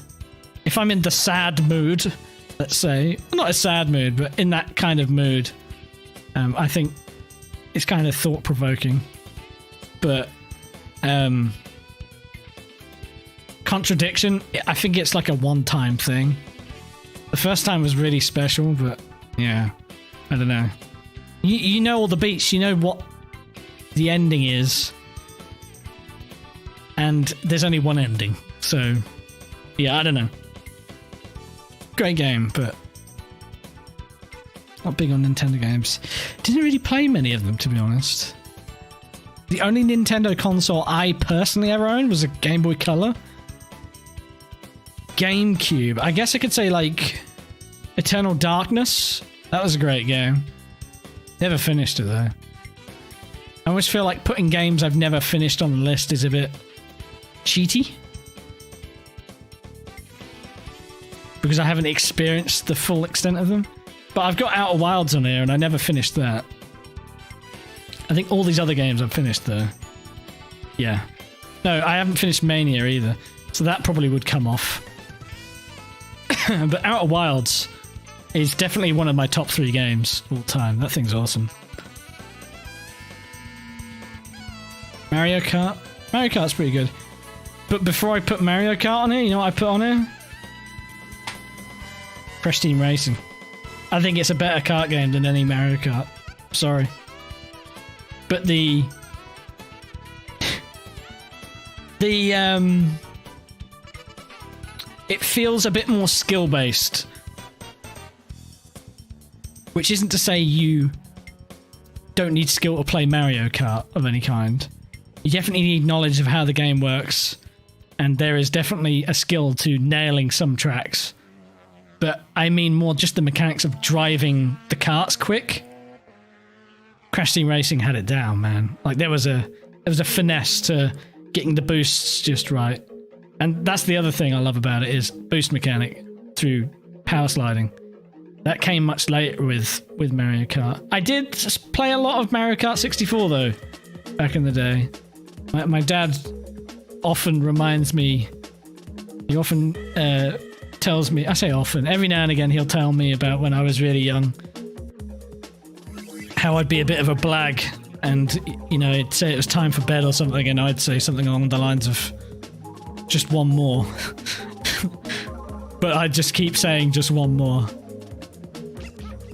[SPEAKER 1] sad mood, let's say, not a sad mood, but in that kind of mood, I think it's kind of thought-provoking. But Contradiction, I think it's like a one-time thing. The first time was really special, but yeah, I don't know. You know all the beats, you know what the ending is, and there's only one ending, so yeah, I don't know. Great game, but not big on Nintendo games. Didn't really play many of them, to be honest. The only Nintendo console I personally ever owned was a Game Boy Color. GameCube, I guess I could say like Eternal Darkness. That was a great game. Never finished it though. I always feel like putting games I've never finished on the list is a bit cheaty, because I haven't experienced the full extent of them. But I've got Outer Wilds on here and I never finished that. I think all these other games I've finished though. Yeah. No, I haven't finished Mania either, so that probably would come off. But Outer Wilds is definitely one of my top 3 games all time. That thing's awesome. Mario Kart? Mario Kart's pretty good. But before I put Mario Kart on here, you know what I put on here? Crash Team Racing. I think it's a better kart game than any Mario Kart. Sorry. But it feels a bit more skill-based. Which isn't to say you don't need skill to play Mario Kart of any kind. You definitely need knowledge of how the game works, and there is definitely a skill to nailing some tracks. But I mean more just the mechanics of driving the karts quick. Crash Team Racing had it down, man. Like there was a finesse to getting the boosts just right. And that's the other thing I love about it, is boost mechanic through power sliding. That came much later with Mario Kart. I did play a lot of Mario Kart 64 though, back in the day. My dad often reminds me, he often tells me, I say often, every now and again he'll tell me about when I was really young, how I'd be a bit of a blag, and you know, he'd say it was time for bed or something, and I'd say something along the lines of just one more. But I'd just keep saying just one more.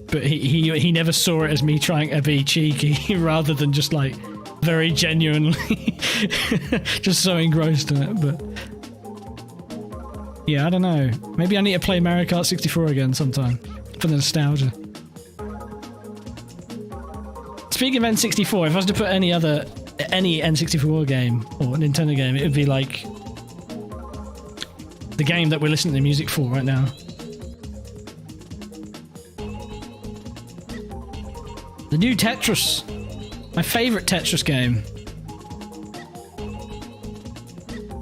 [SPEAKER 1] But he never saw it as me trying to be cheeky, rather than just like very genuinely just so engrossed in it. But yeah, I don't know. Maybe I need to play Mario Kart 64 again sometime for the nostalgia. Speaking of N64, if I was to put any N64 game or Nintendo game, it would be like the game that we're listening to the music for right now. The new Tetris. My favourite Tetris game.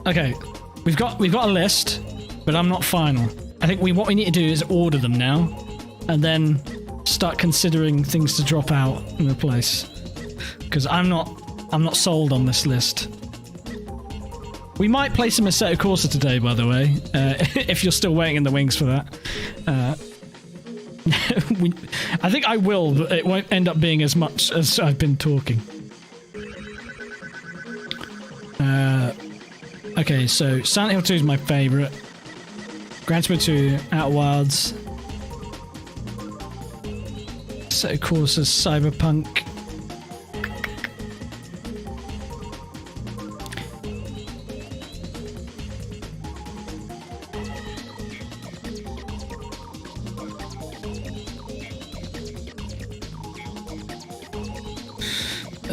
[SPEAKER 1] Okay, we've got a list, but I'm not final. I think what we need to do is order them now, and then start considering things to drop out and replace. Because I'm not sold on this list. We might play some Assetto Corsa today, by the way, if you're still waiting in the wings for that. I think I will, but it won't end up being as much as I've been talking. Okay, so Silent Hill 2 is my favourite. Gran Turismo 2, Outer Wilds. Assetto Corsa, Cyberpunk.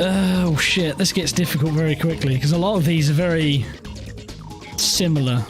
[SPEAKER 1] Oh shit, this gets difficult very quickly because a lot of these are very similar.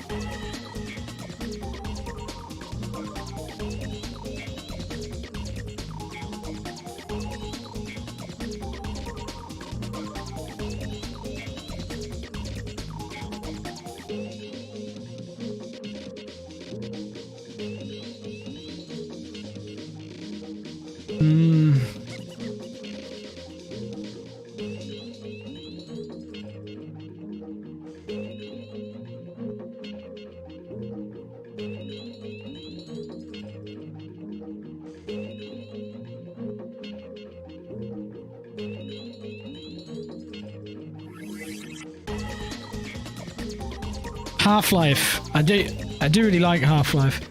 [SPEAKER 1] Half-Life. I do really like Half-Life.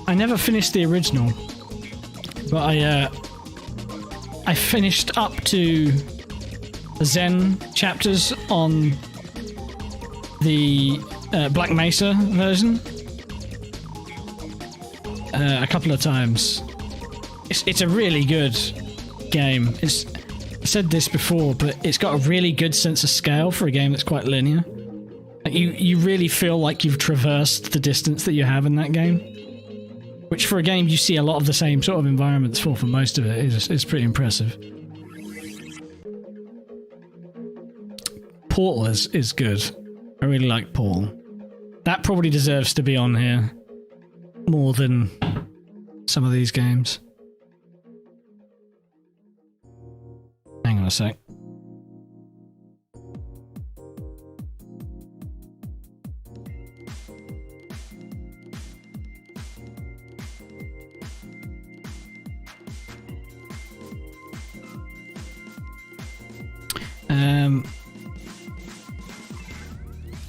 [SPEAKER 1] I never finished the original, but I finished up to the Zen chapters on the Black Mesa version a couple of times. It's a really good game. I said this before, but it's got a really good sense of scale for a game that's quite linear. You really feel like you've traversed the distance that you have in that game, which for a game you see a lot of the same sort of environments for most of it is pretty impressive. Portal is good. I really like Portal. That probably deserves to be on here more than some of these games. Hang on a sec.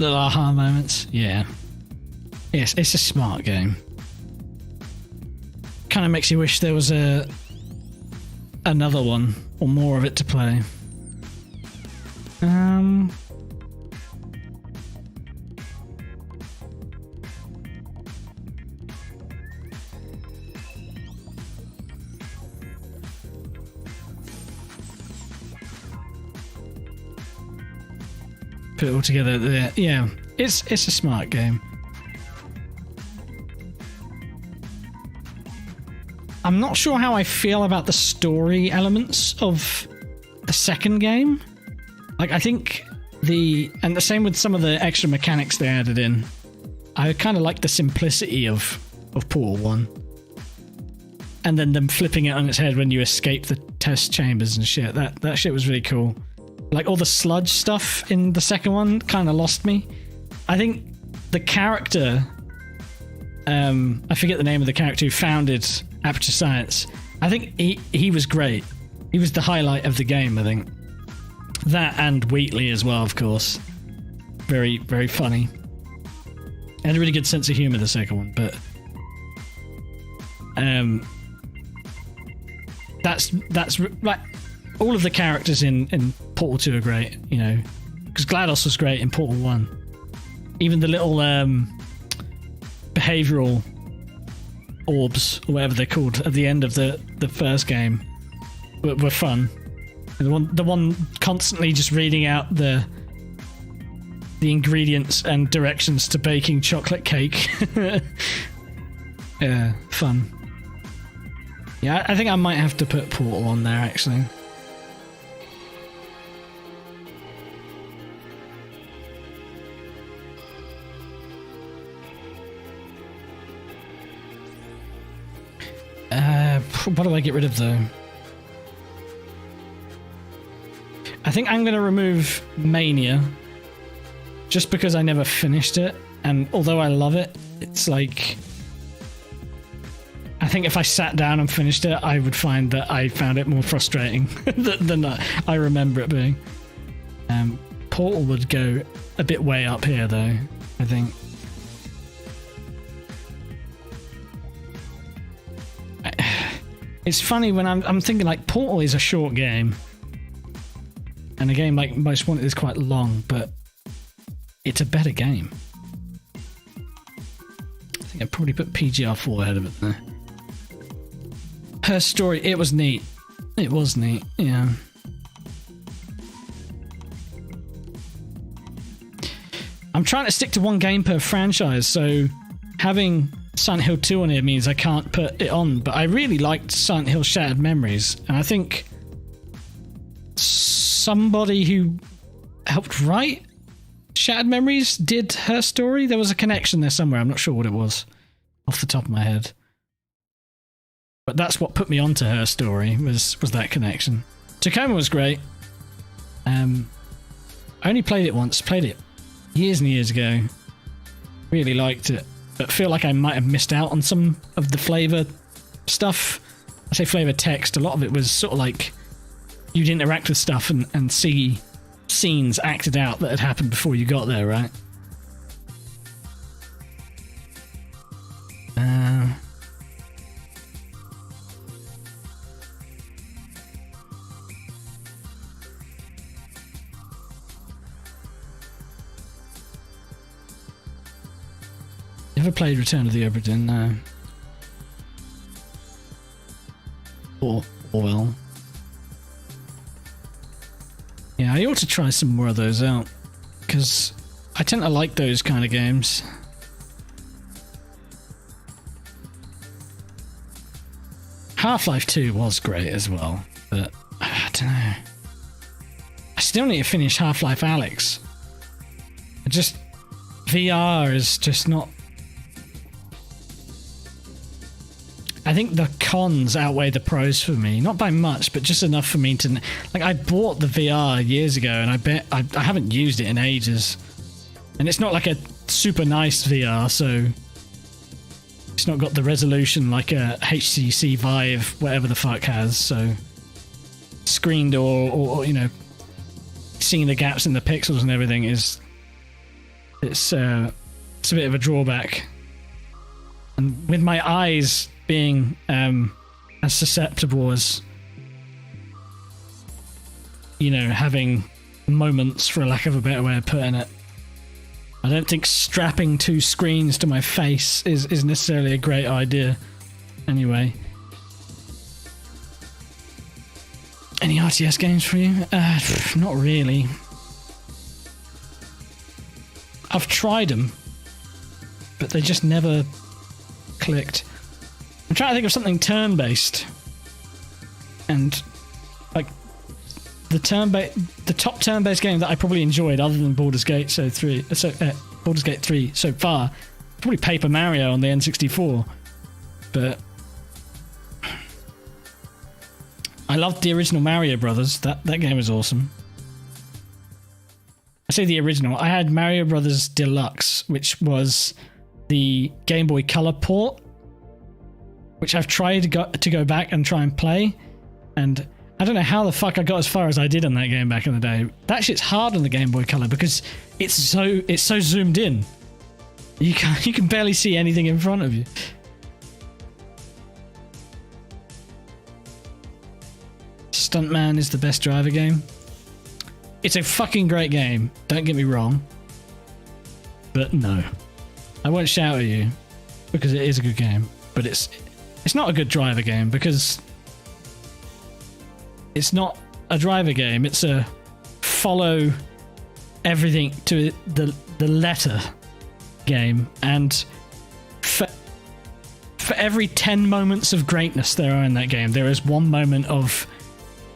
[SPEAKER 1] Little aha moments, yeah. Yes, it's a smart game. Kind of makes you wish there was another one or more of it to play. Put it all together there. Yeah, it's a smart game. I'm not sure how I feel about the story elements of the second game. Like, I think and the same with some of the extra mechanics they added in. I kind of like the simplicity of Portal 1. And then them flipping it on its head when you escape the test chambers and shit. That shit was really cool. Like, all the sludge stuff in the second one kind of lost me. I think the character... I forget the name of the character who founded Aperture Science. I think he was great. He was the highlight of the game, I think. That and Wheatley as well, of course. Very, very funny. And a really good sense of humour, the second one, but... That's like... All of the characters in Portal 2 are great, you know, because GLaDOS was great in Portal 1. Even the little behavioural orbs, or whatever they're called, at the end of the first game were fun. The one constantly just reading out the the ingredients and directions to baking chocolate cake. Yeah, fun. Yeah, I think I might have to put Portal on there, actually. What do I get rid of, though? I think I'm going to remove Mania, just because I never finished it, and although I love it, it's like... I think if I sat down and finished it, I would find that I found it more frustrating than I remember it being. Portal would go a bit way up here, though, I think. It's funny when I'm thinking, like, Portal is a short game. And a game like Most Wanted is quite long, but it's a better game. I think I'd probably put PGR4 ahead of it there. Her story, it was neat. It was neat, yeah. I'm trying to stick to one game per franchise, so having Silent Hill 2 on here means I can't put it on, but I really liked Silent Hill Shattered Memories, and I think somebody who helped write Shattered Memories did Her Story. There was a connection there somewhere, I'm not sure what it was off the top of my head. But that's what put me onto Her Story, was that connection. Tacoma was great. I only played it once, played it years and years ago. Really liked it, but feel like I might have missed out on some of the flavor stuff. I say flavor text, a lot of it was sort of like you'd interact with stuff and see scenes acted out that had happened before you got there, right? Never played Return of the Obra Dinn, no. Or well. Yeah, I ought to try some more of those out, because I tend to like those kind of games. Half-Life 2 was great as well, but I don't know. I still need to finish Half-Life Alyx. VR is just not... I think the cons outweigh the pros for me. Not by much, but just enough for me to... Like, I bought the VR years ago, and I haven't used it in ages. And it's not like a super nice VR, so... It's not got the resolution like a HTC Vive, whatever the fuck has, so... Screened or you know... Seeing the gaps in the pixels and everything is... It's a bit of a drawback. And with my eyes... being as susceptible as, you know, having moments, for lack of a better way of putting it, I don't think strapping two screens to my face is necessarily a great idea. Anyway. Any RTS games for you? Not really. I've tried them, but they just never clicked. I'm trying to think of something turn-based, and like the top turn-based game that I probably enjoyed, other than Baldur's Gate Baldur's Gate 3 so far, probably Paper Mario on the N64. But I loved the original Mario Brothers. That game was awesome. I say the original. I had Mario Brothers Deluxe, which was the Game Boy Color port, which I've tried to go back and try and play, and I don't know how the fuck I got as far as I did in that game back in the day. That shit's hard on the Game Boy Color because it's so zoomed in. You can barely see anything in front of you. Stuntman is the best driver game. It's a fucking great game, don't get me wrong. But no. I won't shout at you because it is a good game, but it's not a good driver game because it's not a driver game. It's a follow everything to the letter game, and for every 10 moments of greatness there are in that game, there is one moment of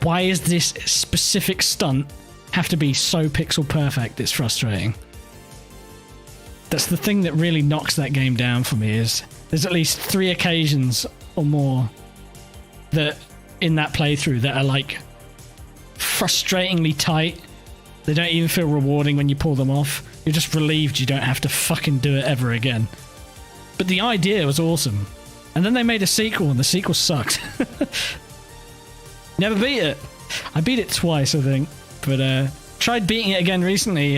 [SPEAKER 1] why is this specific stunt have to be so pixel perfect? It's frustrating. That's the thing that really knocks that game down for me. Is there's at least 3 occasions or more that in that playthrough that are like frustratingly tight. They don't even feel rewarding when you pull them off. You're just relieved you don't have to fucking do it ever again. But the idea was awesome. And then they made a sequel, and the sequel sucked. Never beat it. I beat it twice, I think. But tried beating it again recently.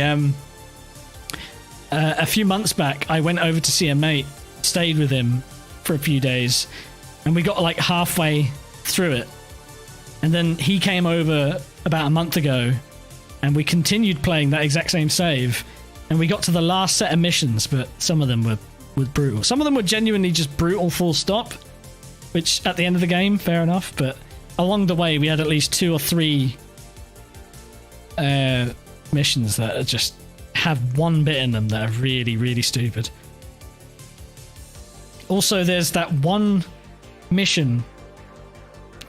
[SPEAKER 1] A few months back, I went over to see a mate, stayed with him for a few days, and we got like halfway through it. And then he came over about a month ago, and we continued playing that exact same save, and we got to the last set of missions, but some of them were brutal. Some of them were genuinely just brutal full stop, which at the end of the game, fair enough, but along the way we had at least 2 or 3 missions that are just have one bit in them that are really, really stupid. Also, there's that one mission,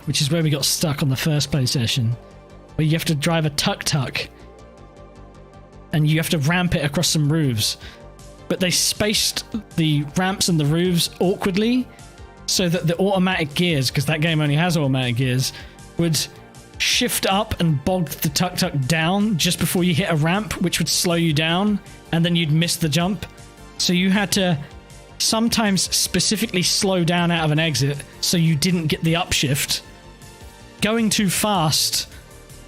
[SPEAKER 1] which is where we got stuck on the first play session, where you have to drive a tuk-tuk and you have to ramp it across some roofs. But they spaced the ramps and the roofs awkwardly so that the automatic gears, because that game only has automatic gears, would shift up and bog the tuk-tuk down just before you hit a ramp, which would slow you down, and then you'd miss the jump. So you had to sometimes specifically slow down out of an exit so you didn't get the upshift. Going too fast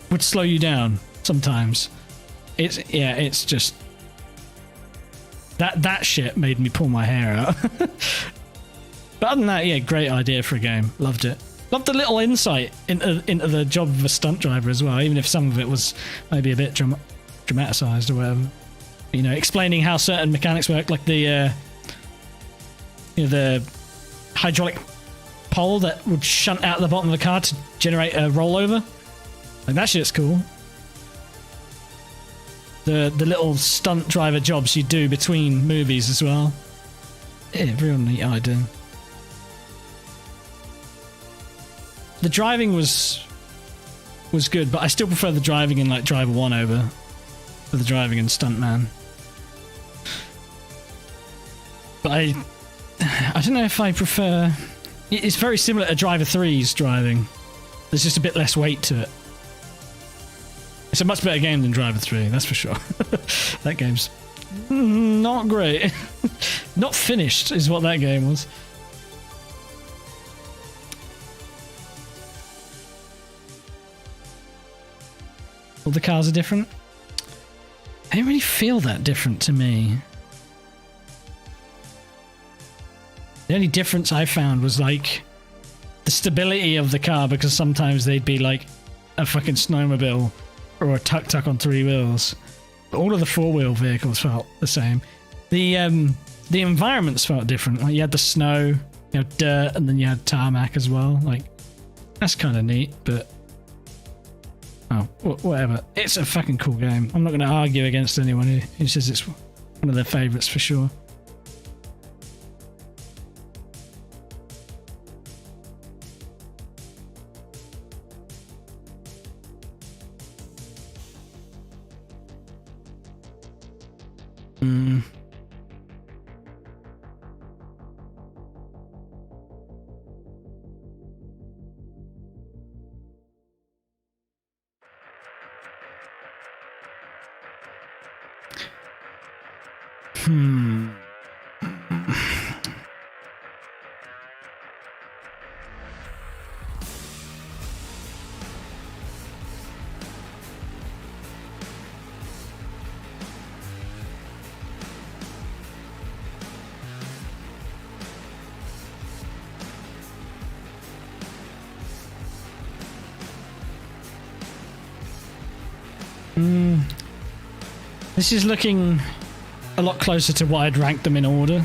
[SPEAKER 1] would slow you down sometimes. It's just that shit made me pull my hair out. But other than that, yeah, great idea for a game. Loved it. Loved the little insight into the job of a stunt driver as well, even if some of it was maybe a bit dramatized or whatever. You know, explaining how certain mechanics work, like the the hydraulic pole that would shunt out the bottom of the car to generate a rollover. Like, that shit's cool. The little stunt driver jobs you do between movies as well. Yeah, real neat idea. The driving was good, but I still prefer the driving in like Driver 1 over the driving in Stuntman. But I don't know if I prefer... It's very similar to Driver 3's driving. There's just a bit less weight to it. It's a much better game than Driver 3, that's for sure. That game's not great. Not finished is what that game was. All the cars are different. They don't really feel that different to me. The only difference I found was like the stability of the car, because sometimes they'd be like a fucking snowmobile or a tuk-tuk on 3 wheels. But all of the 4-wheel vehicles felt the same. The environments felt different. Like, you had the snow, you had dirt, and then you had tarmac as well. Like, that's kind of neat, but oh, whatever. It's a fucking cool game. I'm not going to argue against anyone who says it's one of their favourites for sure. This is looking a lot closer to what I'd ranked them in order.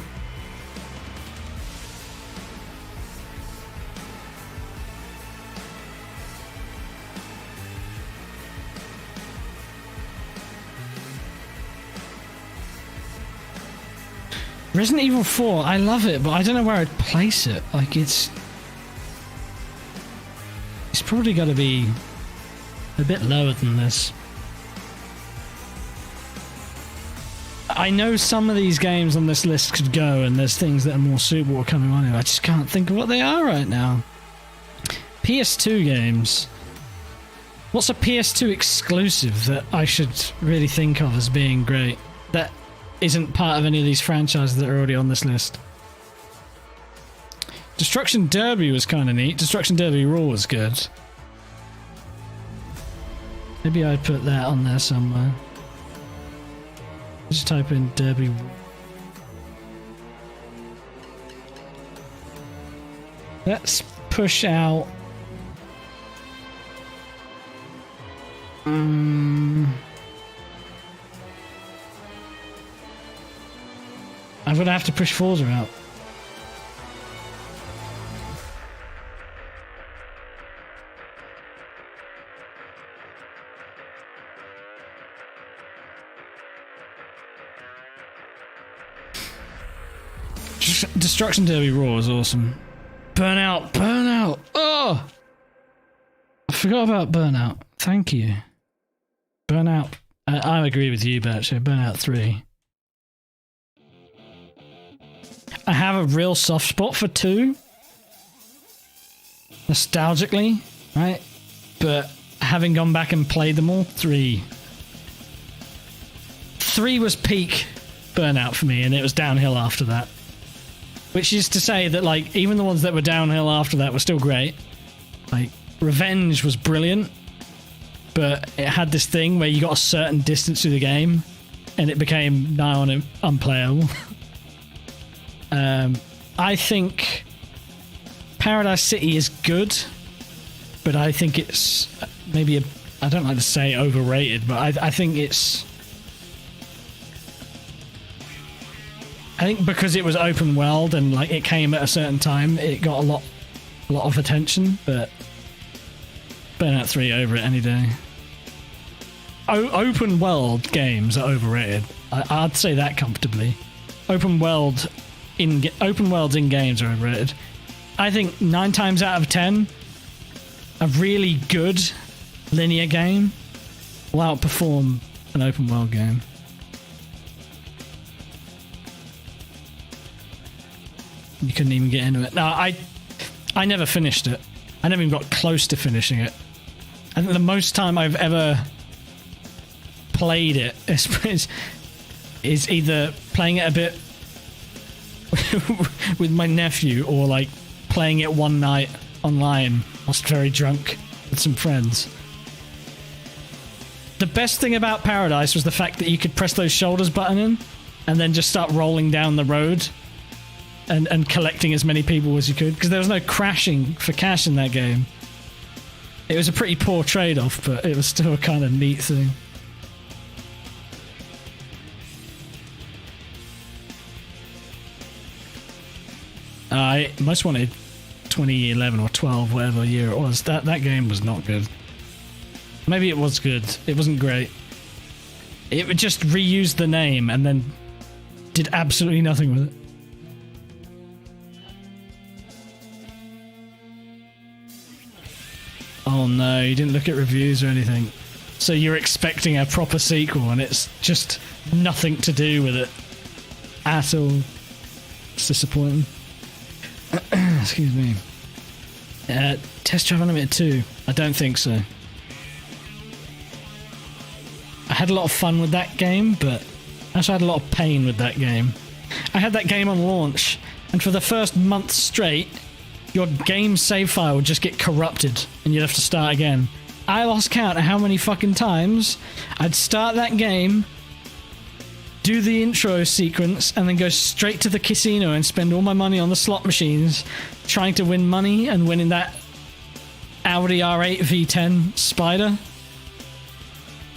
[SPEAKER 1] Resident Evil 4, I love it, but I don't know where I'd place it. Like, it's probably got to be a bit lower than this. I know some of these games on this list could go, and there's things that are more suitable coming on here. I just can't think of what they are right now. PS2 games. What's a PS2 exclusive that I should really think of as being great? That isn't part of any of these franchises that are already on this list. Destruction Derby was kind of neat. Destruction Derby Raw was good. Maybe I'd put that on there somewhere. Just type in Derby. Let's push out. I'm gonna have to push Forza out. Destruction Derby Raw is awesome. Burnout, Burnout. Oh, I forgot about Burnout. Thank you. Burnout. I agree with you, Bertha. Burnout 3. I have a real soft spot for 2. Nostalgically, right? But having gone back and played them all, 3. 3 was peak Burnout for me, and it was downhill after that. Which is to say that, like, even the ones that were downhill after that were still great. Like, Revenge was brilliant, but it had this thing where you got a certain distance through the game, and it became nigh on unplayable. I think Paradise City is good, but I think it's maybe I don't like to say overrated, but I think it's... I think because it was open world and like it came at a certain time, it got a lot of attention, but Burnout 3 over it any day. Open world games are overrated. I'd say that comfortably. Open worlds in games are overrated. I think 9 times out of 10, a really good linear game will outperform an open world game. You couldn't even get into it. No, I never finished it. I never even got close to finishing it. I think the most time I've ever played it is either playing it a bit with my nephew or like playing it one night online whilst very drunk with some friends. The best thing about Paradise was the fact that you could press those shoulders button in and then just start rolling down the road and collecting as many people as you could, because there was no crashing for cash in that game. It was a pretty poor trade-off, but it was still a kind of neat thing. I most wanted 2011 or 12, whatever year it was. That game was not good. Maybe it was good. It wasn't great. It just reused the name and then did absolutely nothing with it. Oh no, you didn't look at reviews or anything. So you're expecting a proper sequel and it's just nothing to do with it at all. It's disappointing. Excuse me. Test Drive Unlimited 2? I don't think so. I had a lot of fun with that game, but I also had a lot of pain with that game. I had that game on launch, and for the first month straight, your game save file would just get corrupted, and you'd have to start again. I lost count of how many fucking times I'd start that game, do the intro sequence, and then go straight to the casino and spend all my money on the slot machines, trying to win money and winning that Audi R8 V10 Spider.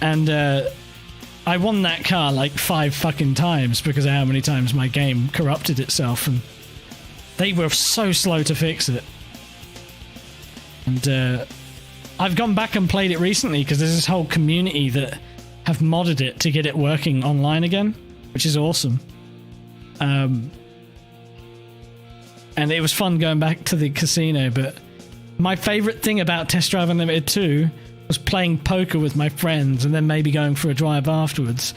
[SPEAKER 1] And I won that car like 5 fucking times because of how many times my game corrupted itself, and they were so slow to fix it. And I've gone back and played it recently because there's this whole community that have modded it to get it working online again, which is awesome. And it was fun going back to the casino, but my favourite thing about Test Drive Unlimited 2 was playing poker with my friends and then maybe going for a drive afterwards.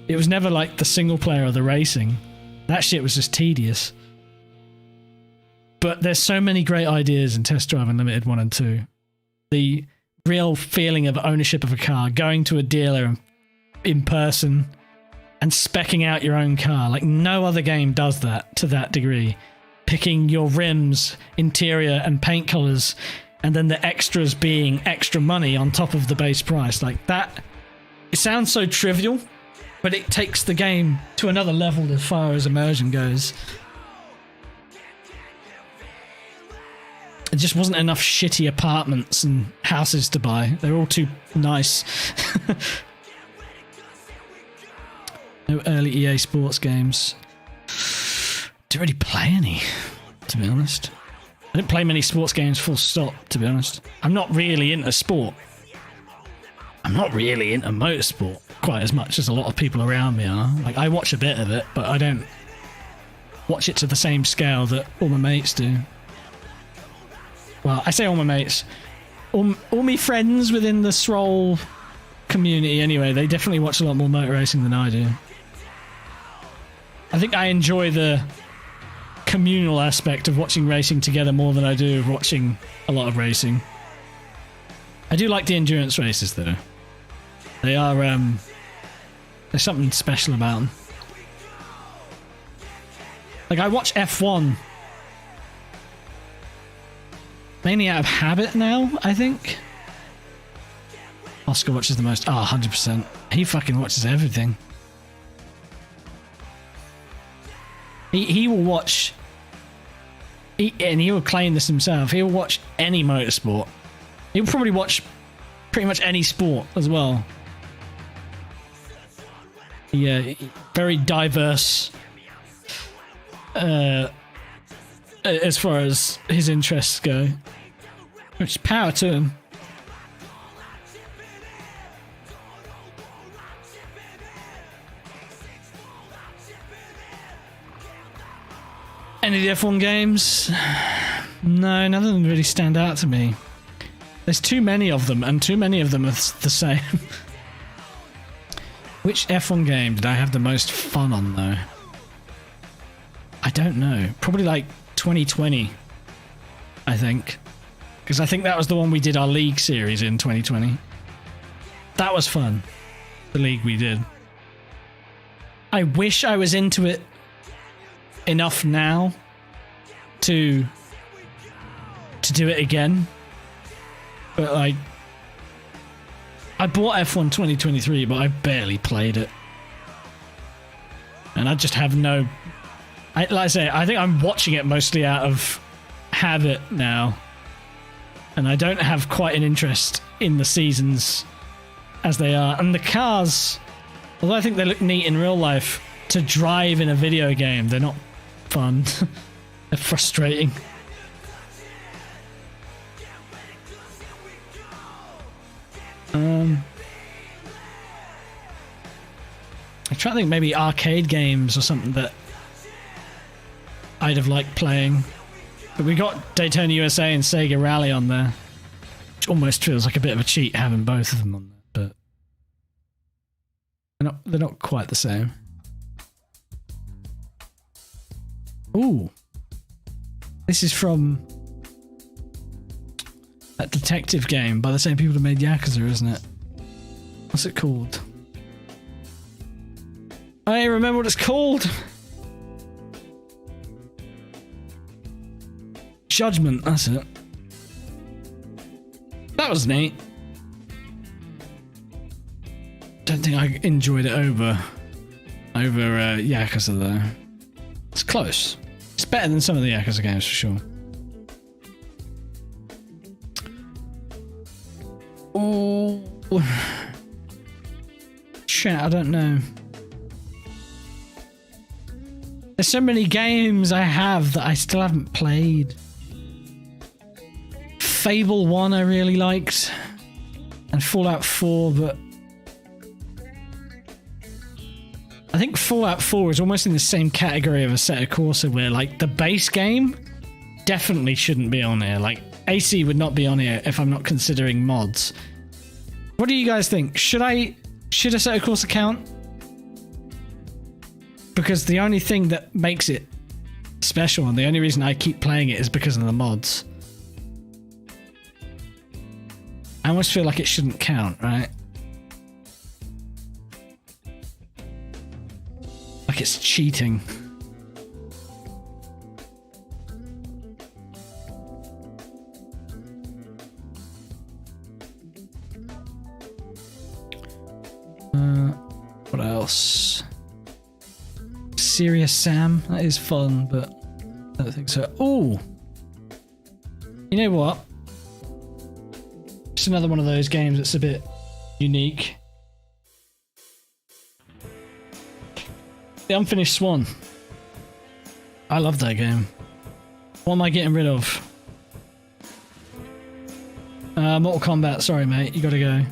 [SPEAKER 1] It was never like the single player or the racing. That shit was just tedious. But there's so many great ideas in Test Drive Unlimited 1 and 2. The real feeling of ownership of a car, going to a dealer in person and speccing out your own car. Like, no other game does that to that degree. Picking your rims, interior, and paint colours, and then the extras being extra money on top of the base price. Like that, it sounds so trivial, but it takes the game to another level as far as immersion goes. It just wasn't enough shitty apartments and houses to buy. They're all too nice. No early EA Sports games. Didn't really play any, to be honest. I didn't play many sports games full stop, to be honest. I'm not really into sport. I'm not really into motorsport quite as much as a lot of people around me are. Like, I watch a bit of it, but I don't watch it to the same scale that all my mates do. Well, I say all my mates. All my friends within the Stroll community, anyway, they definitely watch a lot more motor racing than I do. I think I enjoy the communal aspect of watching racing together more than I do of watching a lot of racing. I do like the endurance races, though. They are, there's something special about them. Like, I watch F1 mainly out of habit now, I think. Oscar watches the most. 100%. He fucking watches everything. He will watch, and he will claim this himself, he'll watch any motorsport. He'll probably watch pretty much any sport as well. Yeah, very diverse as far as his interests go. Which is power to him. Any of the F1 games? No, none of them really stand out to me. There's too many of them, and too many of them are the same. Which F1 game did I have the most fun on, though? I don't know. Probably like 2020, I think. Because I think that was the one we did our League series in 2020. That was fun. The League we did. I wish I was into it enough now to do it again, but like, I bought F1 2023, but I barely played it, and I just have no. Like I say, I think I'm watching it mostly out of habit now, and I don't have quite an interest in the seasons as they are, and the cars, although I think they look neat in real life, to drive in a video game, they're not fun. They're frustrating. I'm trying to think, maybe arcade games or something that I'd have liked playing. But we got Daytona USA and Sega Rally on there, which almost feels like a bit of a cheat having both of them on there, but they're not quite the same. Ooh. This is from that detective game by the same people who made Yakuza, isn't it? What's it called? I remember what it's called. Judgment, that's it. That was neat. Don't think I enjoyed it over Yakuza though. It's close. It's better than some of the Yakuza games for sure. Oh, shit! I don't know. There's so many games I have that I still haven't played. Fable 1 I really liked, and Fallout 4, but I think Fallout 4 is almost in the same category of Assetto Corsa, where like the base game definitely shouldn't be on here. Like AC would not be on here if I'm not considering mods. What do you guys think? Should Assetto Corsa count? Because the only thing that makes it special and the only reason I keep playing it is because of the mods. I almost feel like it shouldn't count, right? Like it's cheating. What else? Serious Sam, that is fun, but I don't think so. Oh, you know what? It's another one of those games that's a bit unique. The Unfinished Swan. I love that game. What am I getting rid of? Mortal Kombat. Sorry, mate. You gotta go.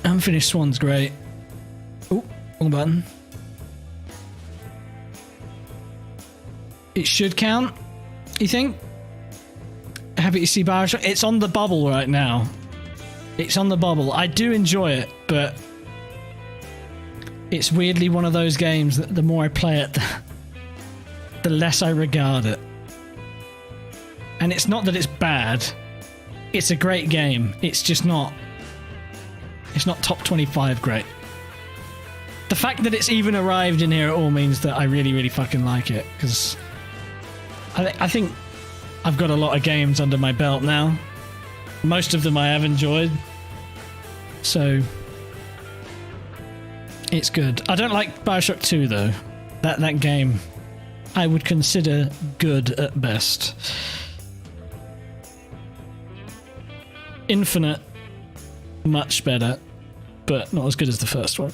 [SPEAKER 1] Unfinished Swan's great. Oh, wrong button. It should count, you think? Happy to see Bioshock. It's on the bubble right now. It's on the bubble. I do enjoy it, but it's weirdly one of those games that the more I play it, the less I regard it. And it's not that it's bad. It's a great game. It's just not... It's not top 25 great. The fact that it's even arrived in here at all means that I really, really fucking like it, because I think I've got a lot of games under my belt now. Most of them I have enjoyed. So it's good. I don't like Bioshock 2 though. That game I would consider good at best. Infinite, much better, but not as good as the first one.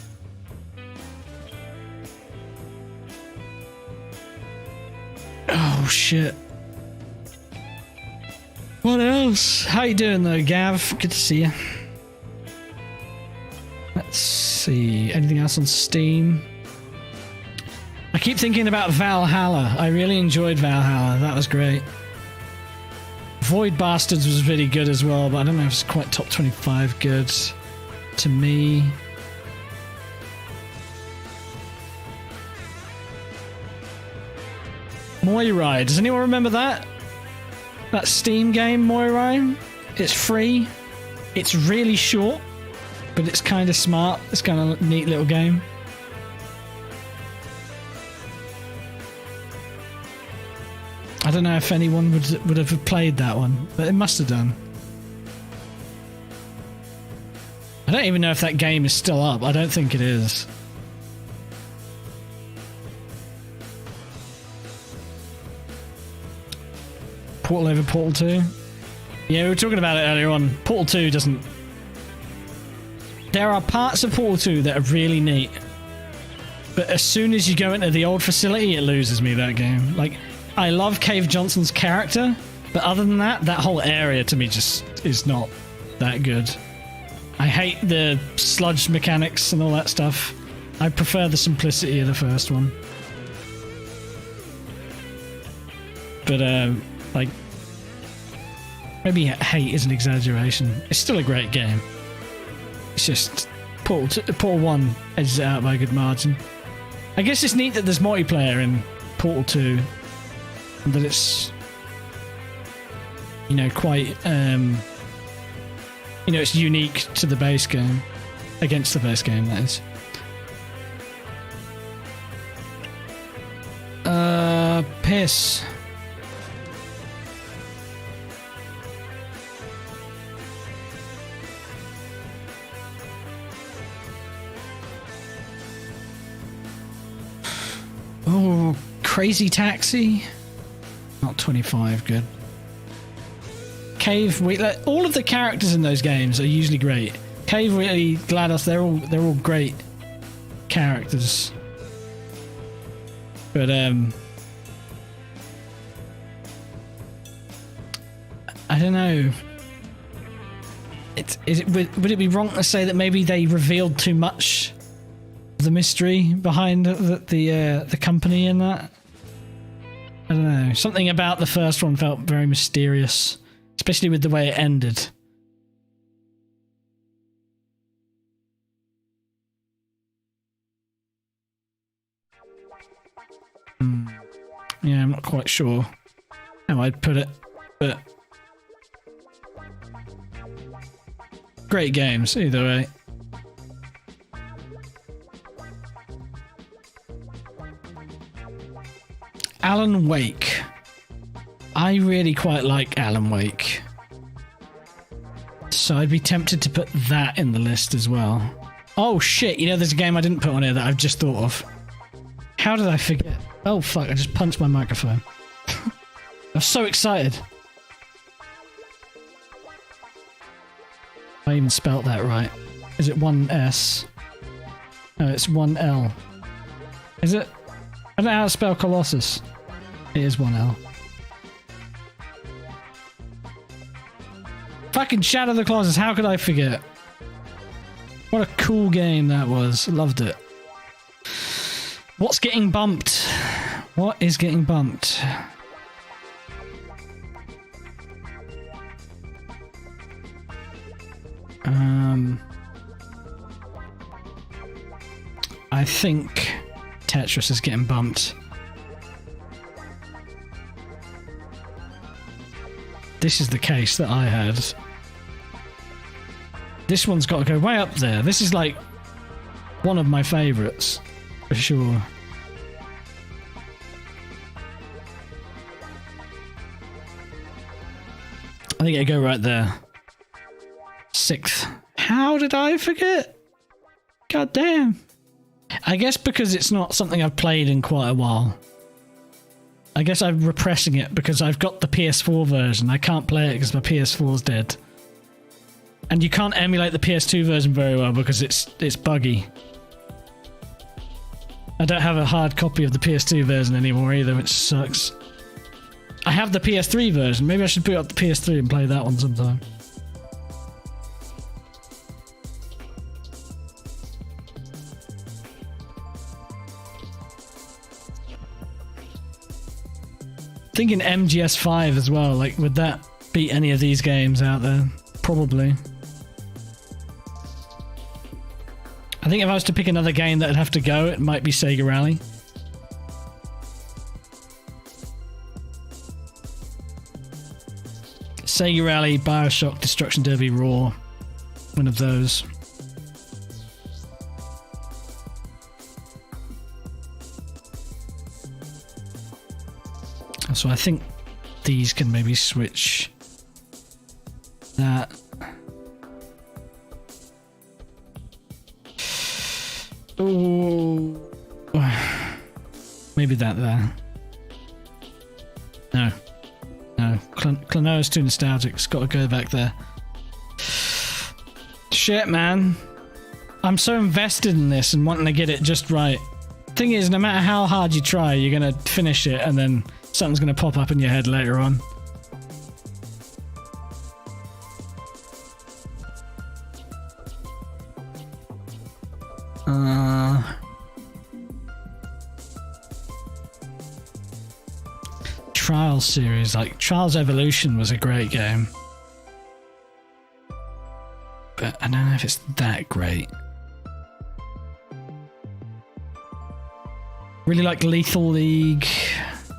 [SPEAKER 1] Oh shit. What else? How you doing though, Gav? Good to see you. Let's see. Anything else on Steam? I keep thinking about Valhalla. I really enjoyed Valhalla. That was great. Void Bastards was really good as well, but I don't know if it's quite top 25 good to me. Moirai. Does anyone remember that? That Steam game, Moirai? It's free. It's really short, but it's kind of smart. It's kind of a neat little game. I don't know if anyone would have played that one, but it must have done. I don't even know if that game is still up. I don't think it is. Portal over Portal 2? Yeah, we were talking about it earlier on. Portal 2 doesn't... There are parts of Portal 2 that are really neat, but as soon as you go into the old facility, it loses me, that game. Like, I love Cave Johnson's character, but other than that, that whole area to me just is not that good. I hate the sludge mechanics and all that stuff. I prefer the simplicity of the first one. But, like, maybe hate is an exaggeration. It's still a great game. It's just Portal 1 edges it out by a good margin. I guess it's neat that there's multiplayer in Portal 2, and that it's, you know, quite, you know, it's unique to the base game, against the base game, that is. Piss. Oh, Crazy Taxi. Not 25, good. Cave Wheatley. All of the characters in those games are usually great. Cave Wheatley, GLaDOS, they're all great characters. But I don't know. Would it be wrong to say that maybe they revealed too much of the mystery behind the company in that? I don't know. Something about the first one felt very mysterious, especially with the way it ended. Yeah, I'm not quite sure how I'd put it, but great games either way. Alan Wake. I really quite like Alan Wake, so I'd be tempted to put that in the list as well. Oh shit, you know there's a game I didn't put on here that I've just thought of. How did I forget? Oh fuck, I just punched my microphone. I was so excited. I even spelt that right. Is it one S? No, it's one L. Is it? I don't know how to spell Colossus. It is one L. Fucking Shadow of the Colossus, how could I forget? What a cool game that was. Loved it. What's getting bumped? What is getting bumped? I think Tetris is getting bumped. This is the case that I had. This one's got to go way up there. This is like one of my favourites, for sure. I think it'd go right there. 6th. How did I forget? God damn. I guess because it's not something I've played in quite a while. I guess I'm repressing it because I've got the PS4 version. I can't play it because my PS4's dead. And you can't emulate the PS2 version very well because it's buggy. I don't have a hard copy of the PS2 version anymore either, which sucks. I have the PS3 version. Maybe I should boot up the PS3 and play that one sometime. Thinking MGS5 as well. Like, would that beat any of these games out there? Probably. I think if I was to pick another game that'd have to go, it might be Sega Rally. Sega Rally, Bioshock, Destruction Derby, Raw. One of those. So I think these can maybe switch that. Oh, maybe that there. No. No. Klonoa's too nostalgic. It's got to go back there. Shit, man. I'm so invested in this and wanting to get it just right. Thing is, no matter how hard you try, you're going to finish it and then something's going to pop up in your head later on. Trials series, like Trials Evolution was a great game. But I don't know if it's that great. Really like Lethal League.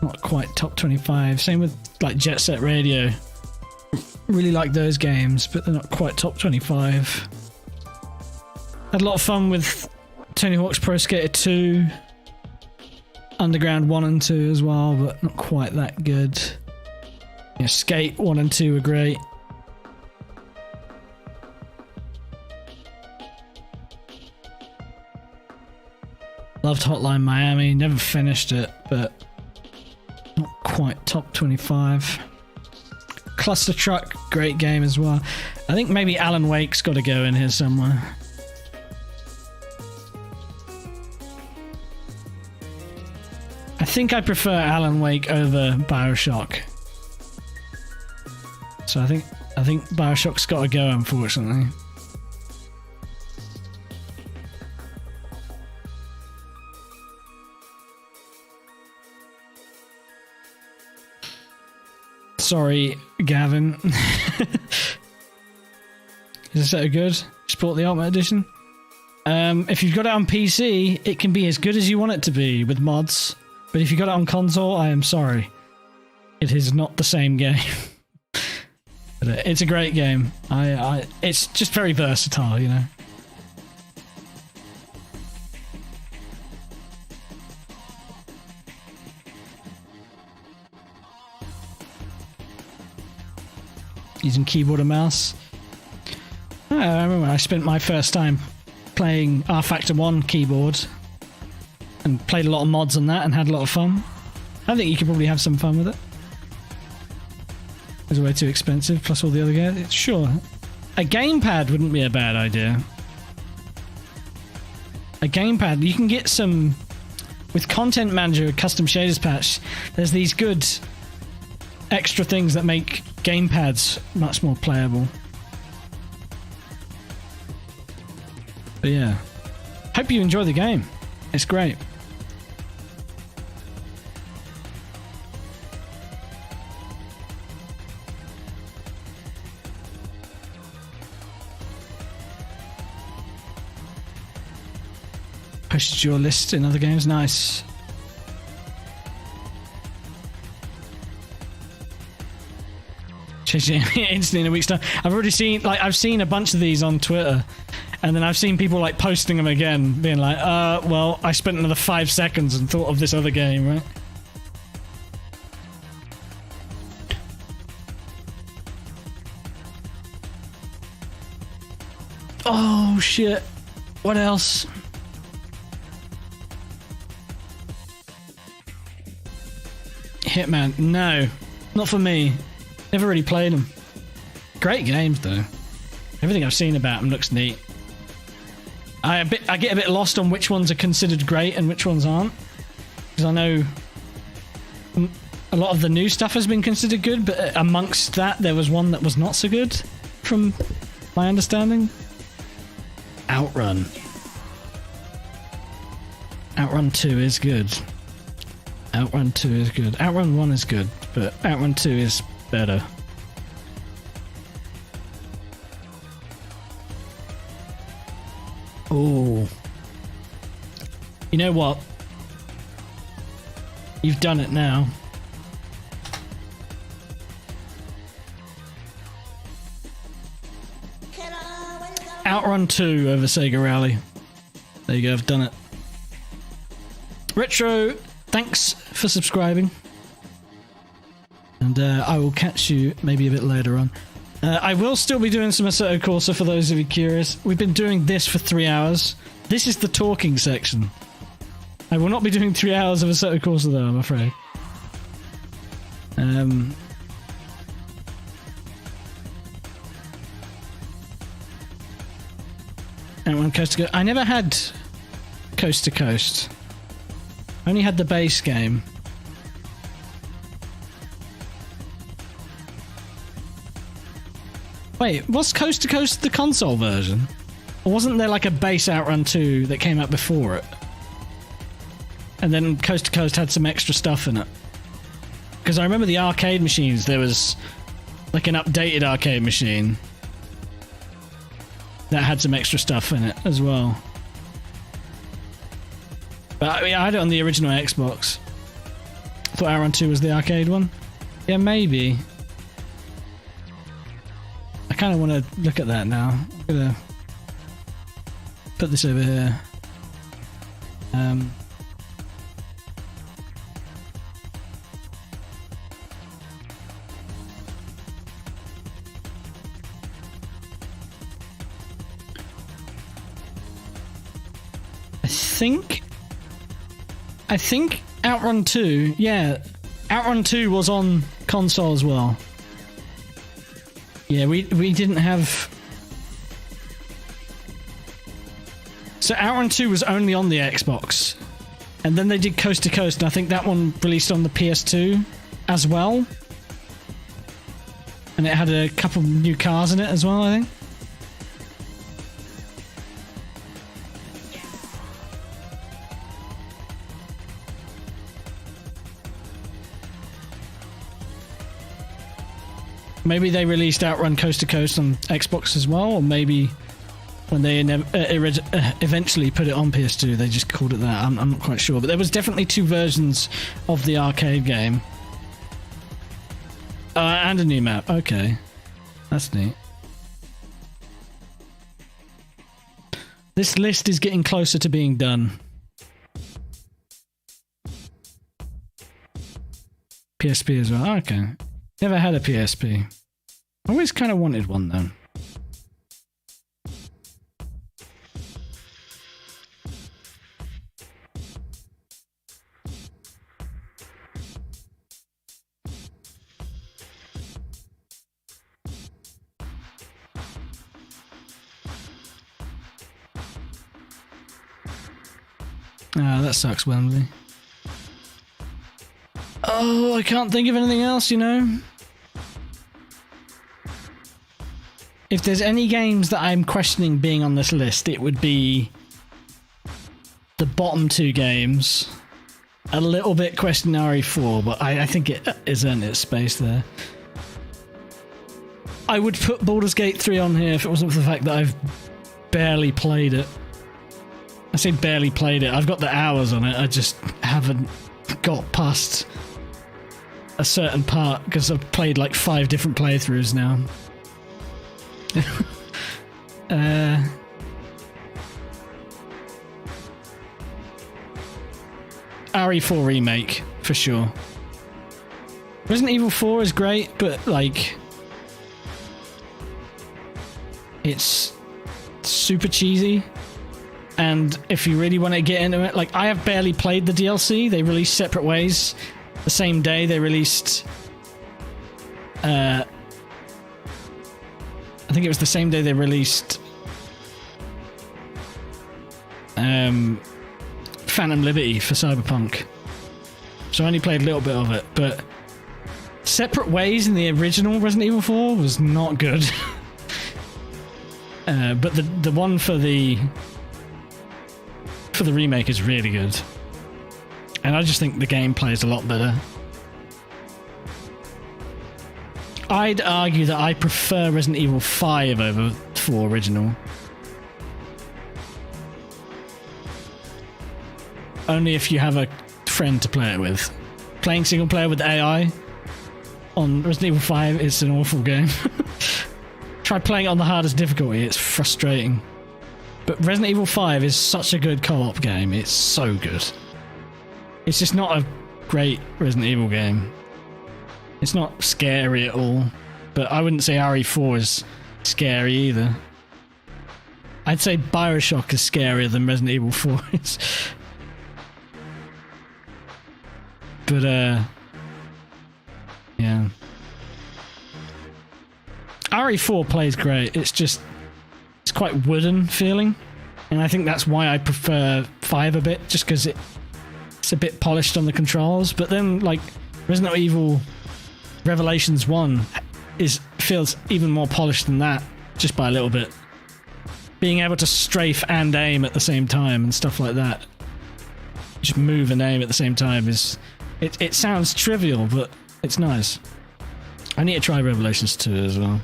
[SPEAKER 1] Not quite top 25. Same with like Jet Set Radio. Really like those games, but they're not quite top 25. Had a lot of fun with Tony Hawk's Pro Skater 2. Underground 1 and 2 as well, but not quite that good. Yeah, Skate 1 and 2 were great. Loved Hotline Miami. Never finished it, but not quite top 25. Cluster Truck, great game as well. I think maybe Alan Wake's got to go in here somewhere. I think I prefer Alan Wake over Bioshock. So I think Bioshock's got to go, unfortunately. Sorry, Gavin. Is Assetto good? Just bought the Ultimate Edition. If you've got it on PC, it can be as good as you want it to be with mods. But if you got it on console, I am sorry. It is not the same game. But it's a great game. It's just very versatile, you know. Using keyboard and mouse. I remember I spent my first time playing R-Factor 1 keyboard and played a lot of mods on that and had a lot of fun. I think you could probably have some fun with it. It's way too expensive, plus all the other games. Sure. A gamepad wouldn't be a bad idea. A gamepad, you can get some... With Content Manager, Custom Shaders Patch, there's these good extra things that make gamepads much more playable. But yeah. Hope you enjoy the game. It's great. Pushed your list in other games. Nice. Changing instantly in a week's time. I've already seen, like, I've seen a bunch of these on Twitter, and then I've seen people like posting them again, being like, well, I spent another 5 seconds and thought of this other game, right? Oh shit. What else? Hitman. No, not for me. Never really played them. Great games though. Everything I've seen about them looks neat. I get a bit lost on which ones are considered great and which ones aren't, because I know a lot of the new stuff has been considered good, but amongst that there was one that was not so good, from my understanding. Outrun. Outrun 2 is good. Outrun 2 is good. Outrun 1 is good, but Outrun 2 is better. Oh. You know what? You've done it now. Outrun 2 over Sega Rally. There you go, I've done it. Retro, thanks for subscribing. And I will catch you maybe a bit later on. I will still be doing some Assetto Corsa for those of you curious. We've been doing this for 3 hours. This is the talking section. I will not be doing 3 hours of Assetto Corsa though, I'm afraid. Outrun Coast to Coast. I never had Coast to Coast. I only had the base game. Wait, was Coast to Coast the console version? Or wasn't there like a base Outrun 2 that came out before it? And then Coast to Coast had some extra stuff in it. Because I remember the arcade machines, there was like an updated arcade machine that had some extra stuff in it as well. But I mean, I had it on the original Xbox. I thought Outrun 2 was the arcade one. Yeah, maybe. I kind of want to look at that now. I'm gonna put this over here. I think Outrun 2, yeah, Outrun 2 was on console as well. Yeah, we didn't have... So Outrun 2 was only on the Xbox. And then they did Coast to Coast, and I think that one released on the PS2 as well. And it had a couple new cars in it as well, I think. Maybe they released Outrun Coast to Coast on Xbox as well, or maybe when they eventually put it on PS2, they just called it that. I'm not quite sure, but there was definitely 2 versions of the arcade game. And a new map. Okay, that's neat. This list is getting closer to being done. PSP as well. Okay. Never had a PSP. Always kind of wanted one though. Ah, that sucks, Wembley. Oh, I can't think of anything else, you know? If there's any games that I'm questioning being on this list, it would be the bottom 2 games. A little bit questioning RE4, but I think it has earned its space there. I would put Baldur's Gate 3 on here if it wasn't for the fact that I've barely played it. I say barely played it. I've got the hours on it. I just haven't got past a certain part because I've played like 5 different playthroughs now. RE4 remake for sure. Resident Evil 4 is great, but like it's super cheesy. And if you really want to get into it, like I have barely played the DLC. They released Separate Ways the same day they released. I think it was the same day they released Phantom Liberty for Cyberpunk. So I only played a little bit of it, but Separate Ways in the original Resident Evil 4 was not good. But the one for the remake is really good. And I just think the gameplay is a lot better. I'd argue that I prefer Resident Evil 5 over 4 original. Only if you have a friend to play it with. Playing single player with AI on Resident Evil 5 is an awful game. Try playing it on the hardest difficulty, it's frustrating. But Resident Evil 5 is such a good co-op game, it's so good. It's just not a great Resident Evil game. It's not scary at all, but I wouldn't say RE4 is scary either. I'd say Bioshock is scarier than Resident Evil 4 is. But, yeah. RE4 plays great, it's quite wooden feeling, and I think that's why I prefer 5 a bit, just because it's a bit polished on the controls. But then, like, Resident Evil Revelations 1 feels even more polished than that, just by a little bit. Being able to strafe and aim at the same time and stuff like that, just move and aim at the same time, it sounds trivial, but it's nice. I need to try Revelations 2 as well.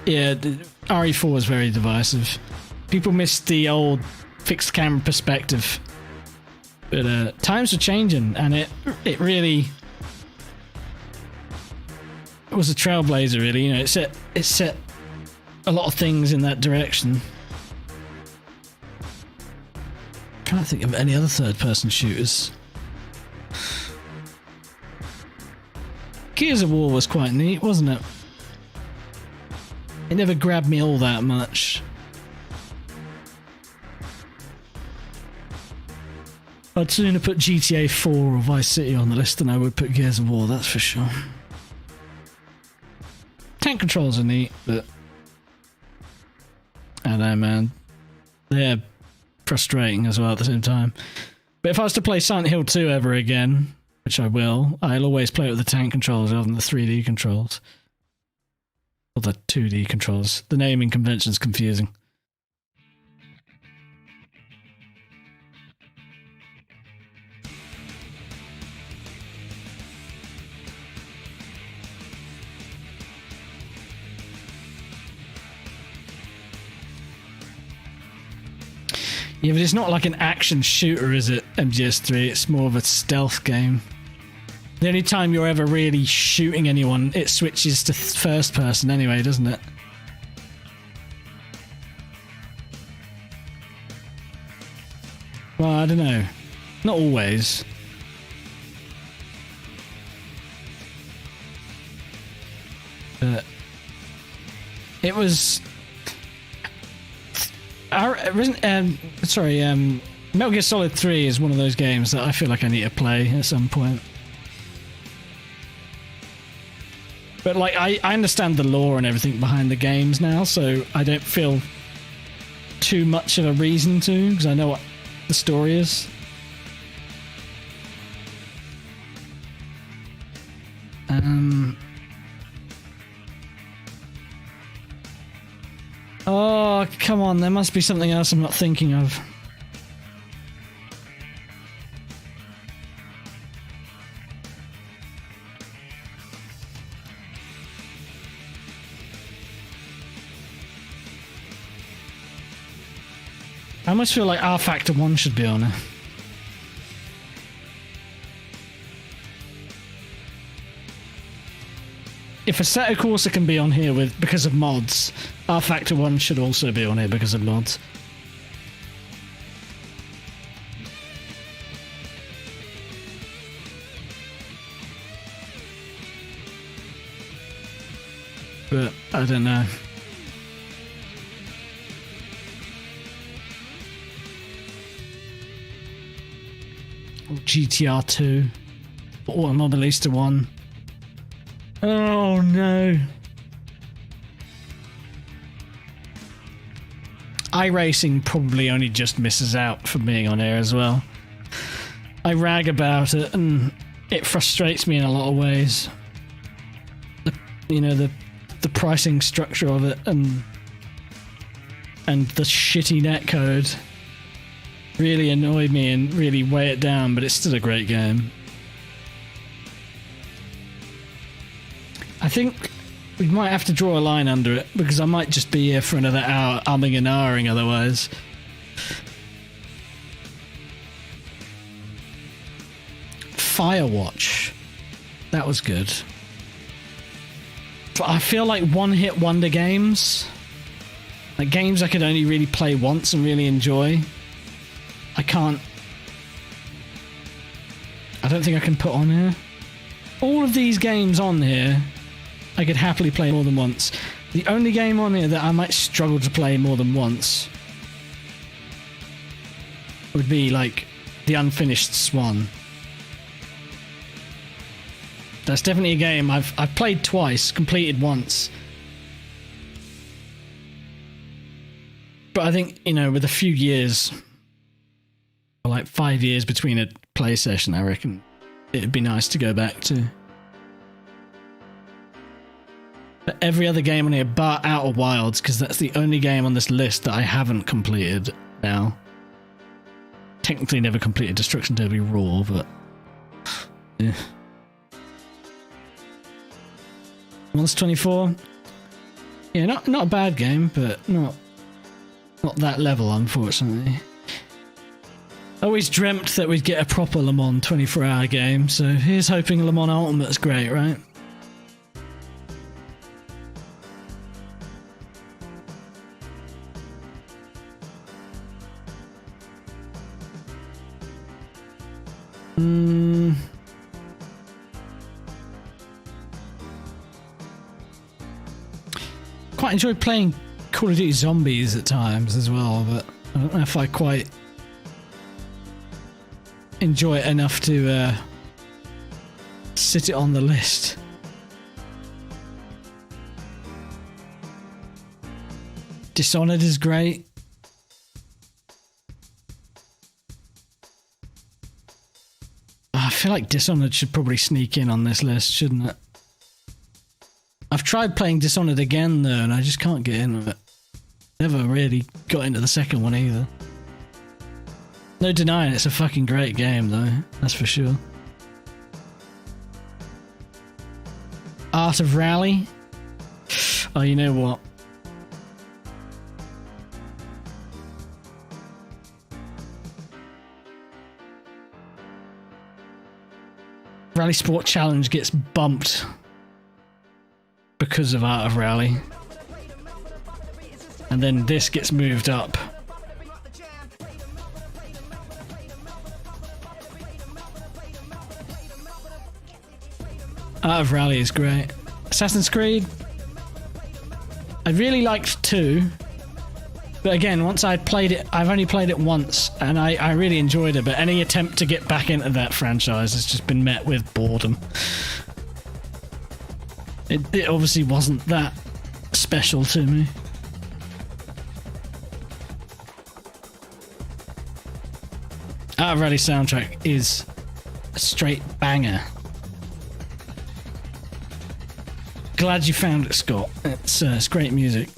[SPEAKER 1] Yeah, RE4 is very divisive. People miss the old fixed camera perspective. But times are changing, and it really was a trailblazer, really. You know, it set a lot of things in that direction. I'm trying to think of any other third-person shooters. Gears of War was quite neat, wasn't it? It never grabbed me all that much. I'd sooner put GTA 4 or Vice City on the list than I would put Gears of War, that's for sure. Tank controls are neat, but I don't know, man. They're frustrating as well at the same time. But if I was to play Silent Hill 2 ever again, which I will. I'll always play it with the tank controls rather than the 3D controls. Or the 2D controls. The naming convention's confusing. Yeah, but it's not like an action shooter, is it, MGS3? It's more of a stealth game. The only time you're ever really shooting anyone, it switches to first person anyway, doesn't it? Well, I don't know. Not always. But it was... Metal Gear Solid 3 is one of those games that I feel like I need to play at some point. But like, I understand the lore and everything behind the games now, so I don't feel too much of a reason to, because I know what the story is. Oh, come on, there must be something else I'm not thinking of. I almost feel like R Factor 1 should be on it. If Assetto Corsa can be on here because of mods, R Factor 1 should also be on here because of mods. But I don't know. GTR 2 or Automobilista 1. Oh no. iRacing probably only just misses out for being on air as well. I rag about it and it frustrates me in a lot of ways. The pricing structure of it and the shitty netcode really annoyed me and really weigh it down, but it's still a great game. I think we might have to draw a line under it, because I might just be here for another hour umming and ahhing otherwise. Firewatch. That was good. But I feel like one-hit wonder games, like games I could only really play once and really enjoy, I don't think I can put on here. All of these games on here, I could happily play more than once. The only game on here that I might struggle to play more than once would be like The Unfinished Swan. That's definitely a game I've played twice, completed once. But I think, with a few years, like 5 years between a play session, I reckon it'd be nice to go back to. But every other game on here, bar Outer Wilds, because that's the only game on this list that I haven't completed now. Technically never completed Destruction Derby Raw, but yeah. Monster 24, yeah, not a bad game, but not that level, unfortunately. I always dreamt that we'd get a proper Le Mans 24-hour game, so here's hoping Le Mans Ultimate's great, right? Quite enjoyed playing Call of Duty Zombies at times as well, but I don't know if I quite enjoy it enough to sit it on the list. Dishonored is great. feel like Dishonored should probably sneak in on this list, shouldn't it? I've tried playing Dishonored again though, and I just can't get into it. Never really got into the second one either. No denying it's a fucking great game though, that's for sure. Art of Rally? Oh, you know what? Rally Sport Challenge gets bumped because of Art of Rally. And then this gets moved up. Art of Rally is great. Assassin's Creed, I really liked 2. But again, once I'd played it, I've only played it once, and I really enjoyed it, but any attempt to get back into that franchise has just been met with boredom. It obviously wasn't that special to me. Art of Rally soundtrack is a straight banger. Glad you found it, Scott. It's great music.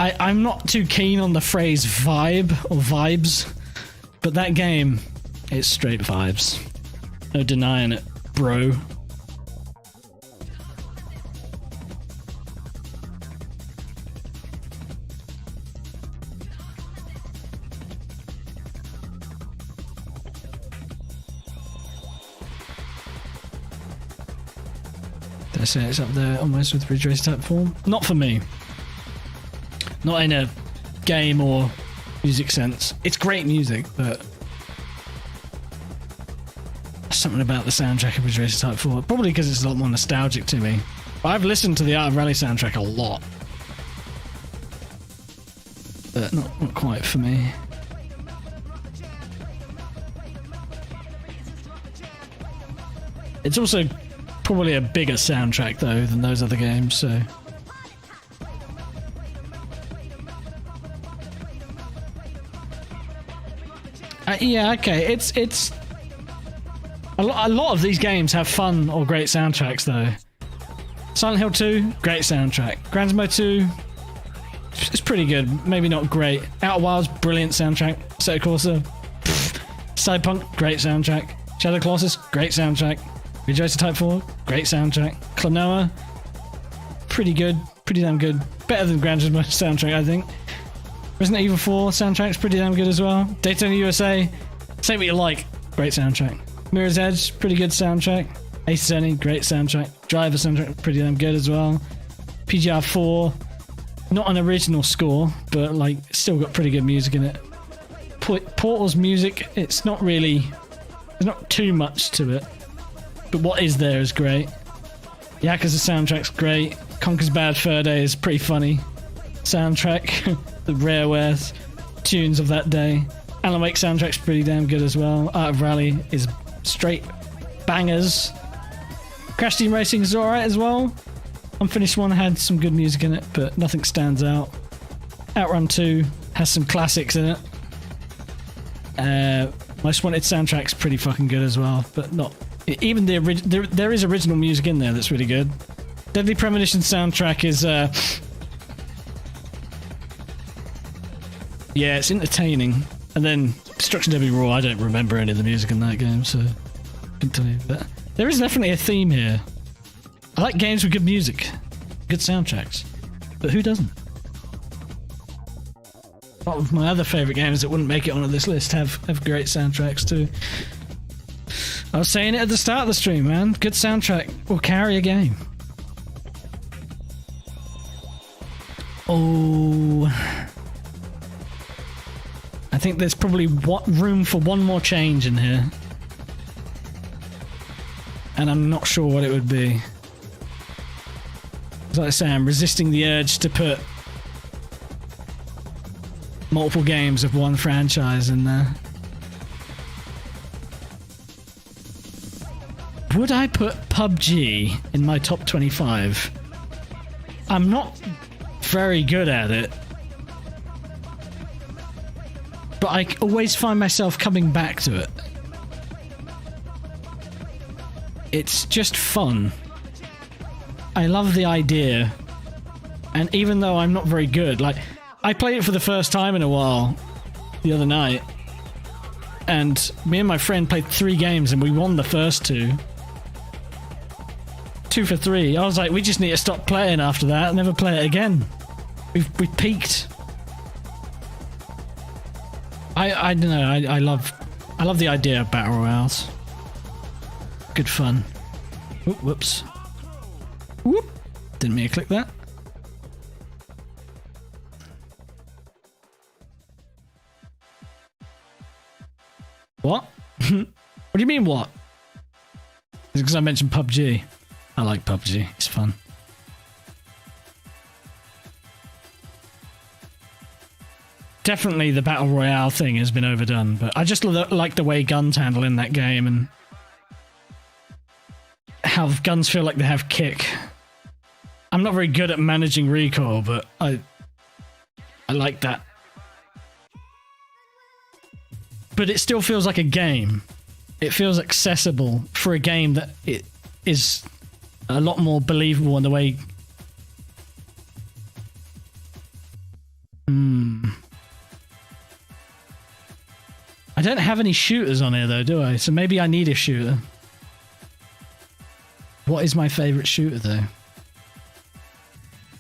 [SPEAKER 1] I'm not too keen on the phrase vibe or vibes, but that game is straight vibes. No denying it, bro. Did I say it's up there almost with Ridge Racer type form? Not for me. Not in a game or music sense. It's great music, but something about the soundtrack of Ridge Racer Type 4. Probably because it's a lot more nostalgic to me. But I've listened to the Art of Rally soundtrack a lot. But not quite for me. It's also probably a bigger soundtrack though than those other games, so... yeah, okay. It's a lot of these games have fun or great soundtracks though. Silent Hill 2, great soundtrack. Gran Turismo 2, it's pretty good. Maybe not great. Outer Wilds, brilliant soundtrack. Assetto Corsa, Cyberpunk, great soundtrack. Shadow Colossus, great soundtrack. Ridge Racer Type 4, great soundtrack. Klonoa, pretty good, pretty damn good. Better than Gran Turismo soundtrack, I think. Resident Evil 4 soundtrack's pretty damn good as well. Daytona USA, say what you like, great soundtrack. Mirror's Edge, pretty good soundtrack. Ace Attorney, great soundtrack. Driver soundtrack, pretty damn good as well. PGR 4, not an original score, but like still got pretty good music in it. Portal's music, it's not really, there's not too much to it, but what is there is great. Yakuza soundtrack's great. Conker's Bad Fur Day is pretty funny soundtrack. The Rareware tunes of that day. Alan Wake soundtrack's pretty damn good as well. Art of Rally is straight bangers. Crash Team Racing is alright as well. Unfinished One had some good music in it, but nothing stands out. Outrun 2 has some classics in it. Most Wanted soundtrack's pretty fucking good as well, but not even there is original music in there that's really good. Deadly Premonition soundtrack is yeah, it's entertaining. And then Destruction Derby Raw, I don't remember any of the music in that game, so I can tell you. But there is definitely a theme here. I like games with good music, good soundtracks, but who doesn't? A lot of my other favourite games that wouldn't make it onto this list have great soundtracks too. I was saying it at the start of the stream, man. Good soundtrack will carry a game. Oh... I think there's probably room for one more change in here. And I'm not sure what it would be. As I say, I'm resisting the urge to put multiple games of one franchise in there. Would I put PUBG in my top 25? I'm not very good at it. But I always find myself coming back to it. it's just fun. I love the idea. And even though I'm not very good, like, I played it for the first time in a while the other night. And me and my friend played 3 games and we won the first 2. 2 for 3. I was like, we just need to stop playing after that and never play it again. We've peaked. I don't know, I love the idea of battle royales. Good fun. Oop, whoops. Whoop. Didn't mean to click that. What? What do you mean what? It's because I mentioned PUBG. I like PUBG. It's fun. Definitely the Battle Royale thing has been overdone, but I just like the way guns handle in that game and how guns feel like they have kick. I'm not very good at managing recoil, but I like that. But it still feels like a game. It feels accessible for a game that it is a lot more believable in the way... I don't have any shooters on here though, do I? So maybe I need a shooter. What is my favourite shooter though?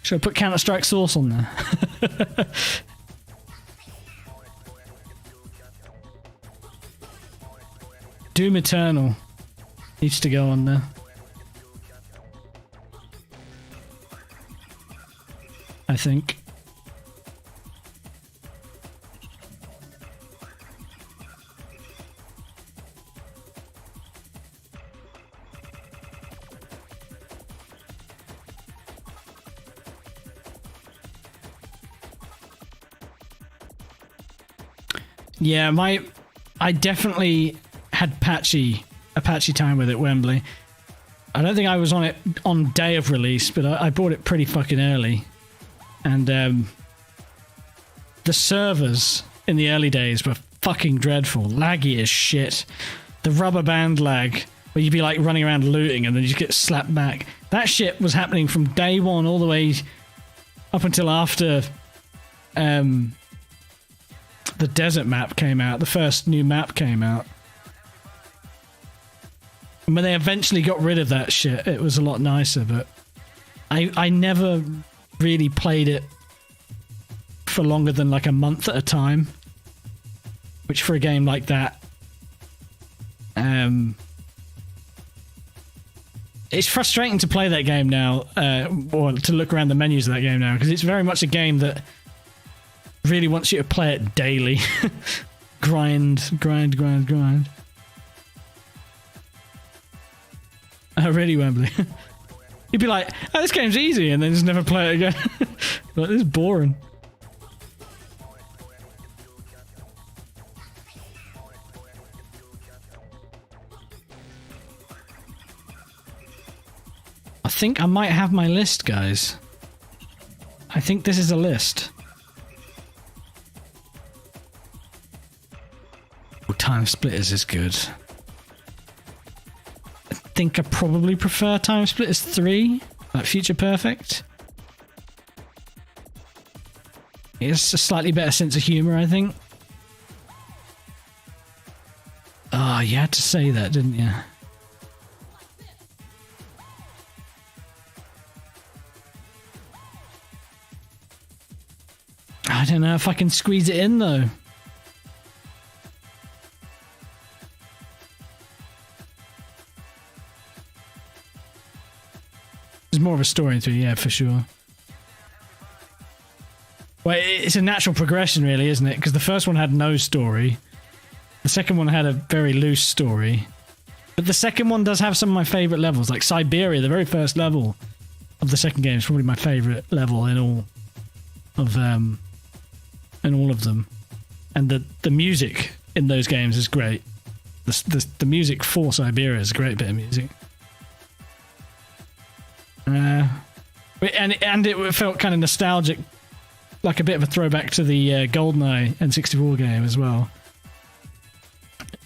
[SPEAKER 1] Should I put Counter-Strike Source on there? Doom Eternal needs to go on there. I think. Yeah, I definitely had a patchy time with it, Wembley. I don't think I was on it on day of release, but I bought it pretty fucking early. And the servers in the early days were fucking dreadful, laggy as shit. The rubber band lag, where you'd be like running around looting and then you just get slapped back. That shit was happening from day one all the way up until after the desert map came out, the first new map came out. And when they eventually got rid of that shit, it was a lot nicer, but I never really played it for longer than like a month at a time, which for a game like that, it's frustrating to play that game now, or to look around the menus of that game now, because it's very much a game that really wants you to play it daily. grind. Oh, really, Wembley? You'd be like, oh, this game's easy, and then just never play it again. Like, this is boring. I think I might have my list, guys. I think this is a list. Time Splitters is good. I think I probably prefer Time Splitters 3, like Future Perfect. It's a slightly better sense of humour, I think. Oh, you had to say that, didn't you? I don't know if I can squeeze it in, though. There's more of a story into it, yeah, for sure. Well, it's a natural progression, really, isn't it? Because the first one had no story. The second one had a very loose story. But the second one does have some of my favourite levels, like Siberia, the very first level of the second game is probably my favourite level in all of them. And the music in those games is great. The music for Siberia is a great bit of music. And it felt kind of nostalgic, like a bit of a throwback to the GoldenEye N64 game as well.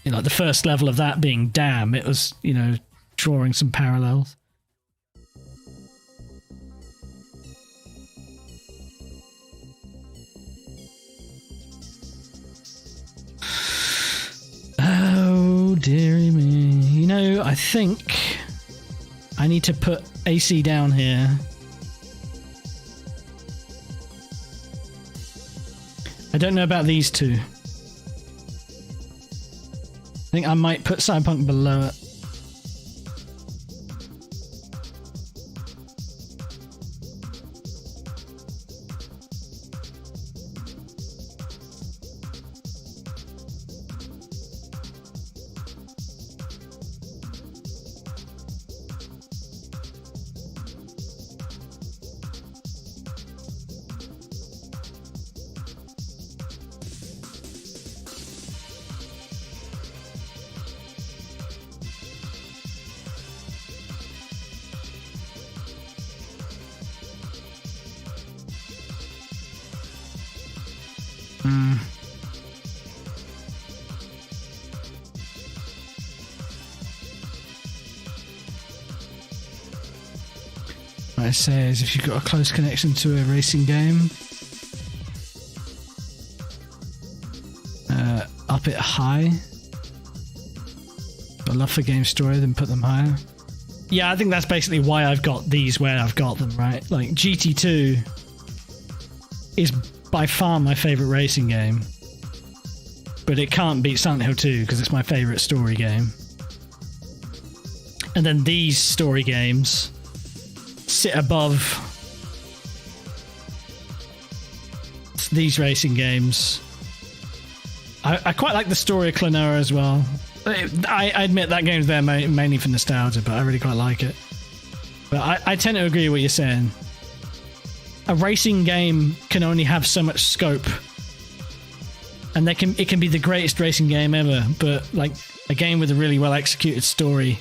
[SPEAKER 1] You know, like the first level of that being Damn, it was, you know, drawing some parallels. Oh, dearie me. You know, I think I need to put AC down here. I don't know about these two. I think I might put Cyberpunk below it. What I say is, if you've got a close connection to a racing game, up it high. Got love for game story, then put them higher. Yeah, I think that's basically why I've got these where I've got them, right? Like, GT2 is by far my favourite racing game, but it can't beat Silent Hill 2 because it's my favourite story game. And then these story games sit above these racing games. I quite like the story of Klonoa as well. I admit that game's there mainly for nostalgia, but I really quite like it. But I tend to agree with what you're saying. A racing game can only have so much scope, and it can be the greatest racing game ever, but like a game with a really well executed story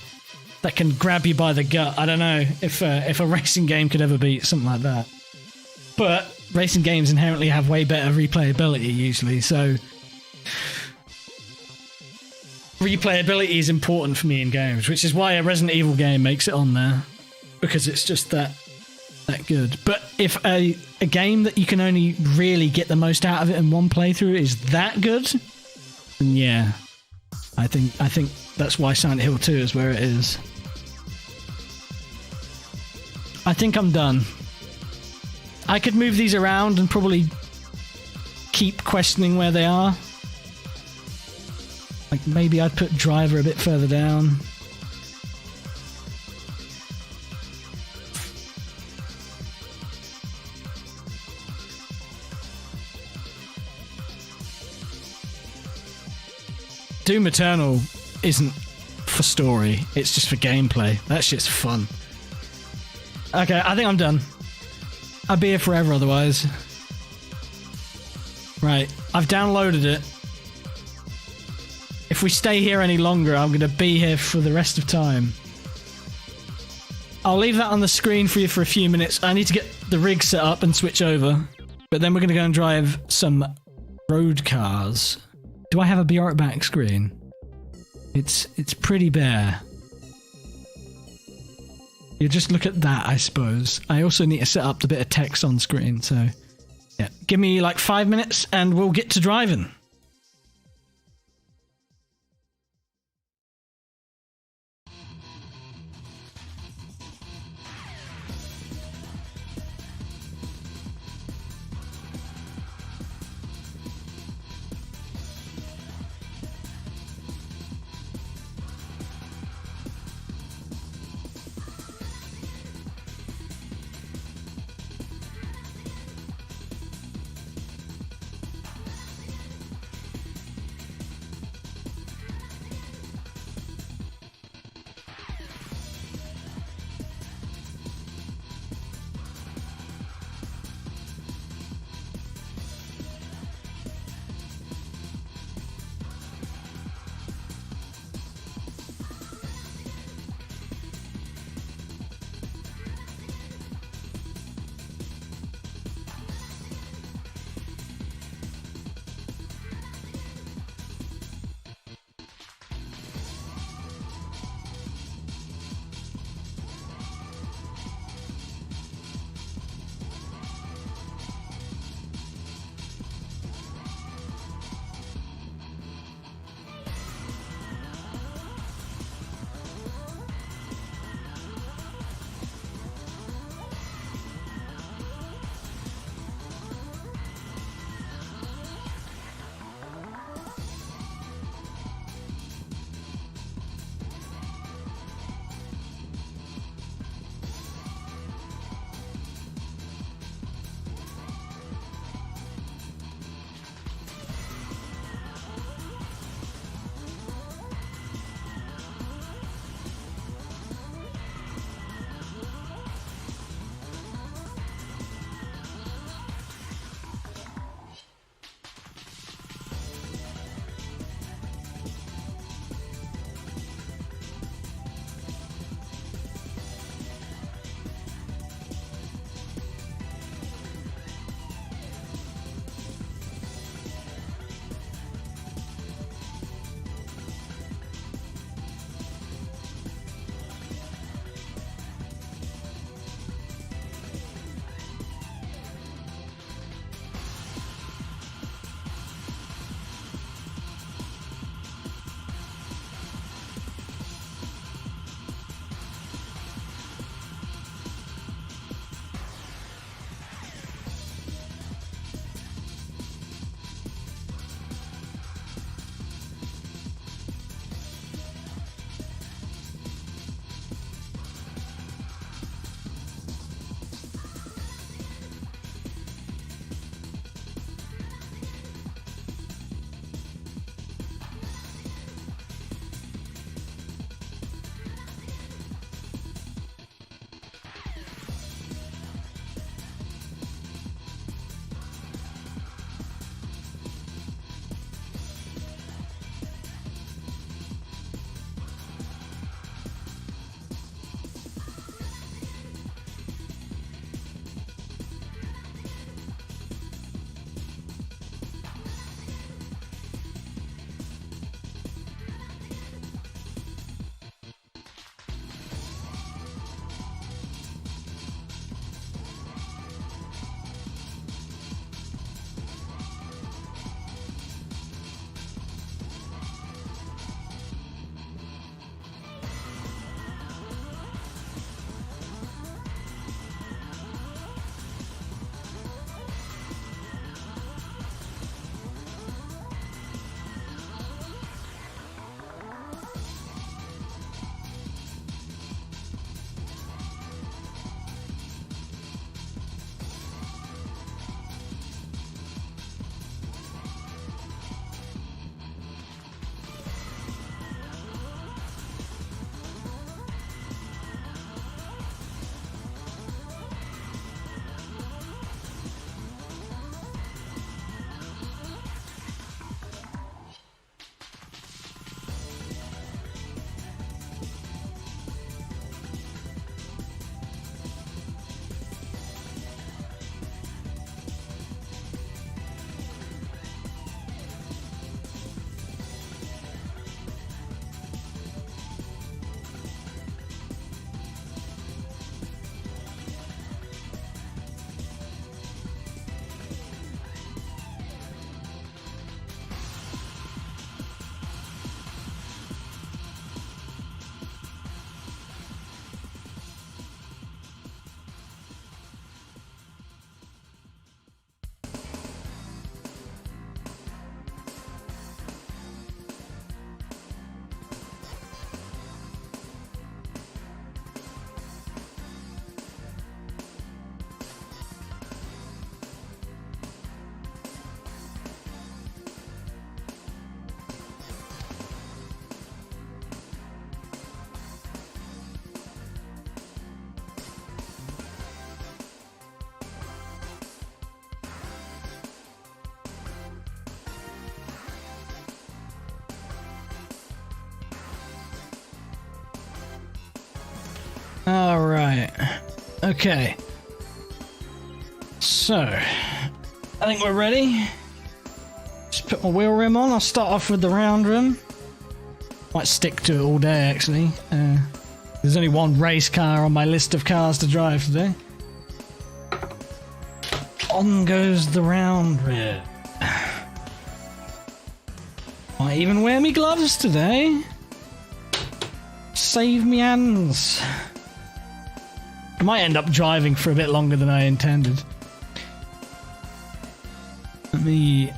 [SPEAKER 1] that can grab you by the gut. I don't know if a racing game could ever beat something like that. But racing games inherently have way better replayability usually, so replayability is important for me in games, which is why a Resident Evil game makes it on there, because it's just that good. But if a game that you can only really get the most out of it in one playthrough is that good, then yeah, I think that's why Silent Hill 2 is where it is. I think I'm done. I could move these around and probably keep questioning where they are. Like, maybe I'd put driver a bit further down. Doom Eternal isn't for story, it's just for gameplay. That shit's fun. Okay, I think I'm done. I'll be here forever otherwise. Right, I've downloaded it. If we stay here any longer, I'm going to be here for the rest of time. I'll leave that on the screen for you for a few minutes. I need to get the rig set up and switch over. But then we're going to go and drive some road cars. Do I have a be right back screen? It's pretty bare. You just look at that, I suppose. I also need to set up the bit of text on screen, so yeah. Give me like 5 minutes and we'll get to driving. Right. Okay. So, I think we're ready. Just put my wheel rim on. I'll start off with the round rim. Might stick to it all day, actually. There's only one race car on my list of cars to drive today. On goes the round rim. Might even wear me gloves today. Save me hands. I might end up driving for a bit longer than I intended. Let me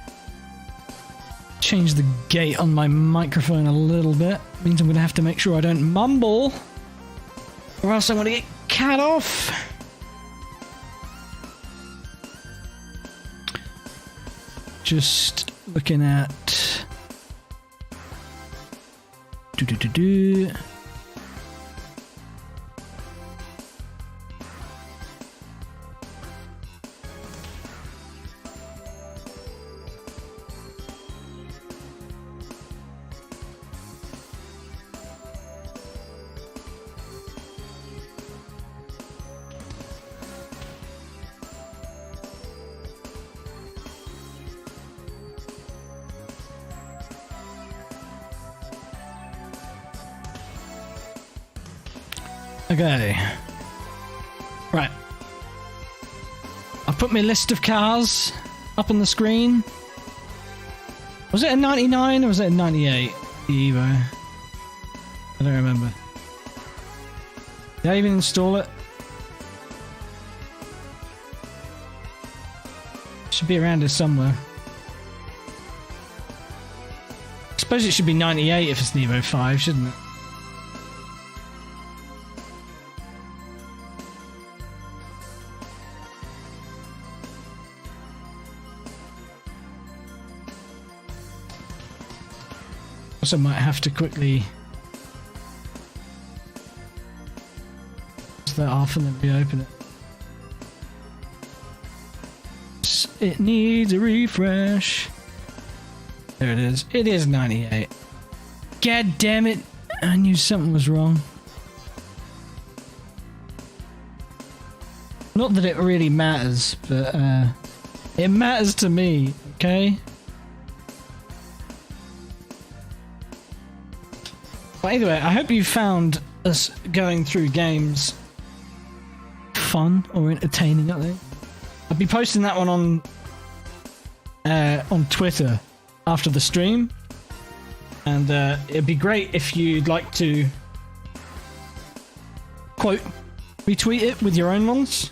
[SPEAKER 1] change the gate on my microphone a little bit. Means I'm going to have to make sure I don't mumble, or else I'm going to get cut off. Just looking at... Okay. Right. I've put my list of cars up on the screen. Was it a 99 or was it a 98? The Evo? I don't remember. Did I even install it? Should be around here somewhere. I suppose it should be 98 if it's an Evo 5, shouldn't it? Also might have to quickly close that off and then reopen it. It needs a refresh. There it is. It is 98. God damn it. I knew something was wrong. Not that it really matters, but it matters to me, okay? But anyway, I hope you found us going through games fun or entertaining, I think. I'll be posting that one on Twitter after the stream. And it'd be great if you'd like to quote retweet it with your own ones.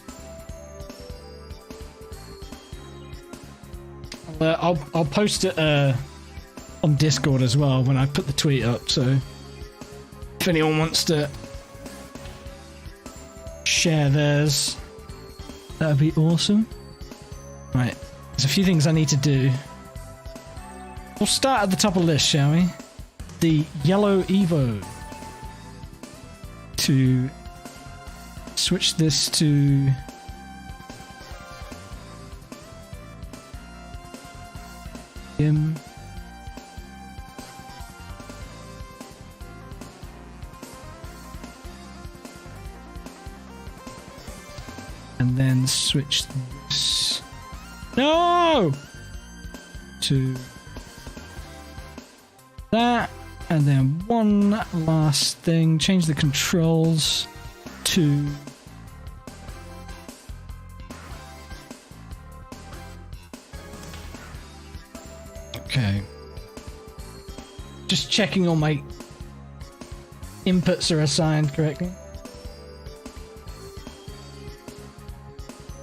[SPEAKER 1] I'll post it on Discord as well when I put the tweet up, so if anyone wants to share theirs, that would be awesome. Right, there's a few things I need to do. We'll start at the top of the list, shall we? The yellow Evo. To switch this to him. And then switch this. No! To that. And then one last thing. Change the controls to okay. Just checking all my inputs are assigned correctly.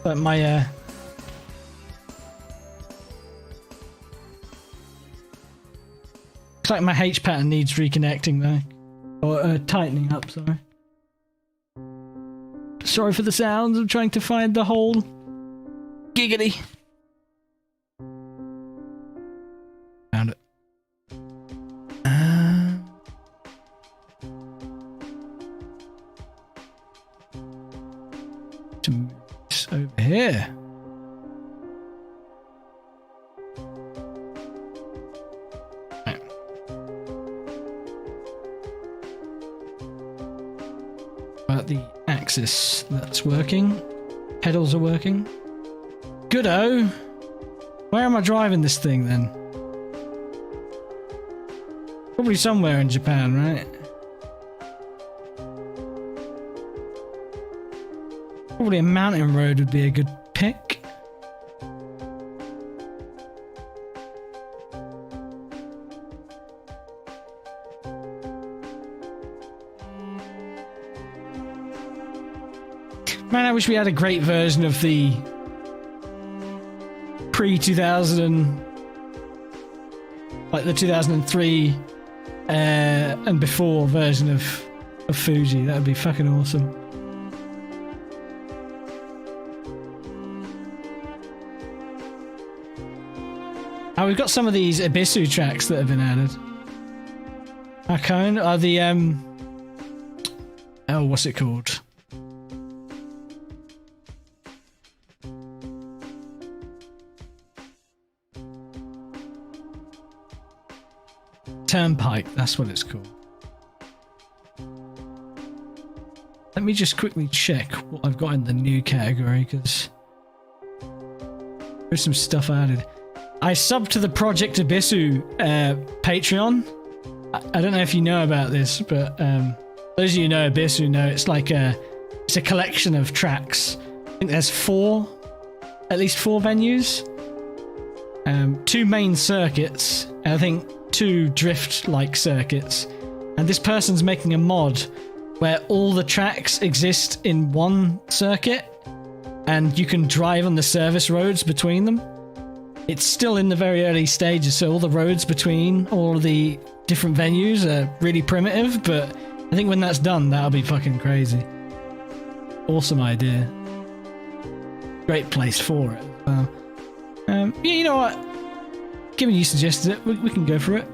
[SPEAKER 1] But my looks like my H pattern needs reconnecting though. Or tightening up, sorry. Sorry for the sounds, I'm trying to find the whole giggity. Found it. To move this over here. Right. But the axis that's working. Pedals are working. Good-o. Where am I driving this thing then? Probably somewhere in Japan, right? Probably a mountain road would be a good pick. Man, I wish we had a great version of the pre-2000, like the 2003 and before version of Fuji. That would be fucking awesome. Oh, we've got some of these Ibisu tracks that have been added. Okay, are the oh, what's it called? Turnpike, that's what it's called. Let me just quickly check what I've got in the new category, because there's some stuff added. I subbed to the Project Ibisu Patreon. I don't know if you know about this, but those of you who know Ibisu know it's like it's a collection of tracks. I think there's at least four venues, 2 main circuits, and I think 2 drift-like circuits. And this person's making a mod where all the tracks exist in one circuit, and you can drive on the service roads between them. It's still in the very early stages, so all the roads between all of the different venues are really primitive, but I think when that's done, that'll be fucking crazy. Awesome idea. Great place for it. Yeah, you know what? Given you suggested it, we can go for it.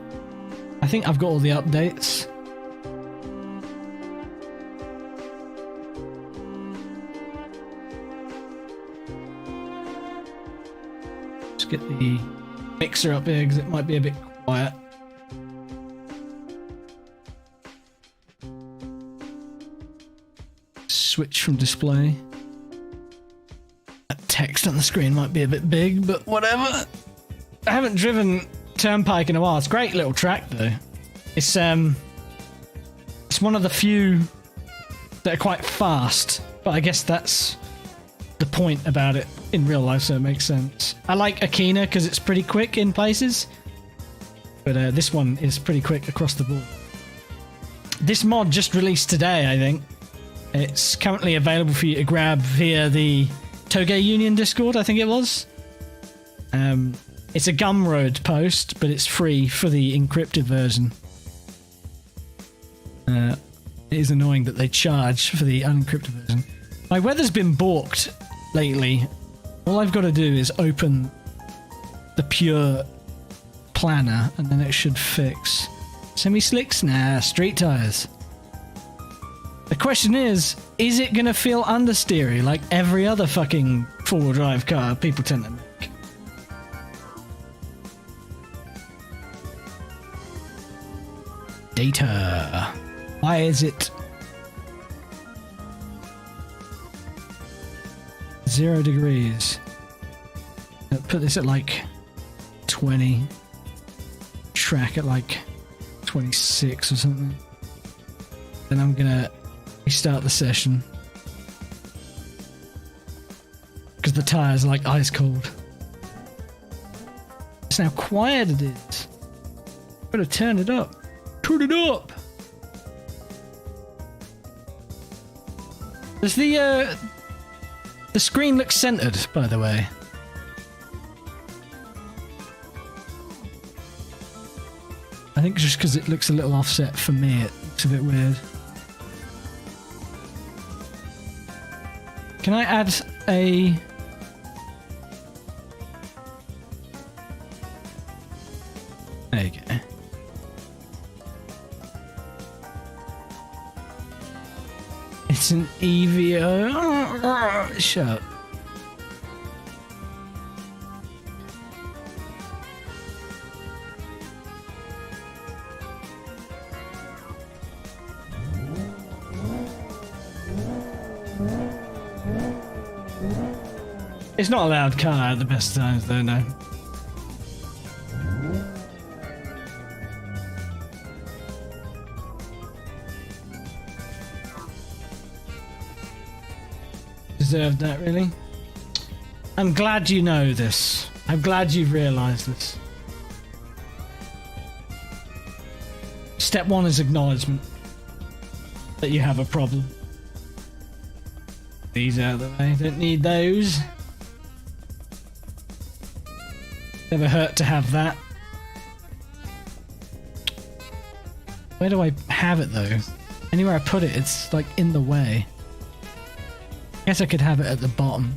[SPEAKER 1] I think I've got all the updates. Just get the mixer up here because it might be a bit quiet. Switch from display. That text on the screen might be a bit big, but whatever. I haven't driven Turnpike in a while. It's a great little track though. It's one of the few that are quite fast, but I guess that's the point about it in real life, so it makes sense. I like Akina because it's pretty quick in places, but this one is pretty quick across the board. This mod just released today, I think. It's currently available for you to grab via the Toge Union Discord, I think it was. It's a Gumroad post, but it's free for the encrypted version. It is annoying that they charge for the unencrypted version. My weather's been balked lately. All I've got to do is open the pure planner and then it should fix. Semi-slicks? Nah, street tires. The question is it going to feel understeery like every other fucking four-wheel drive car people tend to make? Data. Why is it 0 degrees? Put this at like 20. Track at like 26 or something. Then I'm gonna restart the session because the tires are like ice cold. It's how quiet it is. Gotta turn it up. Turn it up. Does the screen look centered, by the way? I think just because it looks a little offset for me, it looks a bit weird. Can I add a... There you go. It's an EVO. Shut up. It's not a loud car at the best times, though, no. Deserved that, really. I'm glad you know this. I'm glad you've realised this. Step one is acknowledgement that you have a problem. These out of the way. Don't need those. Never hurt to have that. Where do I have it though? Anywhere I put it, it's like in the way. Guess I could have it at the bottom.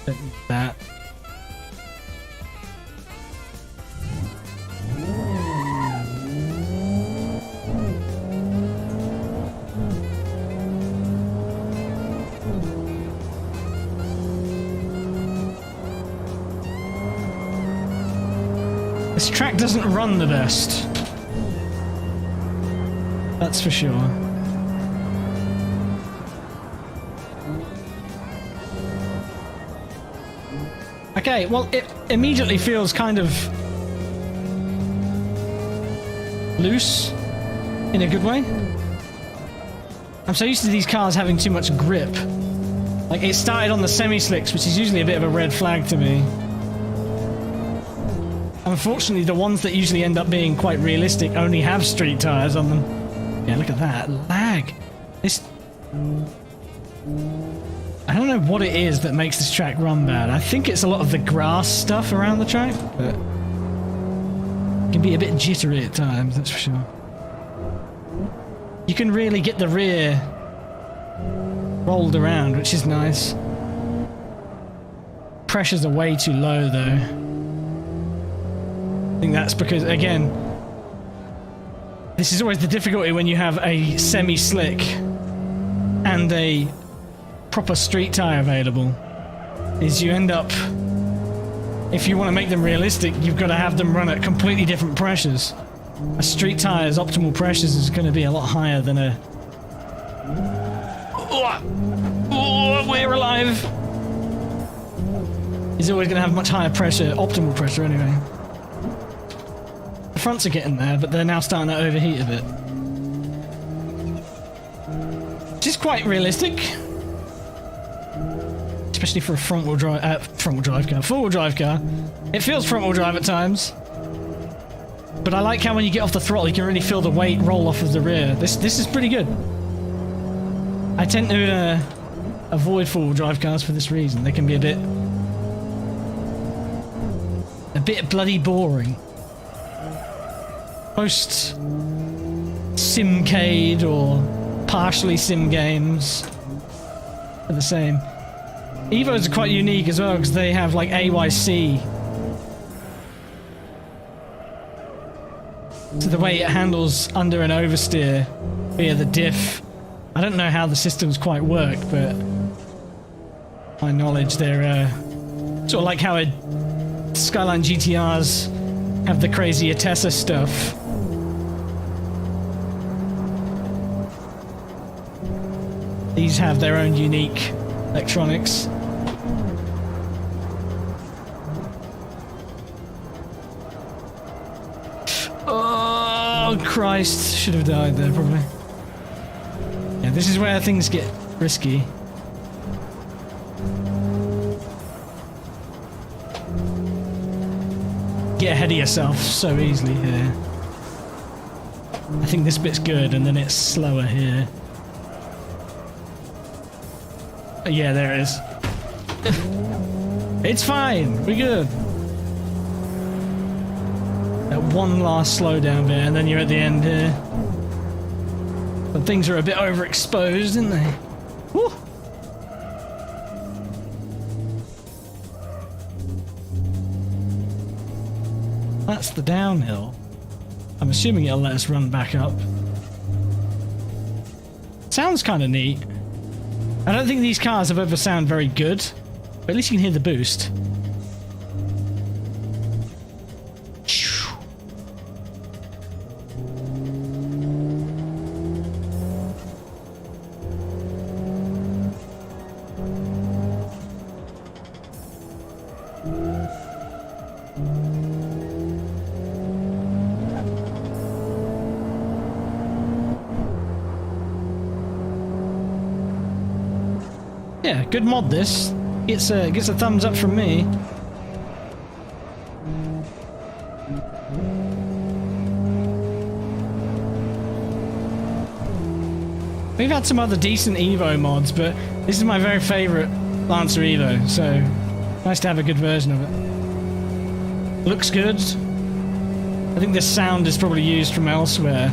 [SPEAKER 1] Don't need that. This track doesn't run the best. That's for sure. Okay, well, it immediately feels kind of loose in a good way. I'm so used to these cars having too much grip. Like, it started on the semi-slicks, which is usually a bit of a red flag to me. Unfortunately, the ones that usually end up being quite realistic only have street tires on them. Yeah, look at that. Lag. This... I don't know what it is that makes this track run bad. I think it's a lot of the grass stuff around the track, but... it can be a bit jittery at times, that's for sure. You can really get the rear rolled around, which is nice. Pressures are way too low, though. I think that's because, again, this is always the difficulty when you have a semi-slick and a proper street tire available, is you end up, if you want to make them realistic, you've got to have them run at completely different pressures. A street tire's optimal pressures is going to be a lot higher than a... Oh, we're alive! Is always going to have much higher pressure, optimal pressure anyway. The fronts are getting there, but they're now starting to overheat a bit. Which is quite realistic. Especially for a front-wheel drive car. Four-wheel drive car. It feels front-wheel drive at times. But I like how when you get off the throttle, you can really feel the weight roll off of the rear. This is pretty good. I tend to avoid four-wheel drive cars for this reason. They can be a bit bloody boring. Most simcade or partially sim games are the same. Evos are quite unique as well because they have like AYC. So the way it handles under and oversteer via the diff. I don't know how the systems quite work, but my knowledge they're sort of like how Skyline GTRs have the crazy Atessa stuff. These have their own unique electronics. Oh, Christ. Should have died there, probably. Yeah, this is where things get risky. Get ahead of yourself so easily here. I think this bit's good, and then it's slower here. Yeah, there it is. It's fine. We're good. That one last slowdown bit, and then you're at the end here. But things are a bit overexposed, aren't they? Woo! That's the downhill. I'm assuming it'll let us run back up. Sounds kind of neat. I don't think these cars have ever sound very good, but at least you can hear the boost. Yeah, good mod this. Gets a thumbs up from me. We've had some other decent Evo mods, but this is my very favourite Lancer Evo, so nice to have a good version of it. Looks good. I think this sound is probably used from elsewhere,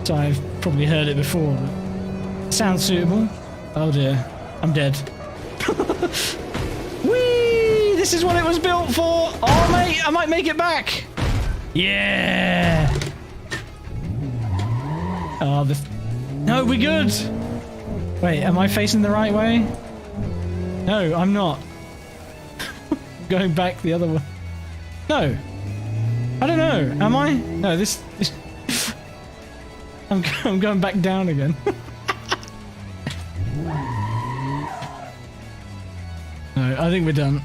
[SPEAKER 1] so I've probably heard it before, but sounds suitable. Oh dear, I'm dead. Whee! This is what it was built for! Oh mate, I might make it back! Yeah! Oh, no, we're good! Wait, am I facing the right way? No, I'm not. Going back the other way. No. I don't know. Am I? No, this I'm going back down again. No, I think we're done.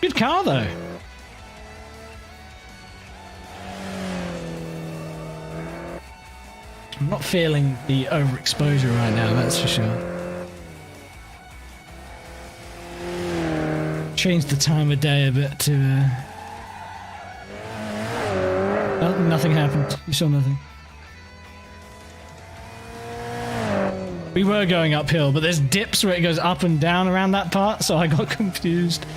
[SPEAKER 1] Good car, though. I'm not feeling the overexposure right now, that's for sure. Changed the time of day a bit to... Oh, nothing happened. You saw nothing. We were going uphill, but there's dips where it goes up and down around that part, so I got confused.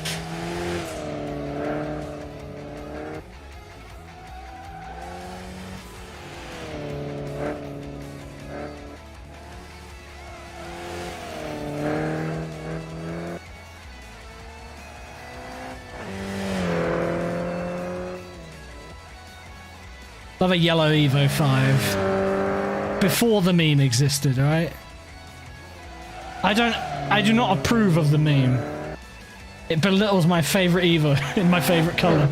[SPEAKER 1] Love a yellow Evo 5. Before the meme existed, alright? I do not approve of the meme. It belittles my favourite Evo in my favourite colour.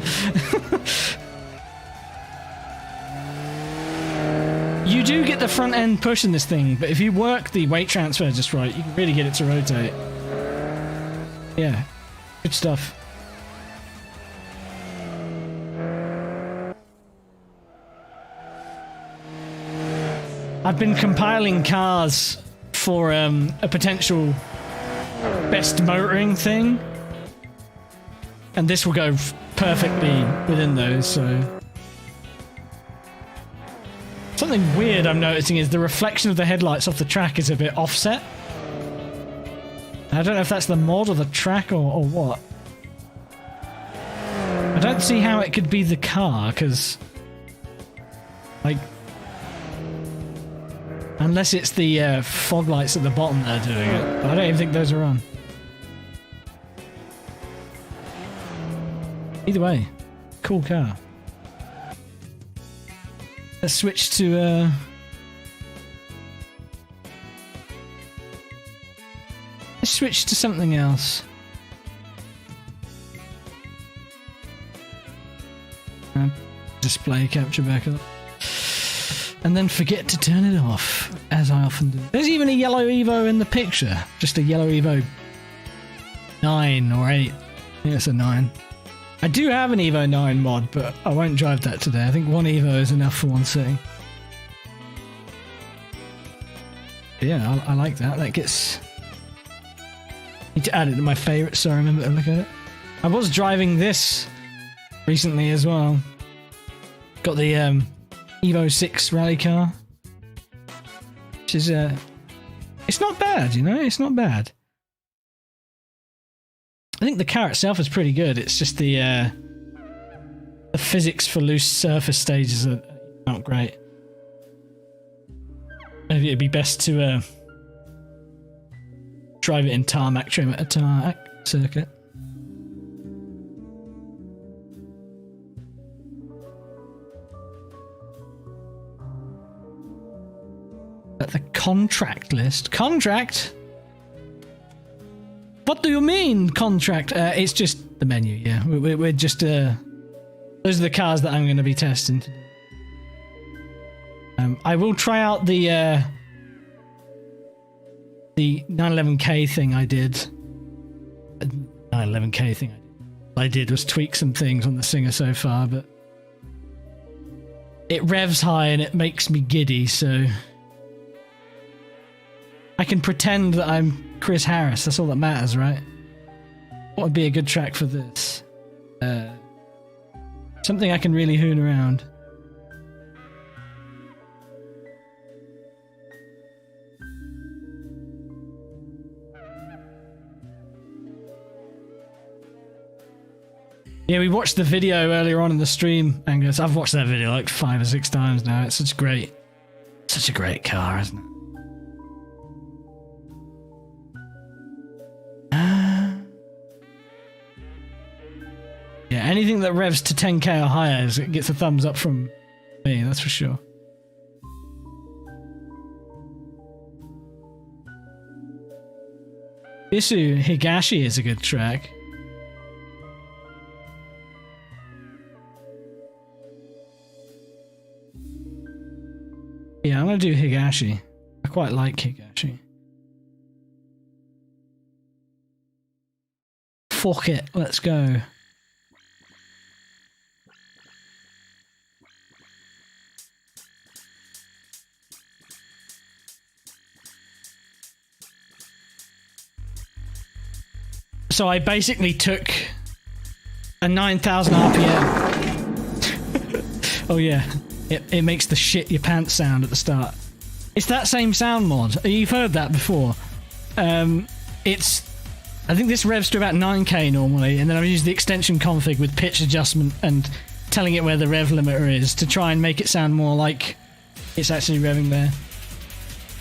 [SPEAKER 1] You do get the front end push in this thing, but if you work the weight transfer just right, you can really get it to rotate. Yeah, good stuff. I've been compiling cars for a potential best motoring thing, and this will go perfectly within those, so... Something weird I'm noticing is the reflection of the headlights off the track is a bit offset. I don't know if that's the mod or the track or what. I don't see how it could be the car, because... like... Unless it's the fog lights at the bottom that are doing it. But I don't even think those are on. Either way, cool car. Let's switch to... let's switch to something else. Display capture back up. And then forget to turn it off, as I often do. There's even a yellow Evo in the picture. Just a yellow Evo 9 or 8. Yeah, it's a 9. I do have an Evo 9 mod, but I won't drive that today. I think one Evo is enough for one sitting. But yeah, I like that. That gets... need to add it to my favourites so I remember to look at it. I was driving this recently as well. Got the... Evo 6 rally car, which is it's not bad, you know, it's not bad. I think the car itself is pretty good. It's just the physics for loose surface stages are not great. Maybe it'd be best to drive it in tarmac trim at a tarmac circuit. The contract list. Contract? What do you mean, contract? It's just the menu, yeah. We're just... those are the cars that I'm going to be testing today. I will try out the the 911K thing I did. 911K thing I did was tweak some things on the Singer so far, but it revs high and it makes me giddy, so I can pretend that I'm Chris Harris. That's all that matters, right? What would be a good track for this? Something I can really hoon around. Yeah, we watched the video earlier on in the stream, Angus. I've watched that video like 5 or 6 times now. It's such a great car, isn't it? Yeah, anything that revs to 10k or higher it gets a thumbs up from me, that's for sure. Isu Higashi is a good track. Yeah, I'm gonna do Higashi. I quite like Higashi. Fuck it, let's go. So I basically took a 9,000 RPM. Oh yeah, it makes the shit your pants sound at the start. It's that same sound mod. You've heard that before. I think this revs to about 9k normally, and then I've used the extension config with pitch adjustment and telling it where the rev limiter is to try and make it sound more like it's actually revving there.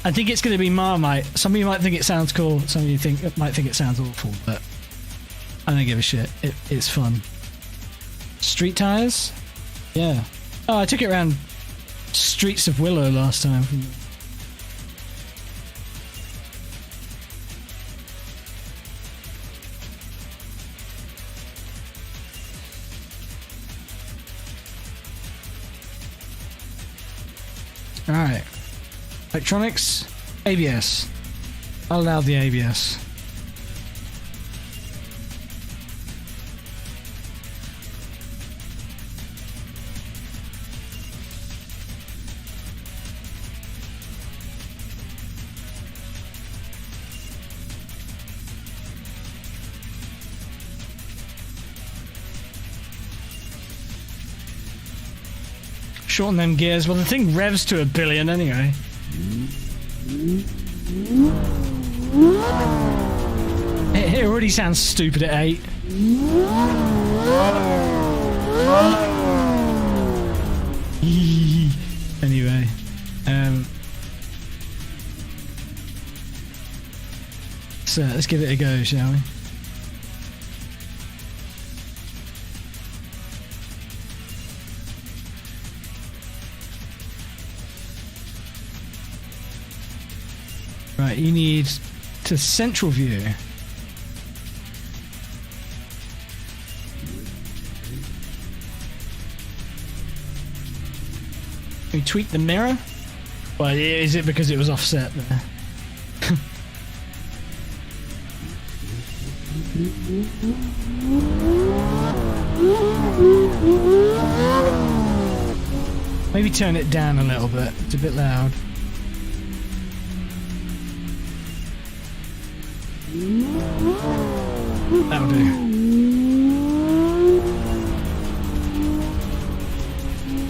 [SPEAKER 1] I think it's going to be Marmite. Some of you might think it sounds cool, some of you might think it sounds awful, but I don't give a shit. It's fun. Street tires? Yeah. Oh, I took it around Streets of Willow last time. Alright. Electronics, ABS. I'll allow the ABS. Shorten them gears. Well, the thing revs to 1 billion anyway. It already sounds stupid at 8. Anyway, so let's give it a go, shall we? Right, you need to central view. We tweak the mirror? Well, is it because it was offset there? Maybe turn it down a little bit. It's a bit loud. That'll do.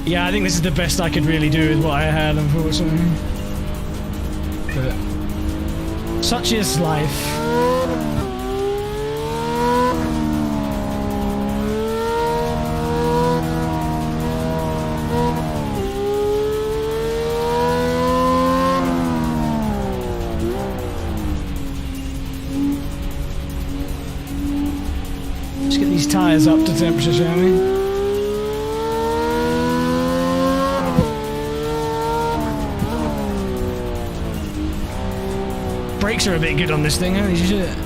[SPEAKER 1] Yeah, I think this is the best I could really do with what I had, unfortunately. But such is life. Tires up to temperature, shall we? Brakes are a bit good on this thing, holy shit.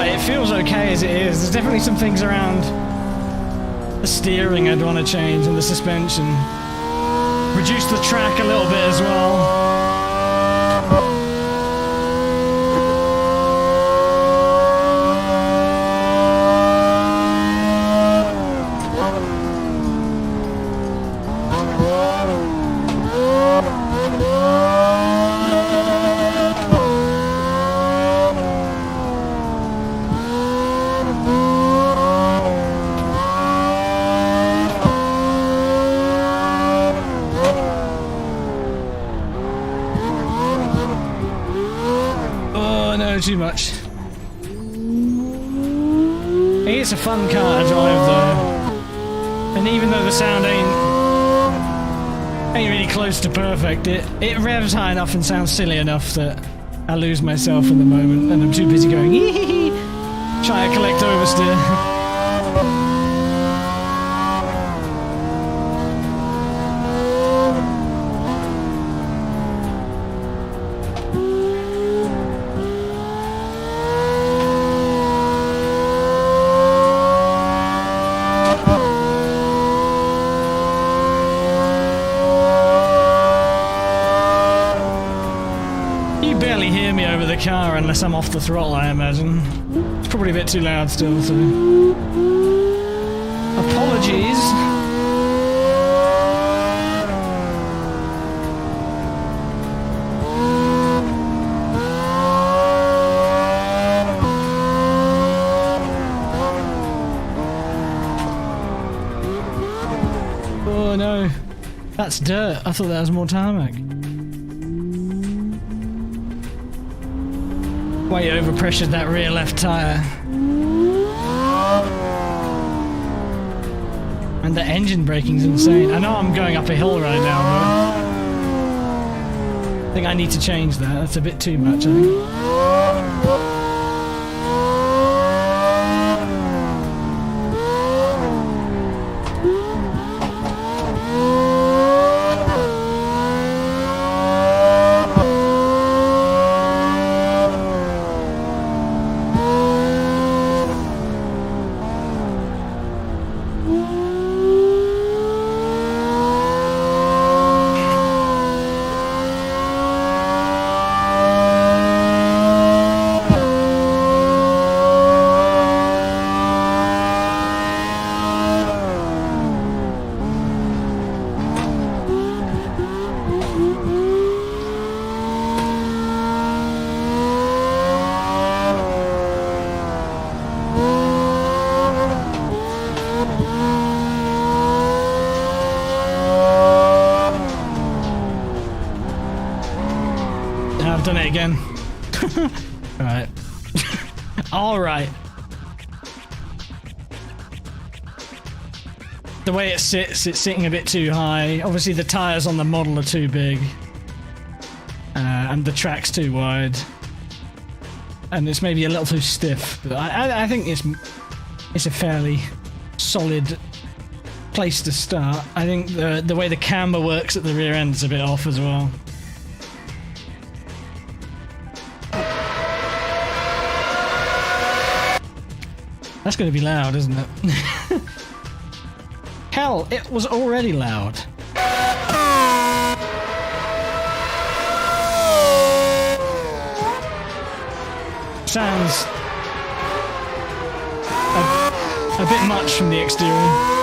[SPEAKER 1] right, it feels okay as it is. There's definitely some things around the steering I'd want to change and the suspension. Reduce the track a little bit as well. Too much. It's a fun car to drive though, and even though the sound ain't really close to perfect, it revs high enough and sounds silly enough that I lose myself in the moment, and I'm too busy going hee try to collect oversteer. Car unless I'm off the throttle, I imagine. It's probably a bit too loud still, so apologies. Oh no, that's dirt. I thought that was more tarmac. Way overpressured that rear left tyre. And the engine braking's insane. I know I'm going up a hill right now, but I think I need to change that. That's a bit too much, I think. Done it again. Right. All right. The way it sits, it's sitting a bit too high. Obviously, the tires on the model are too big, and the track's too wide, and it's maybe a little too stiff. But I think it's a fairly solid place to start. I think the way the camber works at the rear end is a bit off as well. That's going to be loud, isn't it? Hell, it was already loud. Sounds a bit much from the exterior.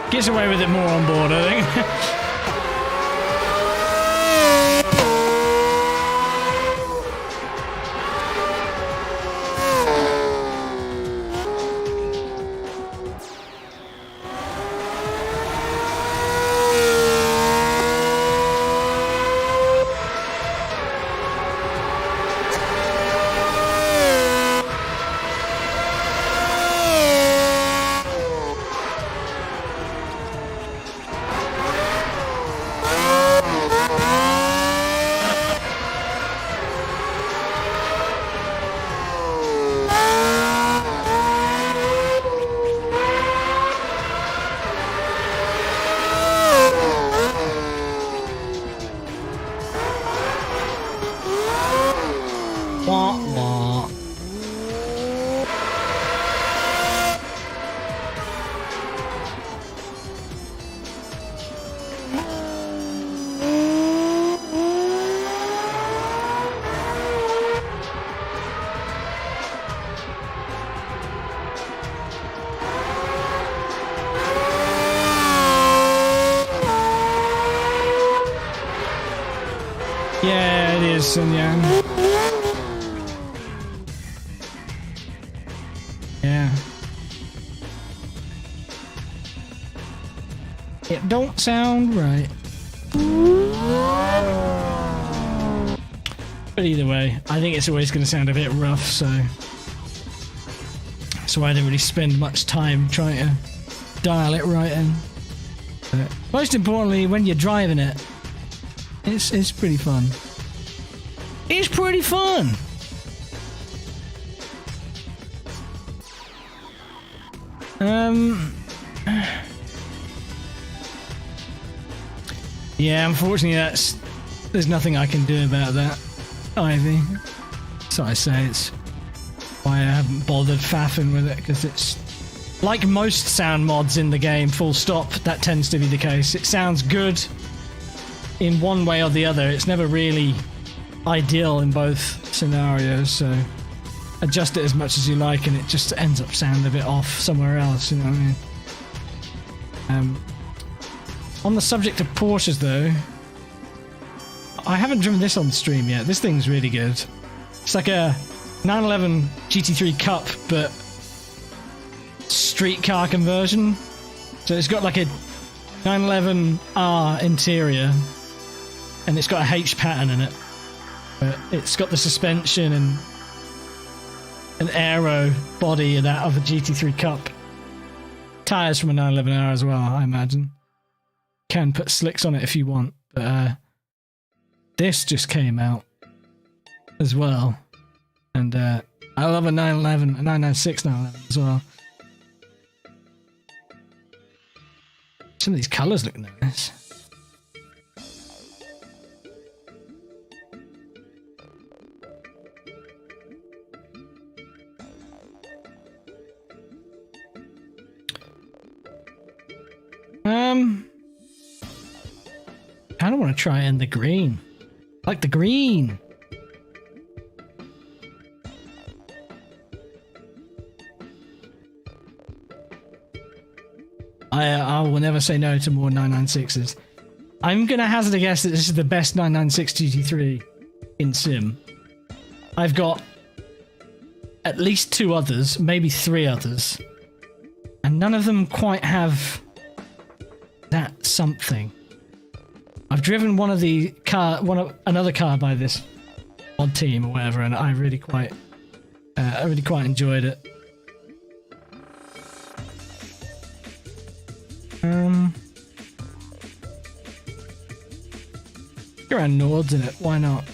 [SPEAKER 1] Gets away with it more on board, I think. Wah, wah. Yeah, it is, Sun Yang. Yeah. It don't sound right. But either way, I think it's always going to sound a bit rough, so I didn't really spend much time trying to dial it right in. But most importantly, when you're driving it, it's pretty fun. It's pretty fun. Yeah, unfortunately there's nothing I can do about that, Ivy. So I say it's why I haven't bothered faffing with it, because it's like most sound mods in the game, full stop, that tends to be the case. It sounds good in one way or the other. It's never really ideal in both scenarios, so adjust it as much as you like and it just ends up sounding a bit off somewhere else, you know what I mean? On the subject of Porsches though, I haven't driven this on stream yet. This thing's really good. It's like a 911 GT3 Cup, but street car conversion. So it's got like a 911R interior, and it's got a H pattern in it. But it's got the suspension and an aero body of that of a GT3 Cup. Tyres from a 911R as well, I imagine. Can put slicks on it if you want, but this just came out as well. And I love a 911, a 996 911 as well. Some of these colours look nice. I don't want to try it in the green. I like the green. I will never say no to more 996s. I'm going to hazard a guess that this is the best 996 GT3 in Sim. I've got at least 2 others, maybe 3 others, and none of them quite have that something. I've driven one of the another car by this mod team or whatever, and I really quite enjoyed it. Get around Nords in it, why not?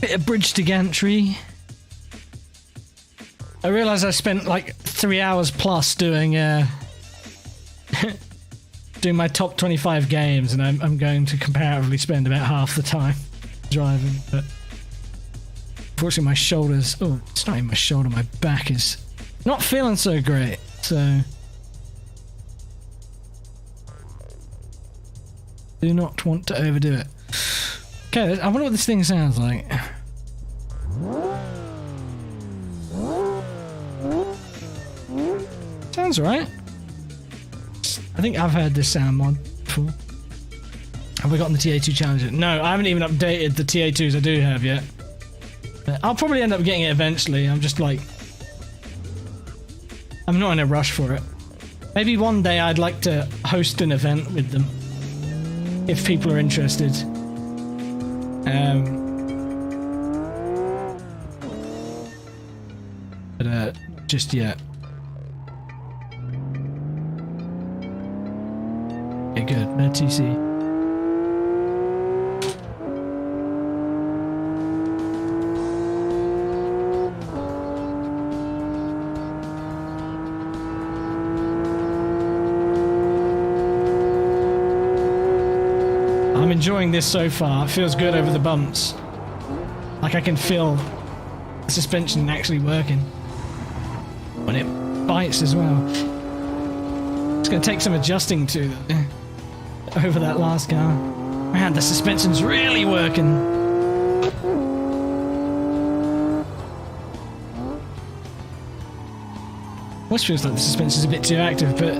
[SPEAKER 1] Bit of bridge to gantry. I realised I spent like 3 hours plus doing doing my top 25 games, and I'm going to comparatively spend about half the time driving. But unfortunately, my shoulders. Oh, it's not even my shoulder. My back is not feeling so great. So do not want to overdo it. Okay, I wonder what this thing sounds like. Sounds right. I think I've heard this sound mod before. Have we gotten the TA2 Challenger? No, I haven't even updated the TA2s I do have yet. I'll probably end up getting it eventually. I'm just like... I'm not in a rush for it. Maybe one day I'd like to host an event with them, if people are interested. But just yet. TC. I'm enjoying this so far. It feels good over the bumps. Like I can feel the suspension actually working. When it bites as well. It's going to take some adjusting to over that last car. Man, the suspension's really working. Almost feels like the suspension's a bit too active, but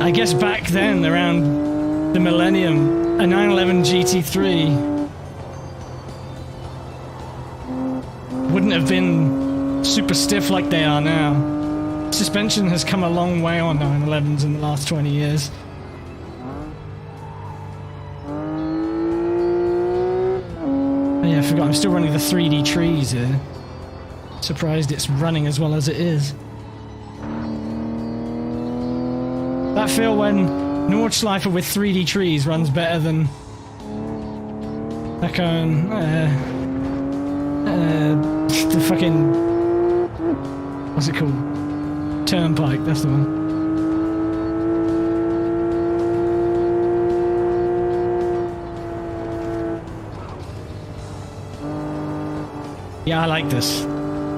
[SPEAKER 1] I guess back then, around the millennium, a 911 GT3 wouldn't have been super stiff like they are now. Suspension has come a long way on 911s in the last 20 years. Oh yeah, I forgot, I'm still running the 3D trees here. Surprised it's running as well as it is. That feel when Nordschleifer with 3D trees runs better than that going, the fucking, what's it called? Turnpike, that's the one. Yeah, I like this.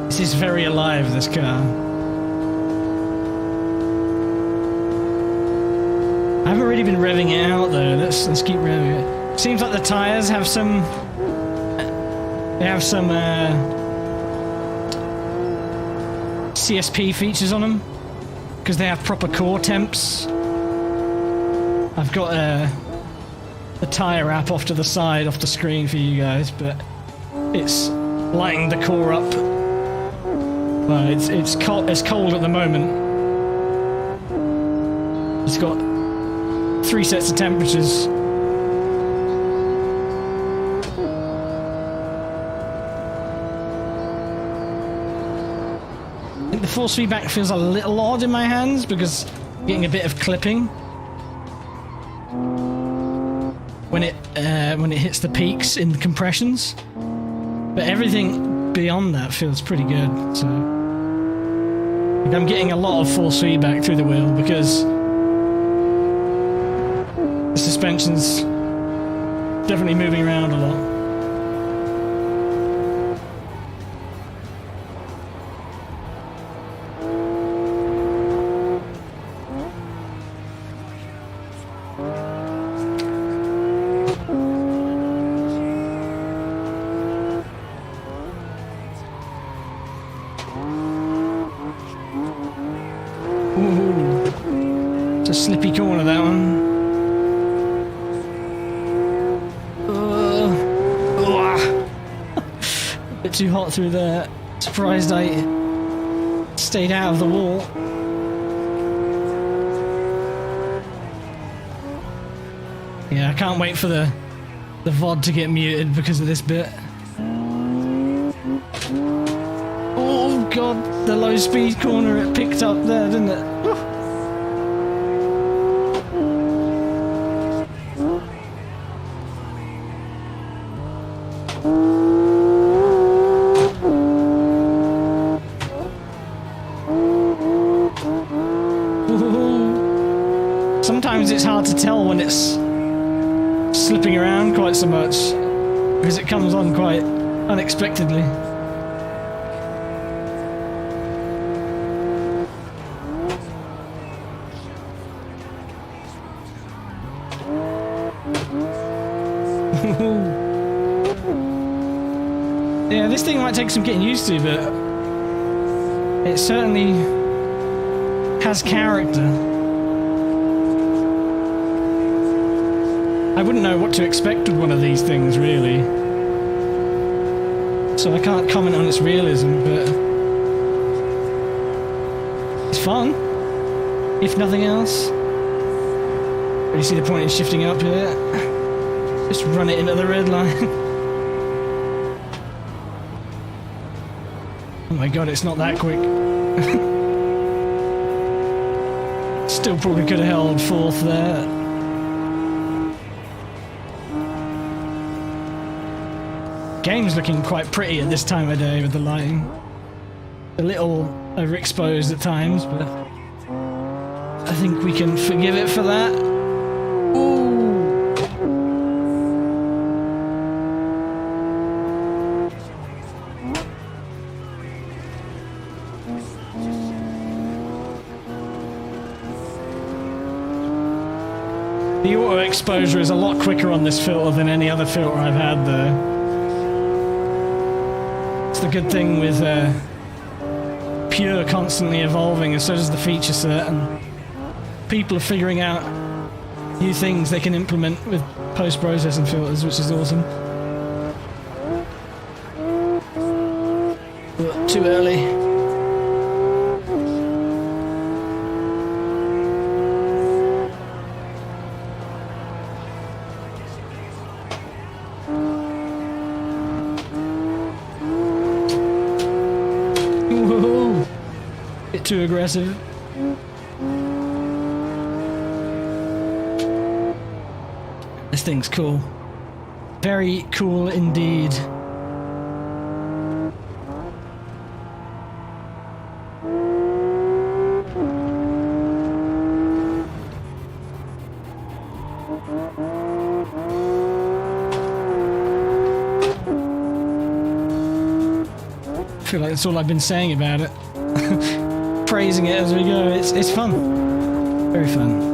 [SPEAKER 1] This is very alive, this car. I haven't really been revving it out though. Let's keep revving it. Seems like the tires have some. They have some CSP features on them because they have proper core temps. I've got a tire app off to the side, off the screen for you guys, but it's lighting the core up. Well, it's cold at the moment. It's got 3 sets of temperatures. I think the force feedback feels a little odd in my hands because I'm getting a bit of clipping when it hits the peaks in the compressions, but everything beyond that feels pretty good. So I'm getting a lot of force feedback through the wheel because the suspension's definitely moving around a lot. Ooh, it's a slippy corner, that one. A bit too hot through there. Surprised I stayed out of the wall. Yeah, I can't wait for the VOD to get muted because of this bit. Oh god, the low speed corner it picked up there, didn't it? Sometimes it's hard to tell when it's slipping around quite so much because it comes on quite unexpectedly. Yeah, this thing might take some getting used to, but it certainly has character. I wouldn't know what to expect with one of these things, really. So I can't comment on its realism, but it's fun, if nothing else. But you see the point in shifting up here? Just run it into the red line. Oh my god, it's not that quick. Still probably could have held fourth there. Game's looking quite pretty at this time of day with the lighting. A little overexposed at times, but I think we can forgive it for that. Ooh. The auto exposure is a lot quicker on this filter than any other filter I've had though. It's the good thing with Pure constantly evolving, and so does the feature set, and people are figuring out new things they can implement with post-processing filters, which is awesome. But too early. Whoa! Bit too aggressive. This thing's cool. Very cool indeed. I feel like that's all I've been saying about it. Praising it as we go. It's fun. Very fun.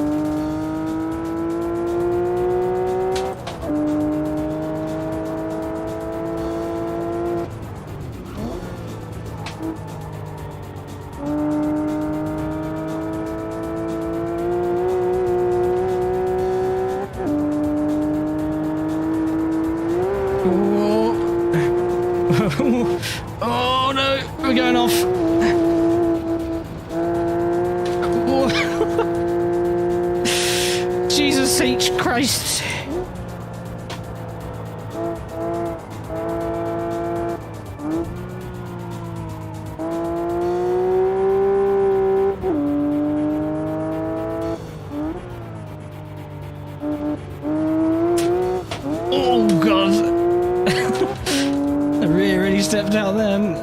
[SPEAKER 1] Oh no, we're going off. Jesus H. Christ. Oh God. The rear really stepped out then.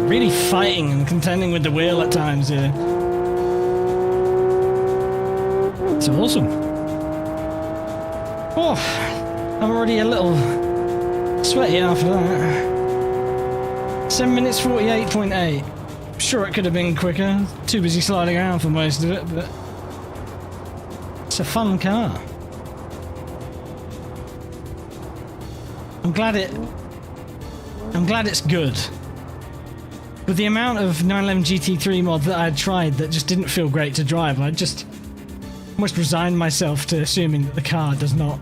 [SPEAKER 1] Really fighting and contending with the wheel at times here. It's awesome. Oh, I'm already a little sweaty after that. 7 minutes 48.8. Sure, it could have been quicker. Too busy sliding around for most of it, but it's a fun car. I'm glad it's good. With the amount of 911 GT3 mods that I had tried that just didn't feel great to drive, I just almost resigned myself to assuming that the car does not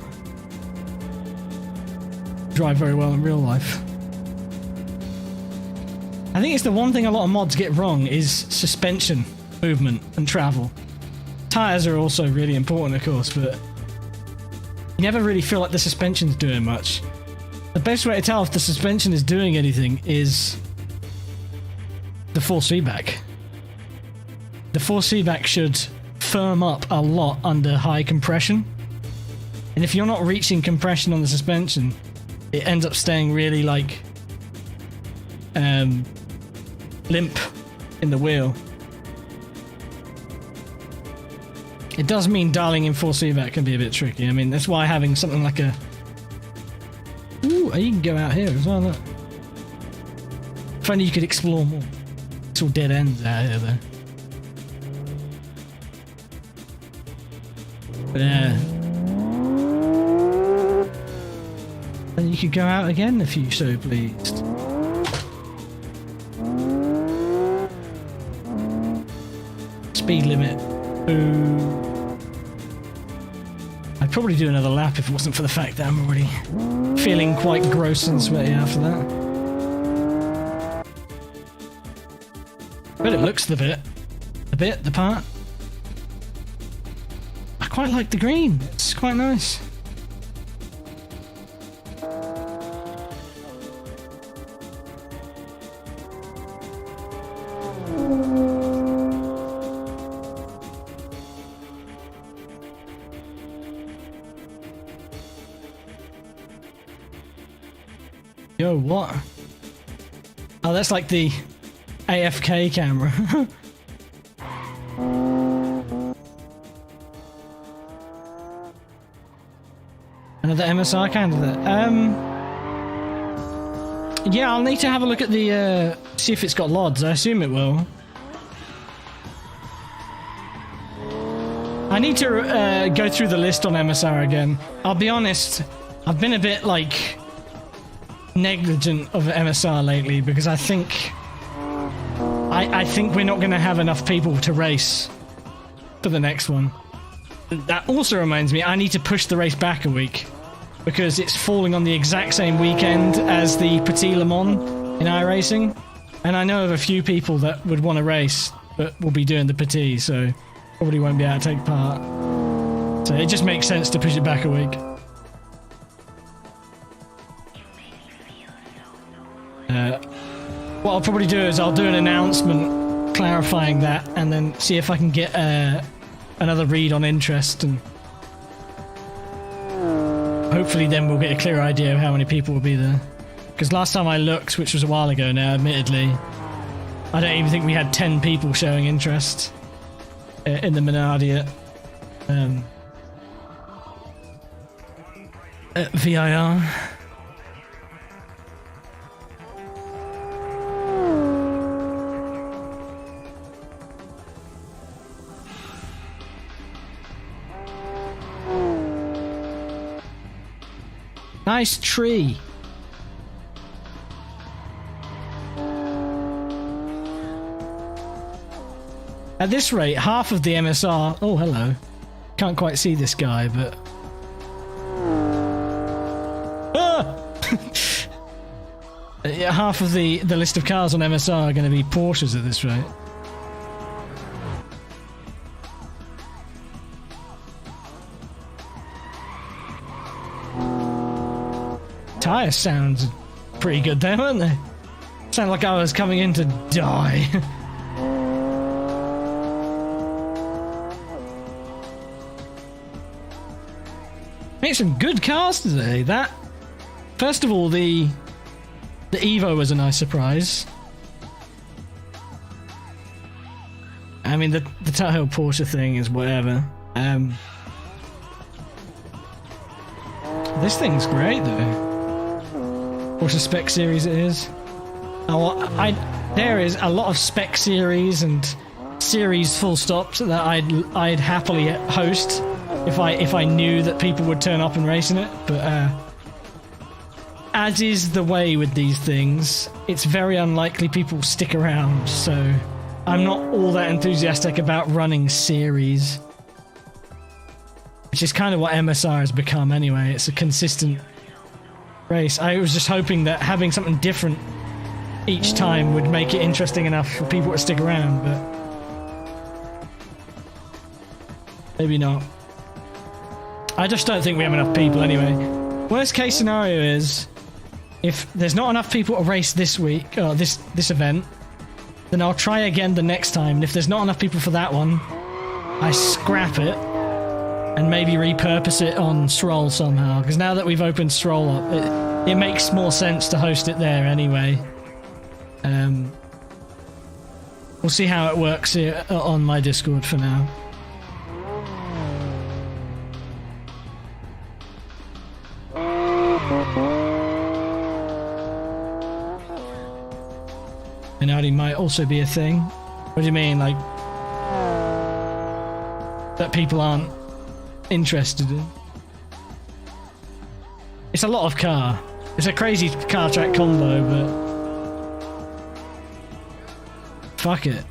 [SPEAKER 1] drive very well in real life. I think it's the one thing a lot of mods get wrong is suspension, movement, and travel. Tires are also really important, of course, but you never really feel like the suspension's doing much. The best way to tell if the suspension is doing anything is the force feedback. The force feedback should firm up a lot under high compression. And if you're not reaching compression on the suspension, it ends up staying really like limp in the wheel. It does mean dialing in force feedback can be a bit tricky. I mean, that's why having something like a... Ooh, you can go out here as well, look. If only you could explore more. It's all dead ends out here, though. But yeah. And you could go out again if you so pleased. Speed limit. Ooh. I'd probably do another lap if it wasn't for the fact that I'm already feeling quite gross and sweaty after that. But it looks the part. I quite like the green. It's quite nice. Yo, what? Oh, that's like the AFK camera. Another MSR candidate. Yeah, I'll need to have a look at the, see if it's got LODs. I assume it will. I need to go through the list on MSR again. I'll be honest, I've been a bit, like, negligent of MSR lately because I think we're not going to have enough people to race for the next one. That also reminds me, I need to push the race back a week because it's falling on the exact same weekend as the Petit Le Mans in iRacing, and I know of a few people that would want to race but will be doing the Petit, so probably won't be able to take part. So it just makes sense to push it back a week. What I'll probably do is I'll do an announcement clarifying that and then see if I can get another read on interest, and hopefully then we'll get a clear idea of how many people will be there. Because last time I looked, which was a while ago now, admittedly, I don't even think we had 10 people showing interest in the Minardi at VIR. Nice tree. At this rate, half of the MSR... Oh, hello. Can't quite see this guy, but... Ah! Yeah, half of the list of cars on MSR are going to be Porsches at this rate. Tyre sounds pretty good there, weren't they? Sound like I was coming in to die. Made some good cars today. That, first of all, the Evo was a nice surprise. I mean, the Tahoe Porsche thing is whatever. This thing's great though. Porsche Spec Series it is. Oh, there is a lot of Spec Series and Series full stops that I'd happily host if I knew that people would turn up and race in it. But as is the way with these things, it's very unlikely people stick around. So I'm not all that enthusiastic about running Series, which is kind of what MSR has become anyway. It's a consistent race. I was just hoping that having something different each time would make it interesting enough for people to stick around, but maybe not. I just don't think we have enough people anyway. Worst case scenario is if there's not enough people to race this week, or this event, then I'll try again the next time, and if there's not enough people for that one, I scrap it and maybe repurpose it on Stroll somehow, because now that we've opened Stroll up, it makes more sense to host it there anyway. We'll see how it works here on my Discord for now. Minardi might also be a thing. What do you mean, like that people aren't interested in? It's a lot of car. It's a crazy car track combo, but fuck it.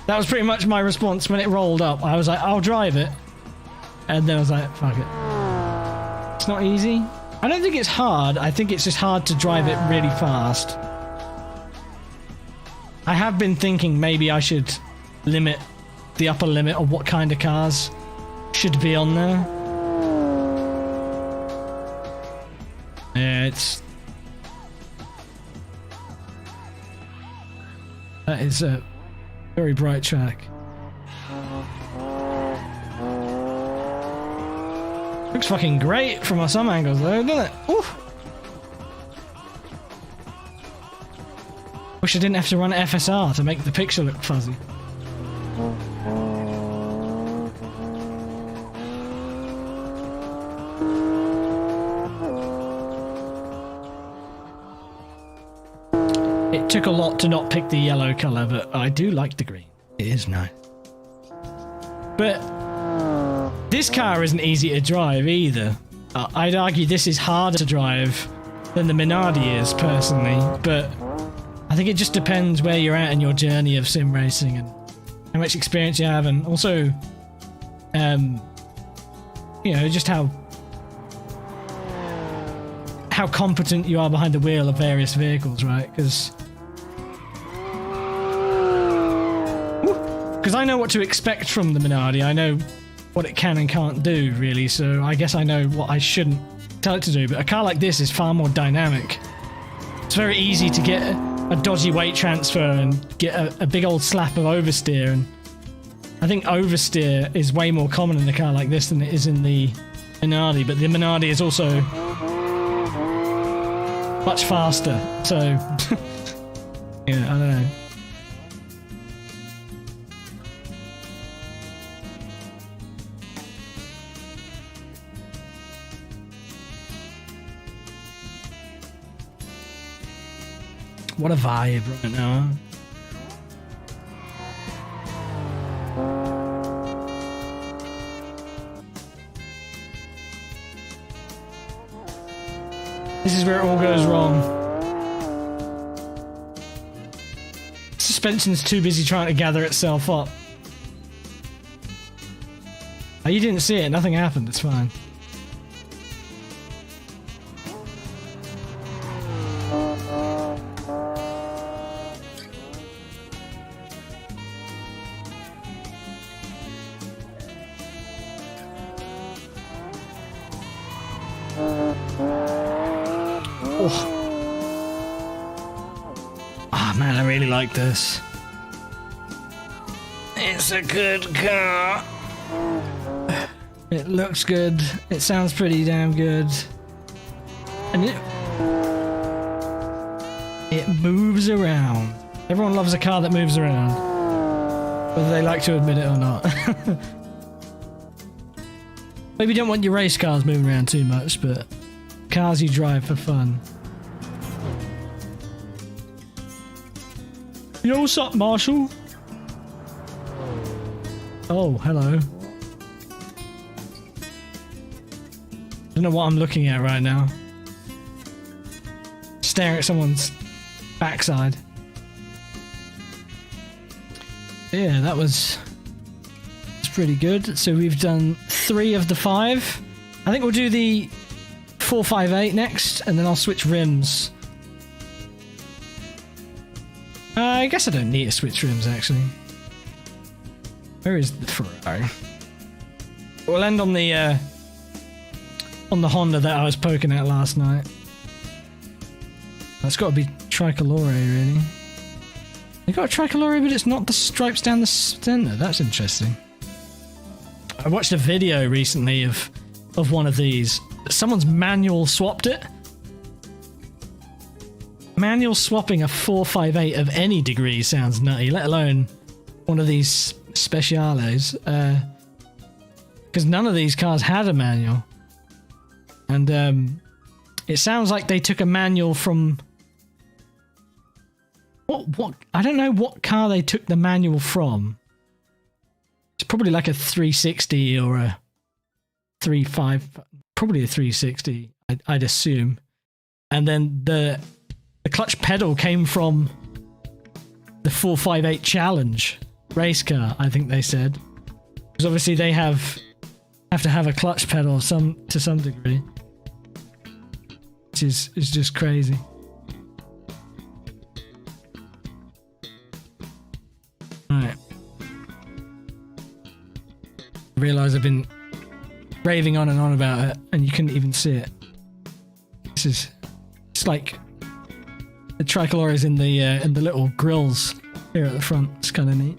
[SPEAKER 1] That was pretty much my response when it rolled up. I was like, I'll drive it, and then I was like, fuck it. It's not easy. I don't think it's hard. I think it's just hard to drive it really fast. I have been thinking maybe I should limit the upper limit of what kind of cars should be on there. Yeah, that is a very bright track. Looks fucking great from some angles though, doesn't it? Oof. Wish I didn't have to run FSR to make the picture look fuzzy. It took a lot to not pick the yellow colour, but I do like the green. It is nice. But this car isn't easy to drive either. I'd argue this is harder to drive than the Minardi is, personally, but I think it just depends where you're at in your journey of sim racing and how much experience you have, and also, you know, just how competent you are behind the wheel of various vehicles, right? Because I know what to expect from the Minardi. I know what it can and can't do, really, so I guess I know what I shouldn't tell it to do. But a car like this is far more dynamic. It's very easy to get a dodgy weight transfer and get a big old slap of oversteer, and I think oversteer is way more common in a car like this than it is in the Minardi, but the Minardi is also much faster, so yeah, I don't know. What a vibe right now. This is where it all goes wrong. Suspension's too busy trying to gather itself up. Oh, you didn't see it. Nothing happened. It's fine. Oh man, I really like this. It's a good car. It looks good. It sounds pretty damn good. And it moves around. Everyone loves a car that moves around, whether they like to admit it or not. Maybe you don't want your race cars moving around too much, but cars you drive for fun. Yo, what's up, Marshall? Oh, hello. I don't know what I'm looking at right now. Staring at someone's backside. Yeah, that was pretty good. So we've done 3 of the 5. I think we'll do the 458 next, and then I'll switch rims. I guess I don't need to switch rims, actually. Where is the Ferrari? We'll end on the Honda that I was poking at last night. That's got to be Tricolore, really. They got a Tricolore, but it's not the stripes down the center. That's interesting. I watched a video recently of one of these. Someone's manual swapped it. Manual swapping a 458 of any degree sounds nutty, let alone one of these Speciales. Because none of these cars had a manual. And it sounds like they took a manual from... What? I don't know what car they took the manual from. It's probably like a 360 or a 35, probably a 360, I'd assume. And then the clutch pedal came from the 458 Challenge race car, I think they said. Because obviously they have to have a clutch pedal to some degree. Which is just crazy. Alright. I realise I've been raving on and on about it, and you couldn't even see it. It's like the Tricolore is in the little grills here at the front. It's kind of neat.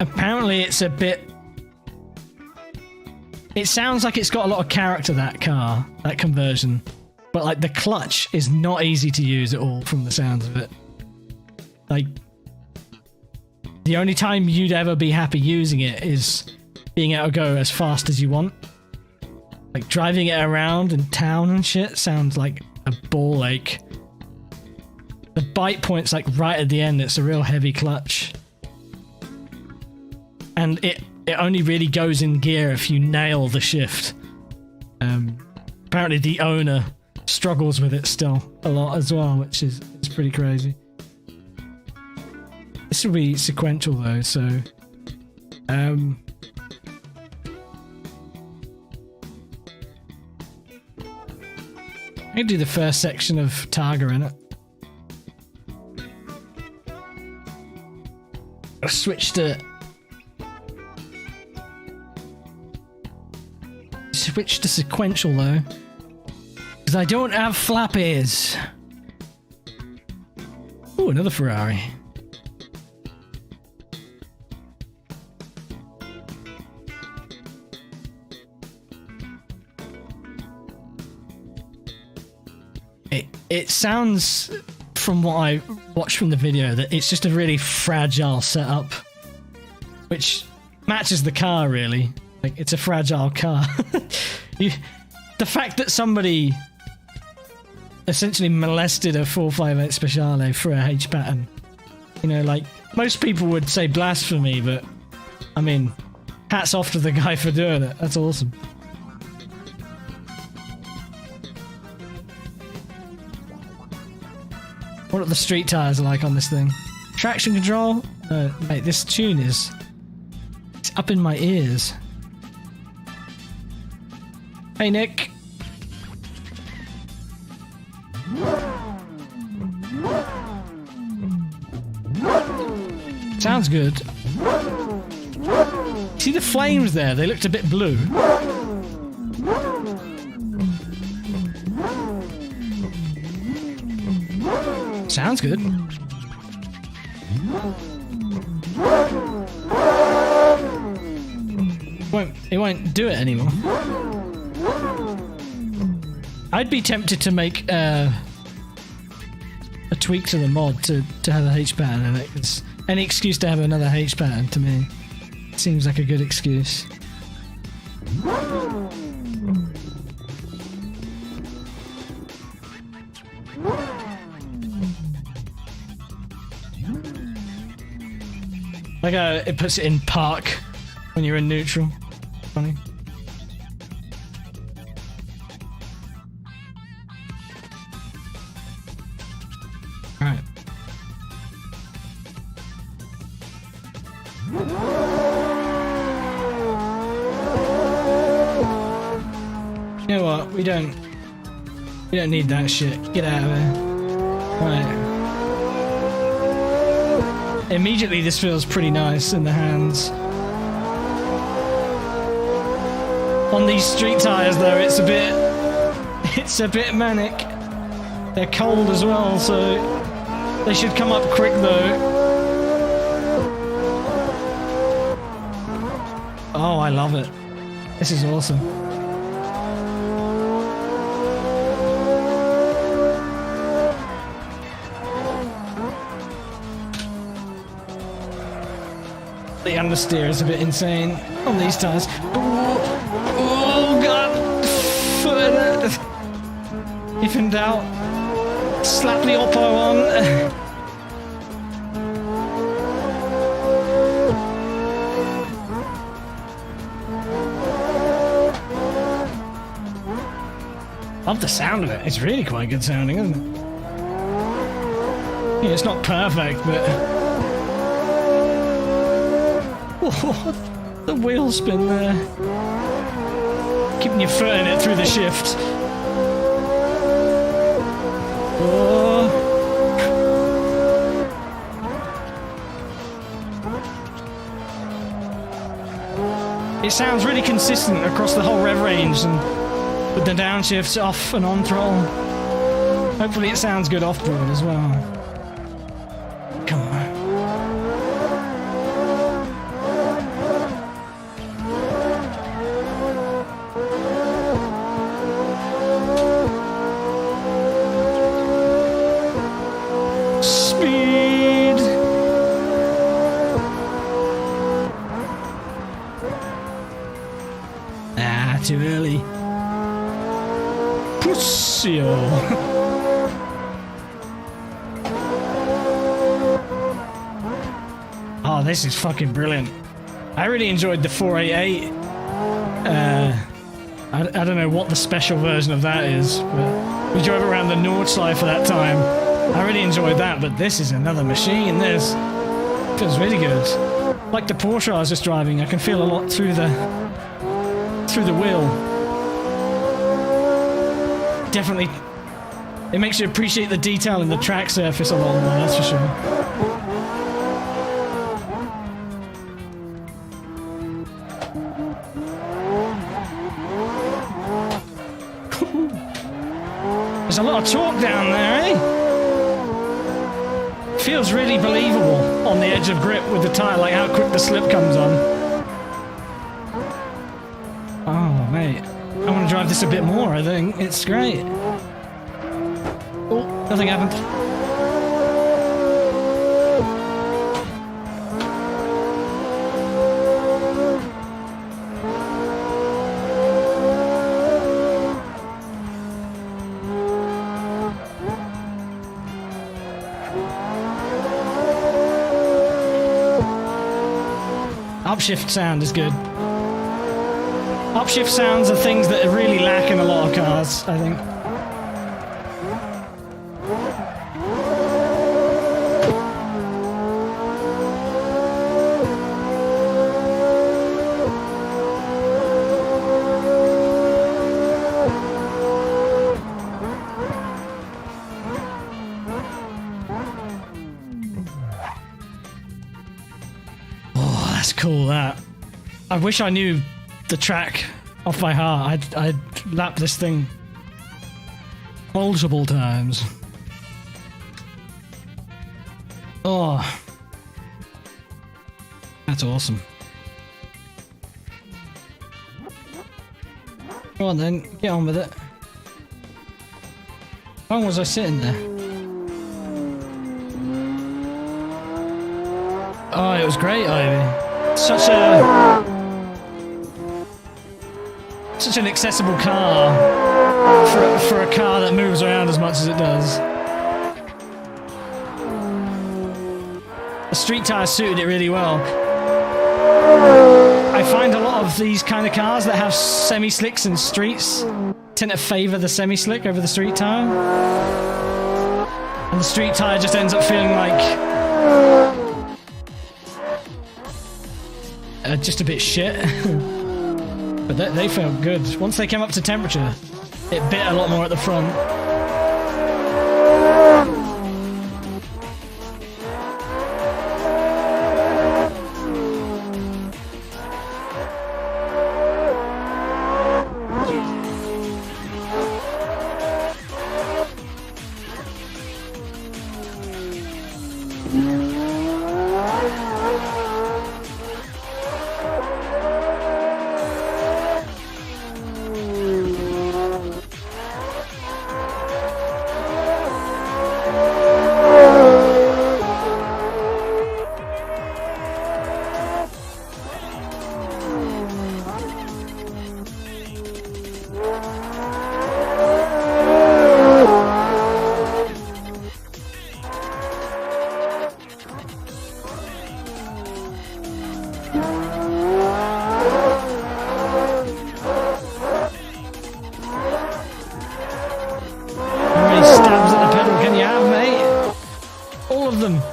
[SPEAKER 1] apparently it's a bit... It sounds like it's got a lot of character, that car, that conversion. But like the clutch is not easy to use at all from the sounds of it. Like, the only time you'd ever be happy using it is being able to go as fast as you want. Like driving it around in town and shit sounds like a ball ache. The bite point's like right at the end, it's a real heavy clutch. And it only really goes in gear if you nail the shift. Apparently the owner struggles with it still a lot as well, which is pretty crazy. This will be sequential though, so I can do the first section of Targa in it. I'll switch to sequential though, because I don't have flap ears. Ooh, another Ferrari. It sounds, from what I watched from the video, that it's just a really fragile setup, which matches the car really. Like, it's a fragile car. The fact that somebody essentially molested a 458 Speciale for a H pattern, you know, like, most people would say blasphemy, but I mean, hats off to the guy for doing it. That's awesome. What are the street tires like on this thing? Traction control? Mate, this tune is... It's up in my ears. Hey, Nick. Sounds good. See the flames there? They looked a bit blue. Sounds good. It won't do it anymore. I'd be tempted to make a tweak to the mod to have a H pattern in it, because any excuse to have another H pattern to me seems like a good excuse. Like it puts it in park when you're in neutral. Funny. Alright. You know what? We don't need that shit. Get out of there. Right. Immediately this feels pretty nice in the hands. On these street tires though, it's a bit manic. They're cold as well, so they should come up quick though. Oh, I love it. This is awesome. The understeer is a bit insane on these tires. Oh god! If in doubt, slap the Oppo on. Love the sound of it. It's really quite good sounding, isn't it? Yeah, it's not perfect, but... Oh, the wheel spin there. Keeping your foot in it through the shift. Oh. It sounds really consistent across the whole rev range, and with the downshifts off and on throttle. Hopefully it sounds good off-road as well. Come on. speed. Ah, too early. Pussio. Oh, this is fucking brilliant. I really enjoyed the 488. I don't know what the special version of that is, but we drove around the Nordschleife for that time. I really enjoyed that, but this is another machine. This feels really good. Like the Porsche I was just driving, I can feel a lot through the wheel. Definitely, it makes you appreciate the detail in the track surface a lot more, that's for sure. There's a lot of torque down there, eh? Feels really believable on the edge of grip with the tyre, like how quick the slip comes on. Oh, mate. I want to drive this a bit more, I think. It's great. Oh, nothing happened. Upshift sound is good. Upshift sounds are things that really lack in a lot of cars, I think. That's cool, that. I wish I knew the track off by heart. I'd lap this thing multiple times. Oh. That's awesome. Come on then, get on with it. How long was I sitting there? Oh, it was great, Ivy. Such an accessible car for a car that moves around as much as it does. The street tire suited it really well. I find a lot of these kind of cars that have semi-slicks in streets tend to favour the semi-slick over the street tire. And the street tire just ends up feeling like just a bit shit. But they felt good. Once they came up to temperature, it bit a lot more at the front.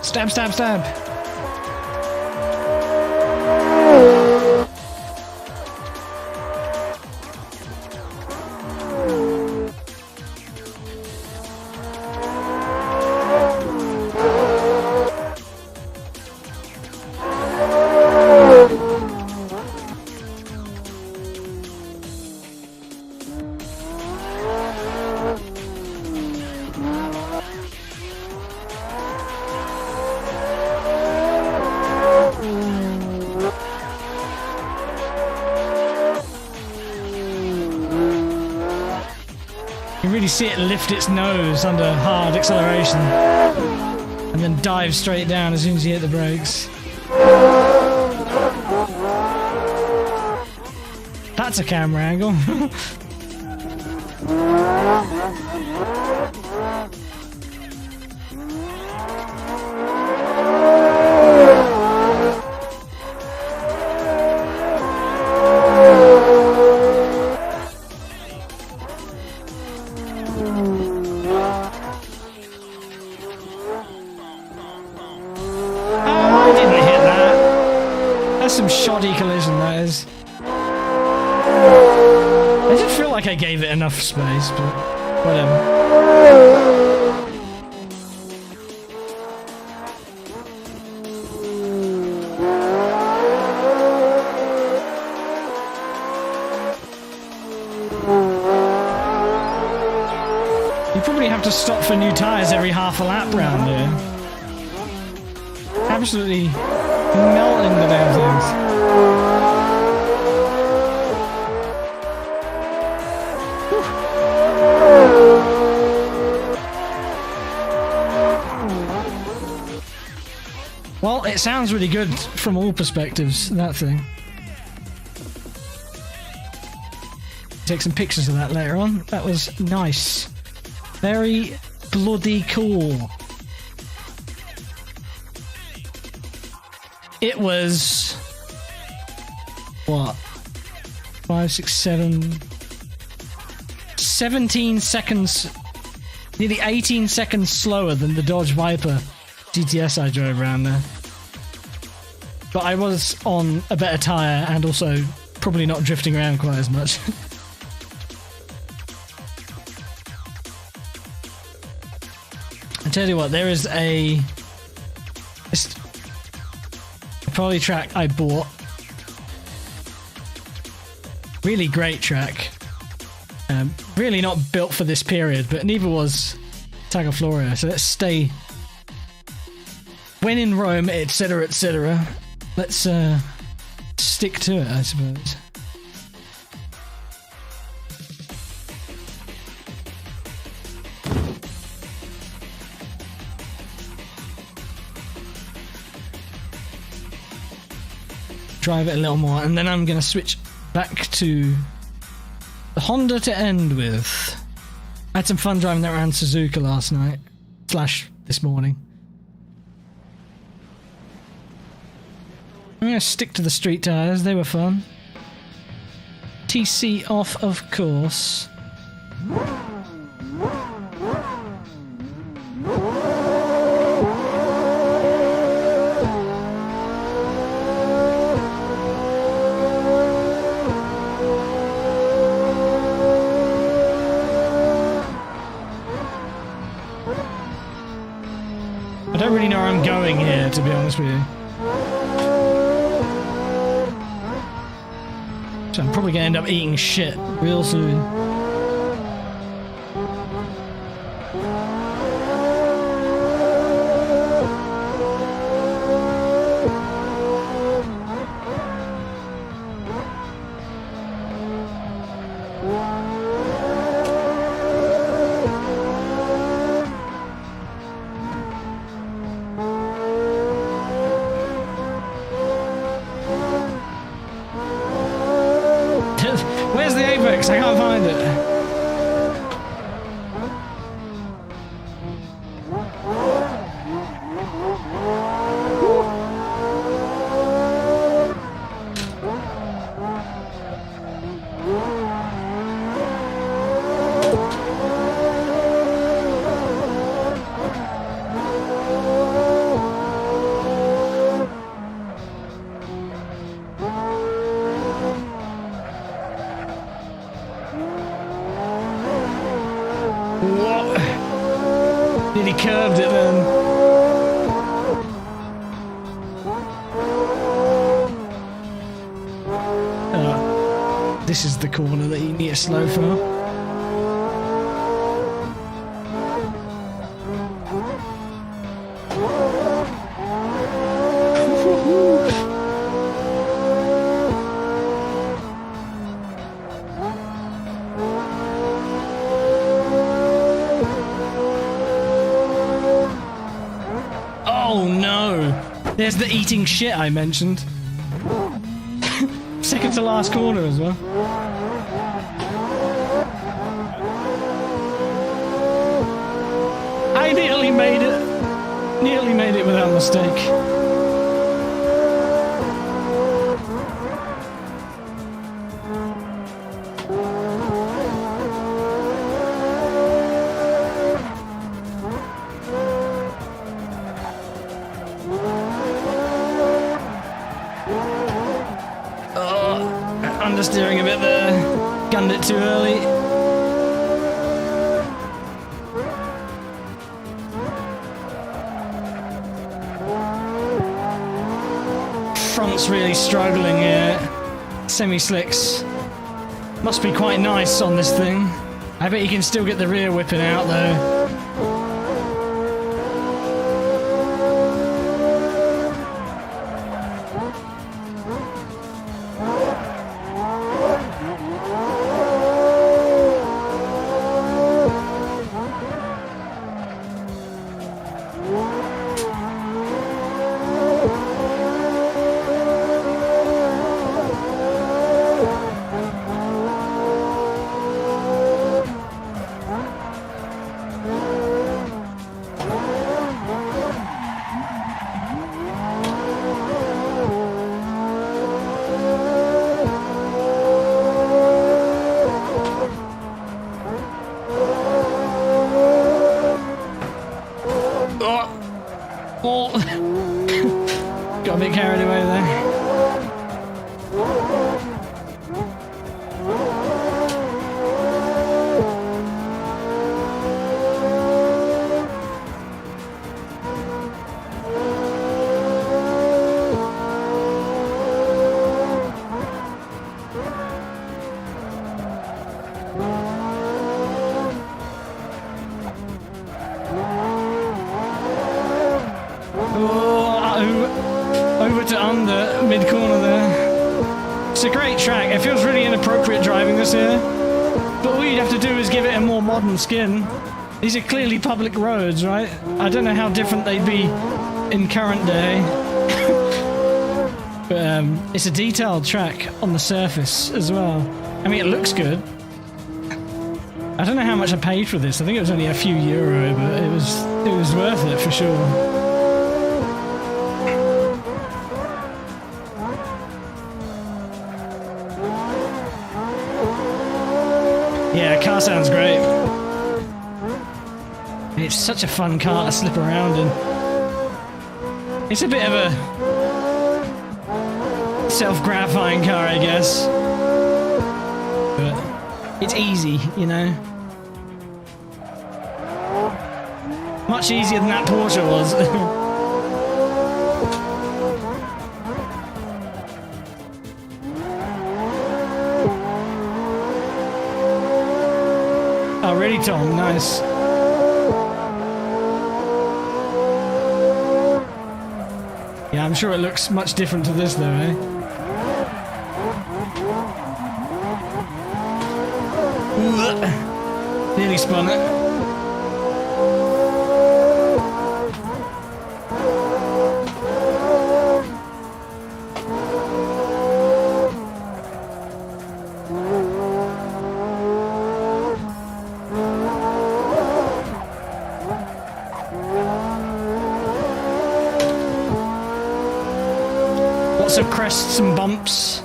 [SPEAKER 1] Stab, stab, stab. You really see it lift its nose under hard acceleration. and then dive straight down as soon as you hit the brakes. That's a camera angle. I didn't hit that. That's some shoddy collision, that is. I did feel like I gave it enough space, but whatever. You probably have to stop for new tyres every half a lap round here. Absolutely melting the damn things. Well, it sounds really good from all perspectives, that thing. Take some pictures of that later on. That was nice. Very bloody cool. It was... what? 5, 6, 7... 17 seconds... nearly 18 seconds slower than the Dodge Viper GTS I drove around there. But I was on a better tyre and also probably not drifting around quite as much. I tell you what, there is a poly track I bought. Really great track. Really not built for this period, but neither was Taga Florio. So let's stay. When in Rome, etc., etc. Let's stick to it, I suppose. Drive it a little more, and then I'm going to switch back to the Honda to end with. I had some fun driving that around Suzuka last night, / this morning. I'm going to stick to the street tyres, they were fun. TC off, of course. I don't really know where I'm going here, to be honest with you. So I'm probably going to end up eating shit real soon. Where's the apex? I can't find it. What? Nearly curved it then. This is the corner that you need to slow for. There's the eating shit I mentioned. Second to last corner as well. I nearly made it. Nearly made it without mistake. Understeering a bit there. Gunned it too early. Front's really struggling here. Semi-slicks. Must be quite nice on this thing. I bet you can still get the rear whipping out though. Got a bit carried away there. Over to under, mid-corner there. It's a great track. It feels really inappropriate driving this here. But all you'd have to do is give it a more modern skin. These are clearly public roads, right? I don't know how different they'd be in current day. But it's a detailed track on the surface as well. I mean, it looks good. I don't know how much I paid for this. I think it was only a few euro, but it was worth it for sure. Yeah, car sounds great. It's such a fun car to slip around in. It's a bit of a self-gratifying car, I guess. But it's easy, you know. Much easier than that Porsche was. Oh, really, Tom? Nice. Yeah, I'm sure it looks much different to this, though, eh? Nearly spun it. Lots of crests and bumps.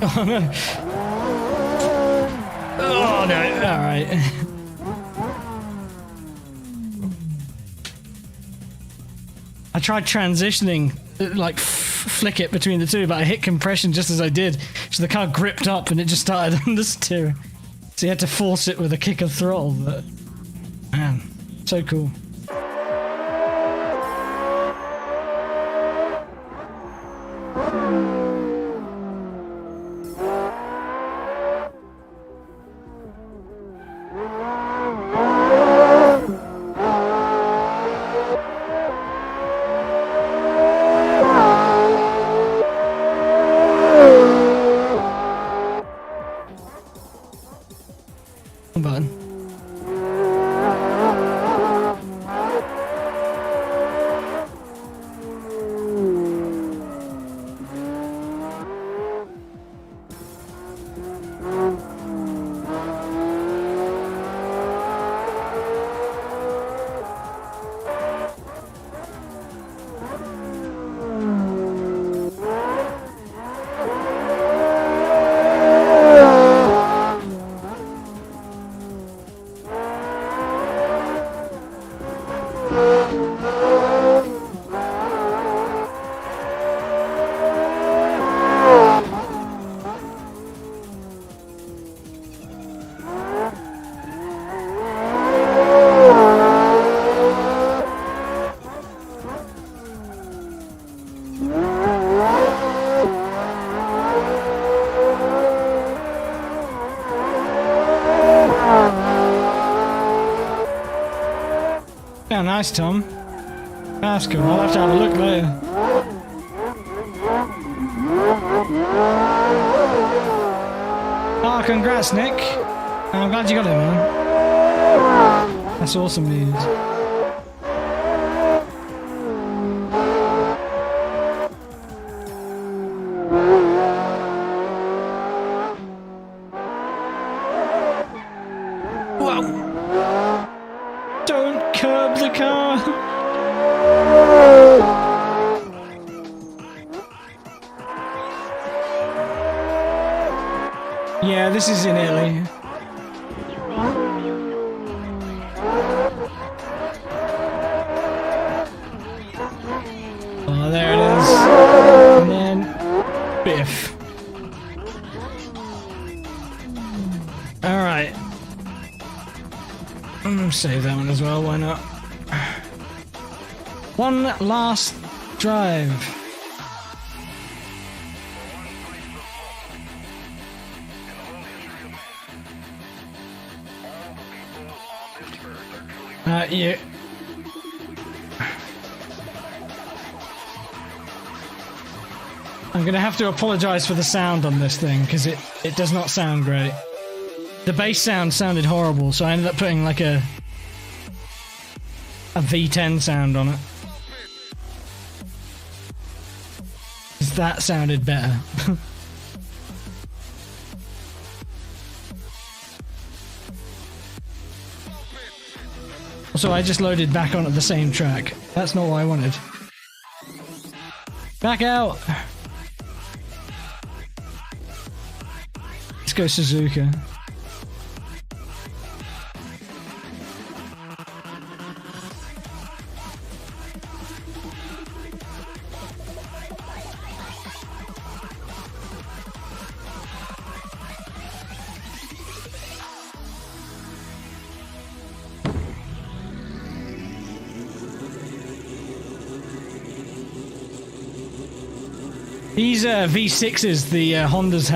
[SPEAKER 1] Oh no. Oh no, alright. I tried transitioning, like flick it between the two, but I hit compression just as I did, so the car gripped up and it just started understeering. So you had to force it with a kick of throttle, but man, so cool. Yeah, nice, Tom. That's cool. I'll have to have a look later. Oh, congrats, Nick. I'm glad you got it, man. That's awesome news. Whoa! Don't curb the car! Yeah, this is in Italy. Oh, there it is. And then biff. Alright. I'm gonna save that one as well, why not? One last drive. Yeah. I'm gonna have to apologize for the sound on this thing because it does not sound great. The bass sound sounded horrible, so I ended up putting like a V10 sound on it. 'Cause that sounded better. So I just loaded back onto the same track. That's not what I wanted. Back out! Let's go Suzuka. These V6s the Hondas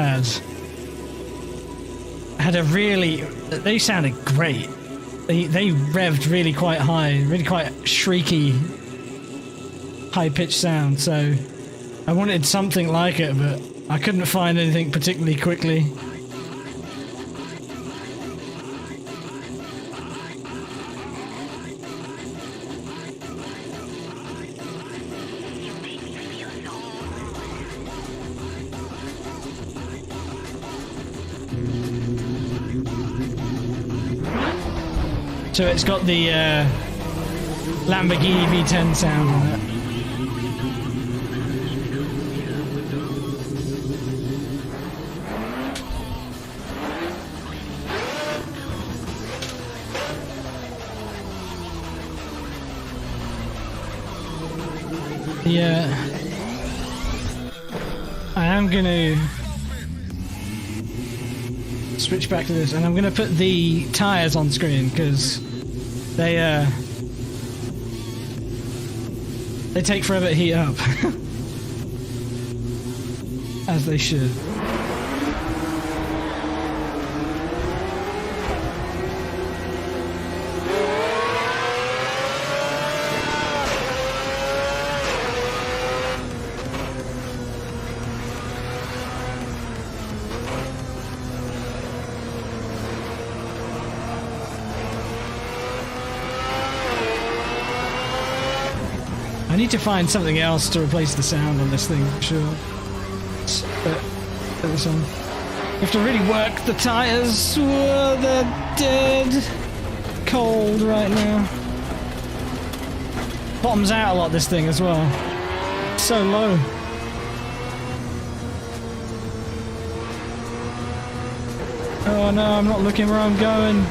[SPEAKER 1] had a really... They sounded great. They revved really quite high, really quite shrieky, high-pitched sound, so I wanted something like it, but I couldn't find anything particularly quickly. So it's got the Lamborghini V10 sound on it. Yeah. I am gonna switch back to this, and I'm gonna put the tires on screen because they take forever to heat up. As they should. I need to find something else to replace the sound on this thing, for sure. Put this on. You have to really work the tires. Whoa, they're dead. Cold right now. Bottoms out a lot, this thing, as well. It's so low. Oh no, I'm not looking where I'm going.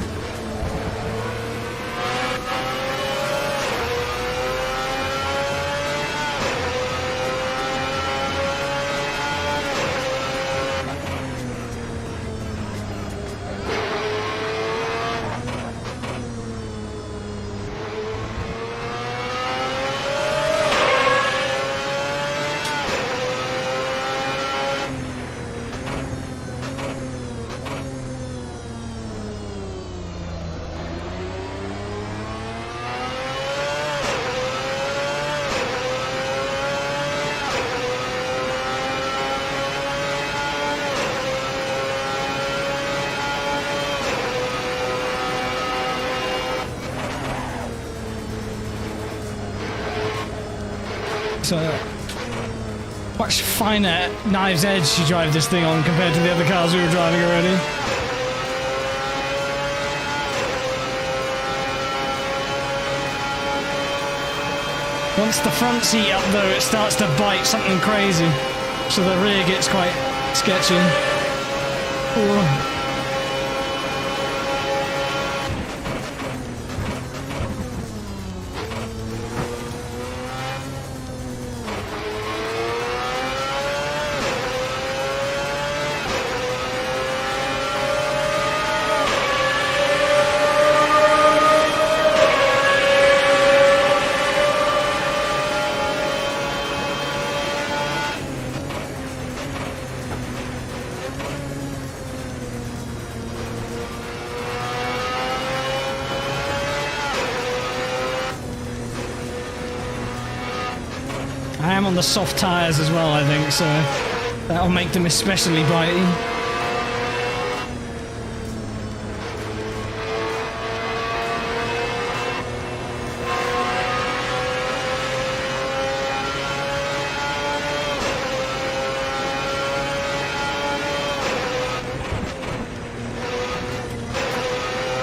[SPEAKER 1] So much finer knife's edge you drive this thing on compared to the other cars we were driving already. Once the fronts heat up though, it starts to bite something crazy. So the rear gets quite sketchy. Ooh. I am on the soft tyres as well, I think, so that'll make them especially bitey.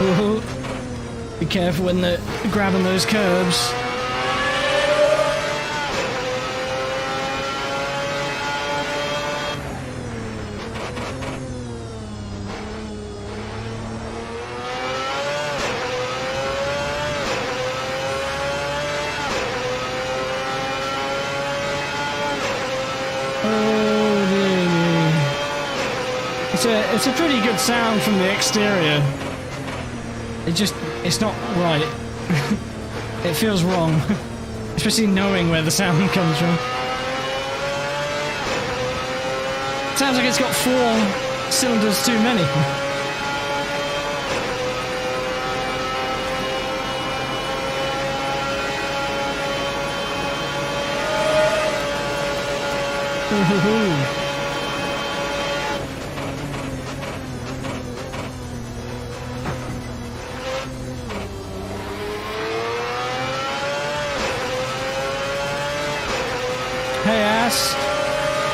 [SPEAKER 1] Ooh. Be careful when they're grabbing those curbs. It's a pretty good sound from the exterior. It's not right. It feels wrong. Especially knowing where the sound comes from. Sounds like it's got 4 cylinders too many. Ooh. Hey ass.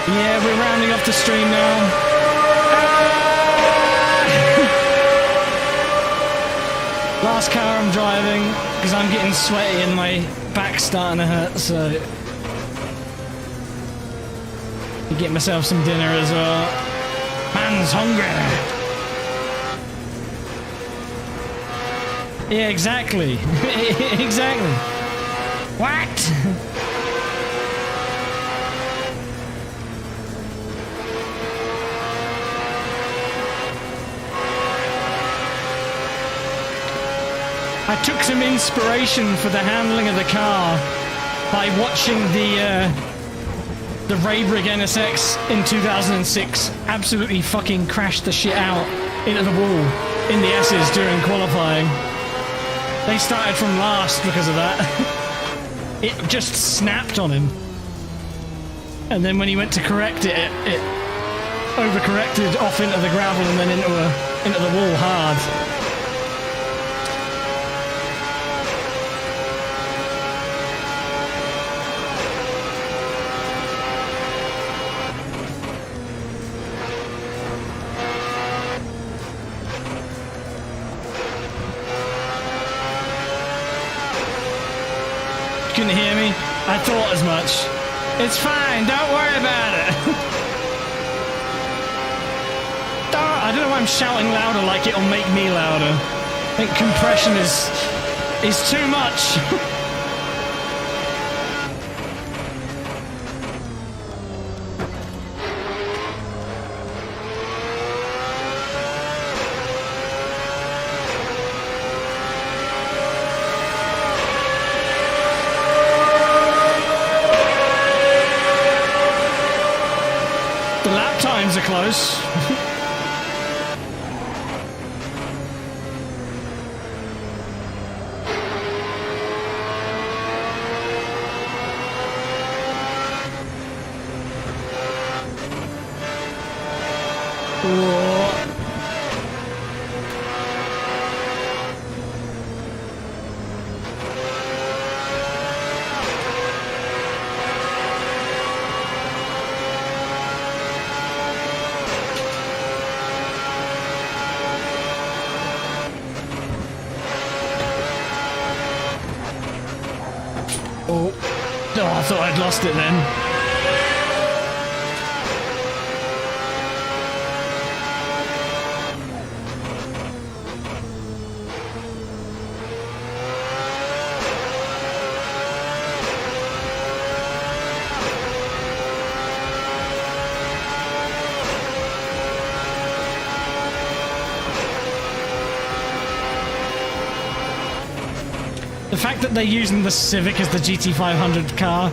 [SPEAKER 1] Yeah, we're rounding off the stream now. Last car I'm driving because I'm getting sweaty and my back's starting to hurt, so I get myself some dinner as well. Man's hungry. Yeah, exactly. Exactly. What? I took some inspiration for the handling of the car by watching the Raybrig NSX in 2006 absolutely fucking crash the shit out into the wall in the S's during qualifying. They started from last because of that. It just snapped on him. And then when he went to correct it, it overcorrected off into the gravel and then into the wall hard. Couldn't hear me? I thought as much. It's fine, don't worry about it. I don't know why I'm shouting louder like it'll make me louder. I think compression is too much. Times are close. I'd lost it then. The fact that they're using the Civic as the GT500 car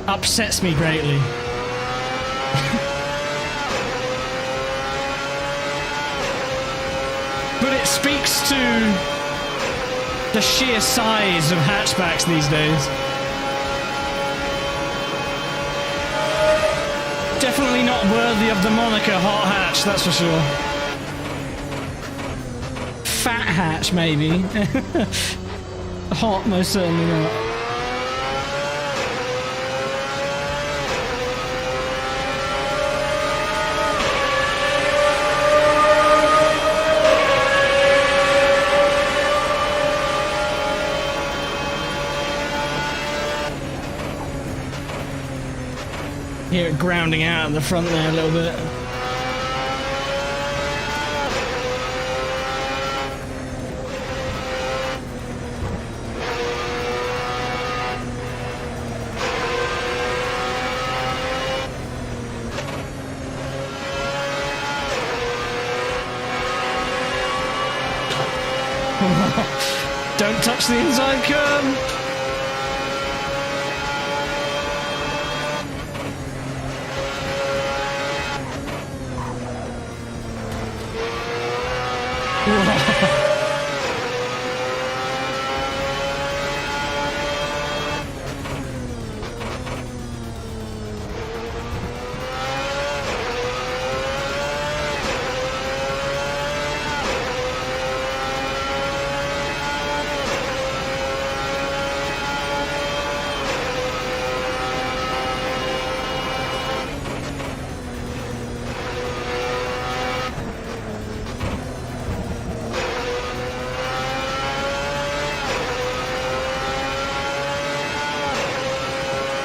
[SPEAKER 1] upsets me greatly. But it speaks to the sheer size of hatchbacks these days. Definitely not worthy of the moniker hot hatch, that's for sure. Fat hatch, maybe. Hot, most certainly not. Hear it grounding out in the front there a little bit. Don't touch the inside curb!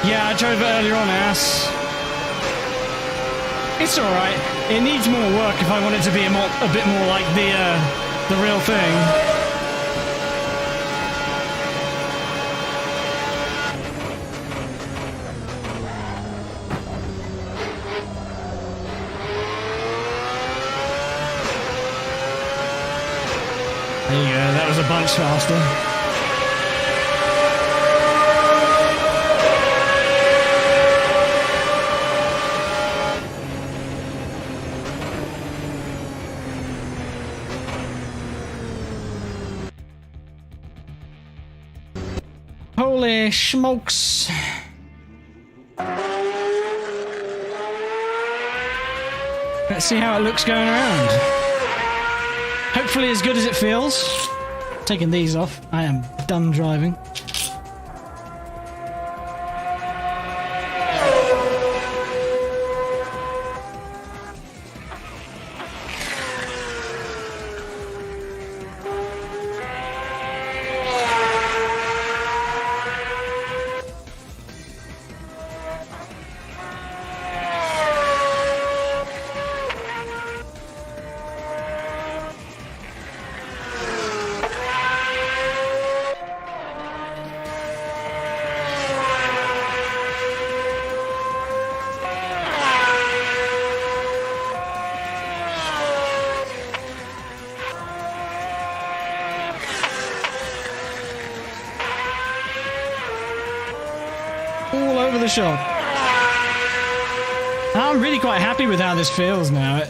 [SPEAKER 1] Yeah, I drove it earlier on, ass. It's alright. It needs more work if I want it to be a bit more like the real thing. There you go, that was a bunch faster. Holy smokes. Let's see how it looks going around. Hopefully as good as it feels. Taking these off. I am done driving. All over the shop. I'm really quite happy with how this feels now.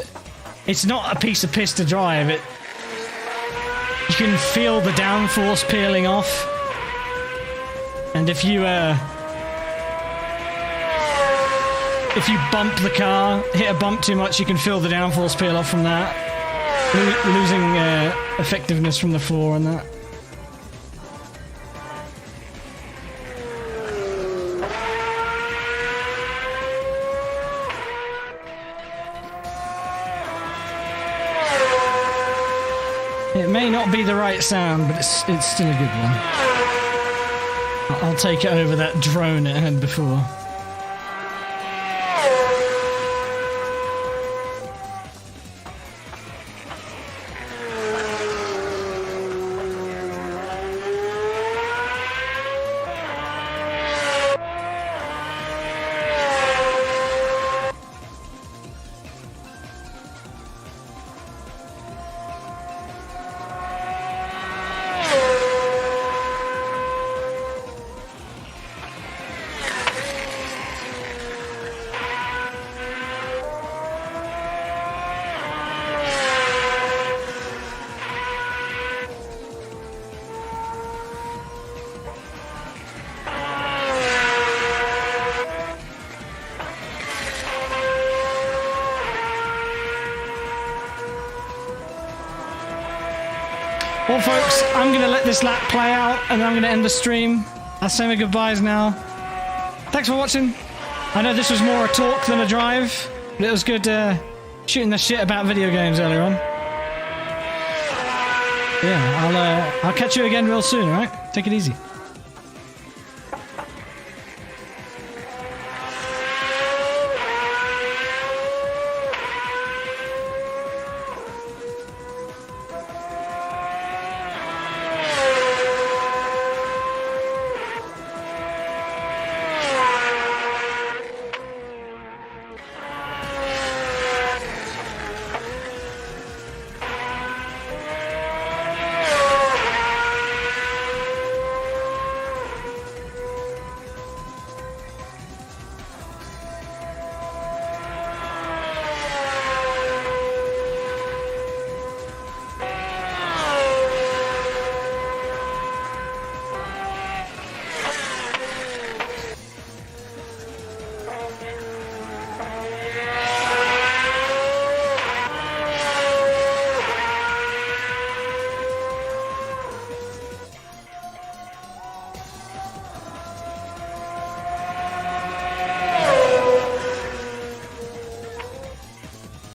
[SPEAKER 1] It's not a piece of piss to drive. You can feel the downforce peeling off. And if you bump the car, hit a bump too much, you can feel the downforce peel off from that. Losing effectiveness from the floor and that. It may not be the right sound, but it's still a good one. I'll take it over that drone it had before. Well, folks, I'm going to let this lap play out, and I'm going to end the stream. I'll say my goodbyes now. Thanks for watching. I know this was more a talk than a drive, but it was good shooting the shit about video games earlier on. Yeah, I'll catch you again real soon, alright? Take it easy.